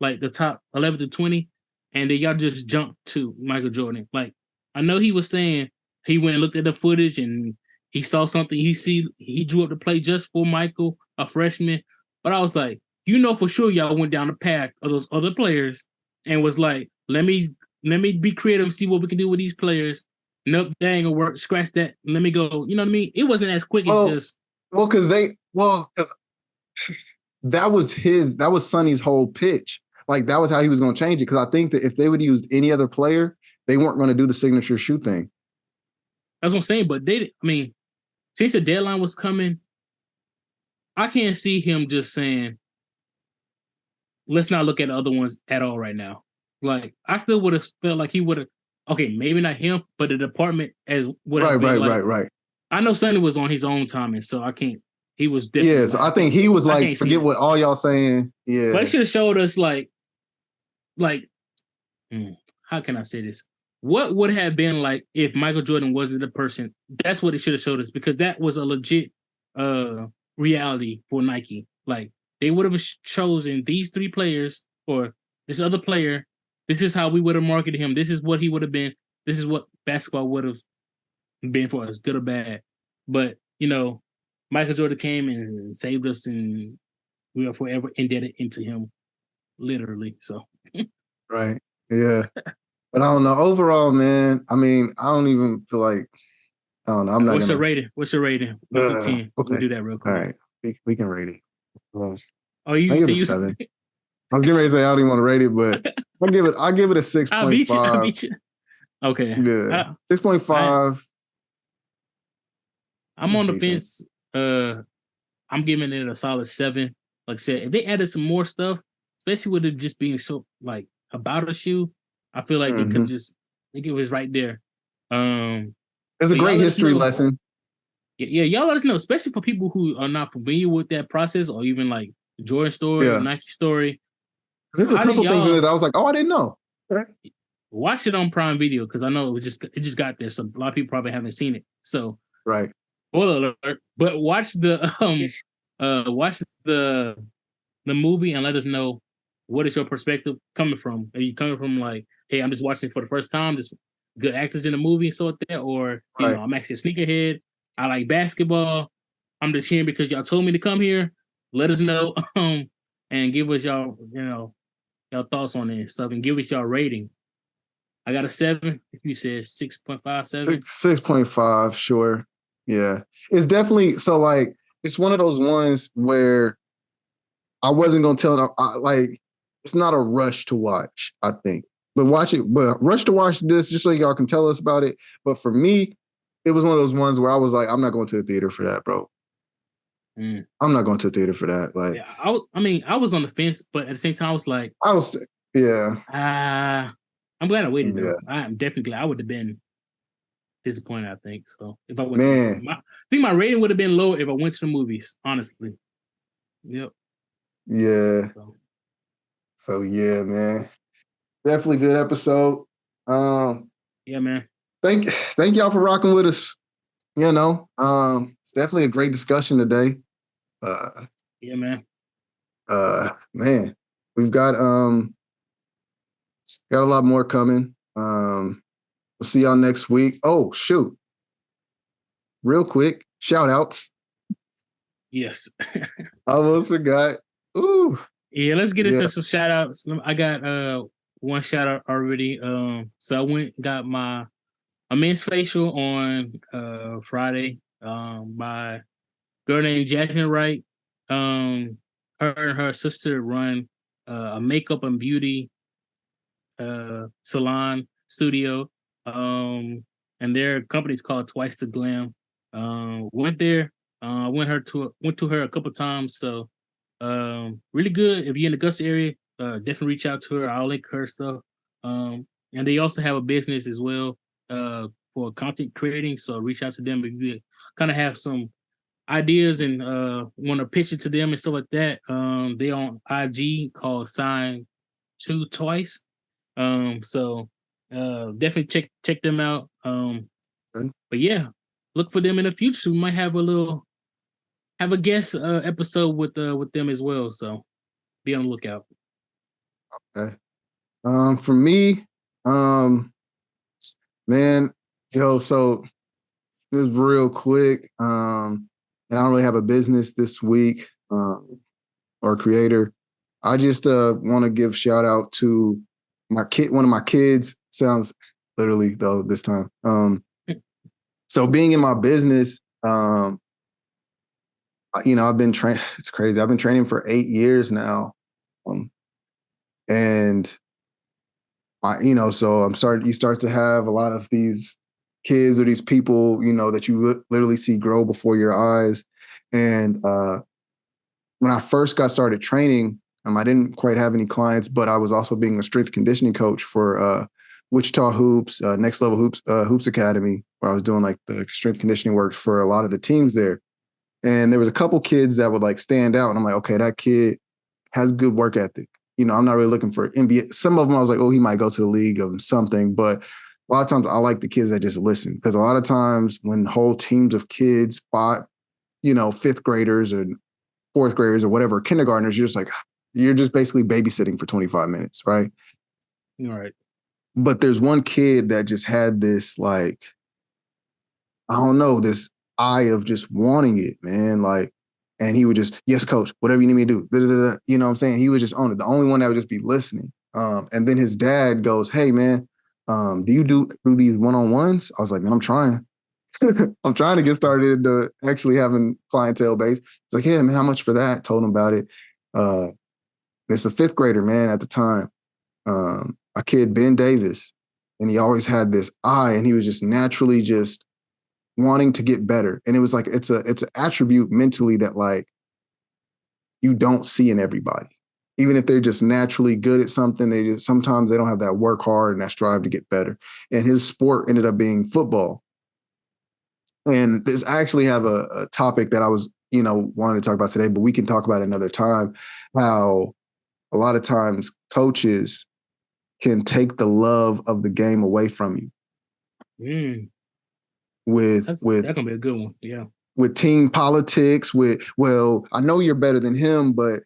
like the top 11 to 20. And then y'all just jumped to Michael Jordan. Like, I know he was saying he went and looked at the footage and he saw something. He drew up the play just for Michael, a freshman. But I was like, for sure y'all went down the path of those other players and was like, let me be creative and see what we can do with these players. Nope, that ain't gonna work. Scratch that. Let me go. You know what I mean? It wasn't as quick as just. Because that was Sonny's whole pitch. Like, that was how he was going to change it. Because I think that if they would have used any other player, they weren't going to do the signature shoe thing. That's what I'm saying. But since the deadline was coming, I can't see him just saying, let's not look at the other ones at all right now. Like, I still would have felt like he would have, okay, maybe not him, but the department as would have been like, right. I know Sonny was on his own timing, so I can't. He was definitely. Yeah, so I think he was like, forget what all y'all saying. Yeah. But he should have showed us how can I say this? What would have been like if Michael Jordan wasn't the person? That's what it should have showed us, because that was a legit reality for Nike. Like, they would have chosen these three players or this other player. This is how we would have marketed him. This is what he would have been. This is what basketball would have been for us, good or bad. But, Michael Jordan came and saved us, and we are forever indebted into him, literally. So, right, yeah. But I don't know. Overall, man, I don't even feel like, I don't know. I'm not. What's your rating? What's your rating? 10. Okay. We'll do that real quick. All right. We can rate it. Oh, you I give say it a you 7. I was getting ready to say I don't even want to rate it, but I'll give it a 6.5. I beat you. Okay. Yeah. 6.5. I'm on the fence. I'm giving it a solid 7. Like I said, if they added some more stuff, especially with it just being so like about a shoe, I feel like it could just think it was right there. It's a great history lesson. Yeah, y'all let us know, especially for people who are not familiar with that process, or even like the Jordan story or Nike story. There's a couple things in it that I was like, oh, I didn't know. Watch it on Prime Video because I know it just got there, so a lot of people probably haven't seen it. So right, spoiler alert. But watch the movie and let us know what is your perspective coming from. Are you coming from like, hey, I'm just watching it for the first time, just good actors in the movie and so like that, or you know, I'm actually a sneakerhead. I like basketball. I'm just here because y'all told me to come here. Let us know and give us y'all, y'all thoughts on it and stuff, and give us y'all rating. I got a 7. If you said 6.5, 7. 6.5, sure. Yeah. It's definitely so like it's one of those ones where I wasn't gonna tell them like it's not a rush to watch, I think. But rush to watch this just so y'all can tell us about it. But for me, it was one of those ones where I was like, I'm not going to the theater for that, bro. I'm not going to the theater for that. Like, yeah, I was on the fence, but at the same time, I was like, yeah. I'm glad I waited. Though. I'm definitely glad. I would have been disappointed, I think. So if I went, I think my rating would have been lower if I went to the movies. Honestly. Yep. Yeah. So yeah, man. Definitely good episode. Yeah, man. Thank y'all for rocking with us. It's definitely a great discussion today. Yeah, man. Man, we've got a lot more coming. We'll see y'all next week. Oh, shoot. Real quick, shoutouts. Yes. I almost forgot. Ooh. Yeah, let's get into some shoutouts. I got one shout out already. So I went and got my men's facial on Friday by a girl named Jasmine Wright. Her and her sister run a makeup and beauty salon studio. And their company's called Twice the Glam. Went there. Went to her a couple times. So really good. If you're in the Augusta area, definitely reach out to her. I'll link her stuff. And they also have a business as well for content creating. So reach out to them if you kind of have some ideas and want to pitch it to them and stuff like that. They on IG called Sign 2 Twice. So definitely check them out. But yeah, look for them in the future. We might have a guest episode with them as well. So be on the lookout. Okay. For me, man, so it was real quick. And I don't really have a business this week or creator. I just want to give shout out to one of my kids. Sounds literally though this time. So being in my business, I've been training. It's crazy. I've been training for 8 years now, and so you start to have a lot of these kids or these people, that you literally see grow before your eyes. And when I first got started training, I didn't quite have any clients, but I was also being a strength conditioning coach for Wichita Hoops, Next Level Hoops Academy, where I was doing like the strength conditioning work for a lot of the teams there. And there was a couple kids that would like stand out, and I'm like, okay, that kid has good work ethic. I'm not really looking for NBA. Some of them I was like, oh, he might go to the league of something, but a lot of times I like the kids that just listen, because a lot of times when whole teams of kids, fifth graders and fourth graders or whatever, kindergartners, you're just basically babysitting for 25 minutes, right? All right. But there's one kid that just had this, like, I don't know, this eye of just wanting it, man. Like, and he would just, yes, coach, whatever you need me to do. Da, da, da, da. You know what I'm saying? He was just on it. The only one that would just be listening. And then his dad goes, hey, man, do you do these one-on-ones? I was like, man, I'm trying. I'm trying to get started into actually having clientele base. Like, yeah, man, how much for that? Told him about it. It's a fifth grader, man, at the time. A kid, Ben Davis, and he always had this eye, and he was just naturally just wanting to get better. And it was like, it's an attribute mentally that like you don't see in everybody. Even if they're just naturally good at something, sometimes they don't have that work hard and that strive to get better. And his sport ended up being football. And this, I actually have a topic that I was, wanting to talk about today, but we can talk about it another time, how a lot of times coaches can take the love of the game away from you. That's gonna be a good one. Yeah. With team politics, I know you're better than him, but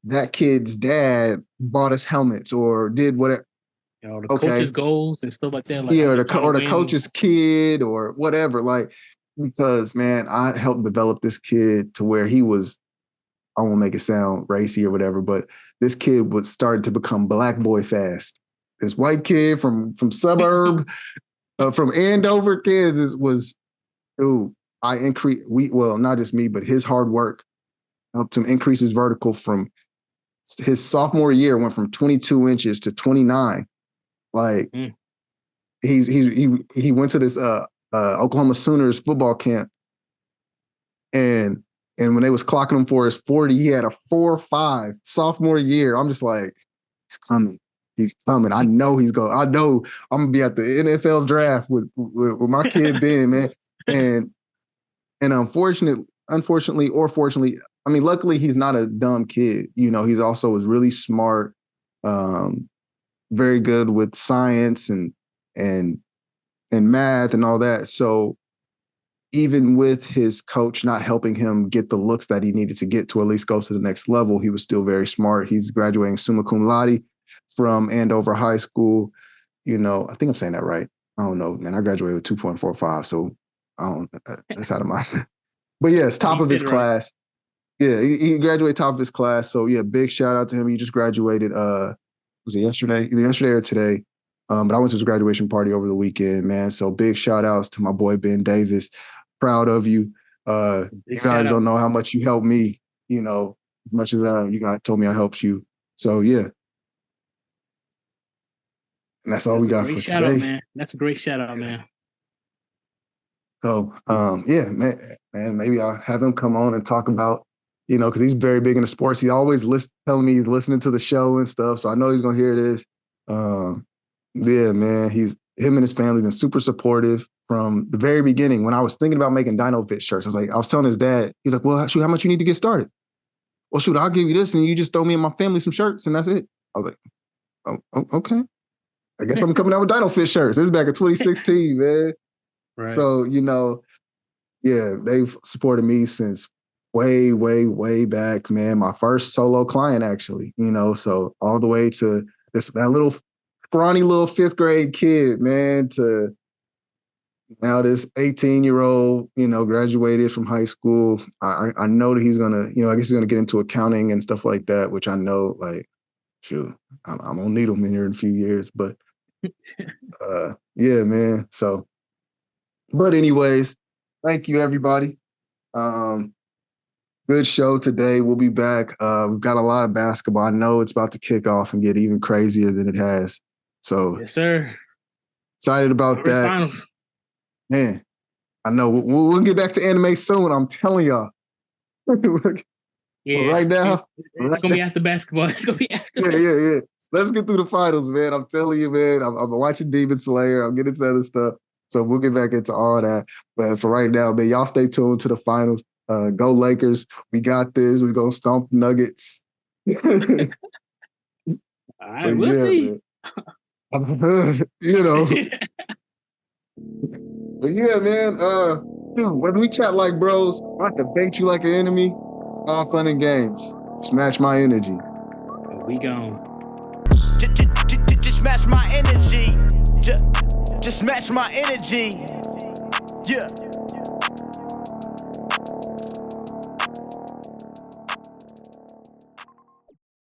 that kid's dad bought us helmets or did whatever. The coach's goals and stuff like that. Like, or the coach's kid or whatever. Like, because, man, I helped develop this kid to where he was, I won't make it sound racy or whatever, but this kid was started to become black boy fast. This white kid from suburb, from Andover, Kansas was, not just me, but his hard work helped him increase his vertical from his sophomore year, went from 22 inches to 29. Like he went to this Oklahoma Sooners football camp, and when they was clocking him for his 40, he had a 4.5 sophomore year. I'm just like, he's coming. He's coming. I know he's going. I know I'm gonna be at the NFL draft with my kid Ben, man. And unfortunately or fortunately, I mean, luckily he's not a dumb kid. He's also was really smart, very good with science and math and all that. So even with his coach not helping him get the looks that he needed to get to at least go to the next level, he was still very smart. He's graduating summa cum laude from Andover High School. I think I'm saying that right. I don't know, man. I graduated with 2.45, so I don't. That's out of my. But yes, top of his class. Right. Yeah, he graduated top of his class. So yeah, big shout out to him. He just graduated. Was it yesterday? Either yesterday or today. But I went to his graduation party over the weekend, man. So big shout outs to my boy Ben Davis. Proud of you. You guys don't know how much you helped me. As much as you guys told me I helped you. So yeah. And that's all we got for today. Man. That's a great shout out, man. So, yeah, man, maybe I'll have him come on and talk about, because he's very big into sports. He always telling me he's listening to the show and stuff. So I know he's going to hear this. Yeah, man, him and his family been super supportive from the very beginning. When I was thinking about making DINO fit shirts, I was telling his dad, he's like, well, shoot, how much you need to get started? Well, shoot, I'll give you this and you just throw me and my family some shirts and that's it. I was like, oh okay. I guess I'm coming out with DINO fit shirts. This is back in 2016, man. Right. So, yeah, they've supported me since way, way, way back, man. My first solo client, actually, so all the way to that little scrawny little fifth grade kid, man, to now this 18-year-old, graduated from high school. I know that he's going to, I guess he's going to get into accounting and stuff like that, which I know, like, shoot, I'm going to need him in here in a few years, but yeah, man. So, but anyways, thank you, everybody. Good show today. We'll be back. We've got a lot of basketball. I know it's about to kick off and get even crazier than it has. So, yes, sir. Excited about that. Finals. Man, I know. We'll get back to anime soon. I'm telling y'all. Yeah. Right now. It's going to be after basketball. It's going to be after basketball. Yeah. Let's get through the finals, man. I'm telling you, man. I'm watching Demon Slayer. I'm getting into other stuff. So we'll get back into all that. But for right now, man, y'all stay tuned to the finals. Go Lakers. We got this. We're going to stomp Nuggets. All right, we'll see. But yeah, man. When we chat like bros, I have to bait you like an enemy. It's all fun and games. Smash my energy. We gone. Just match my energy. Just match my energy. Yeah.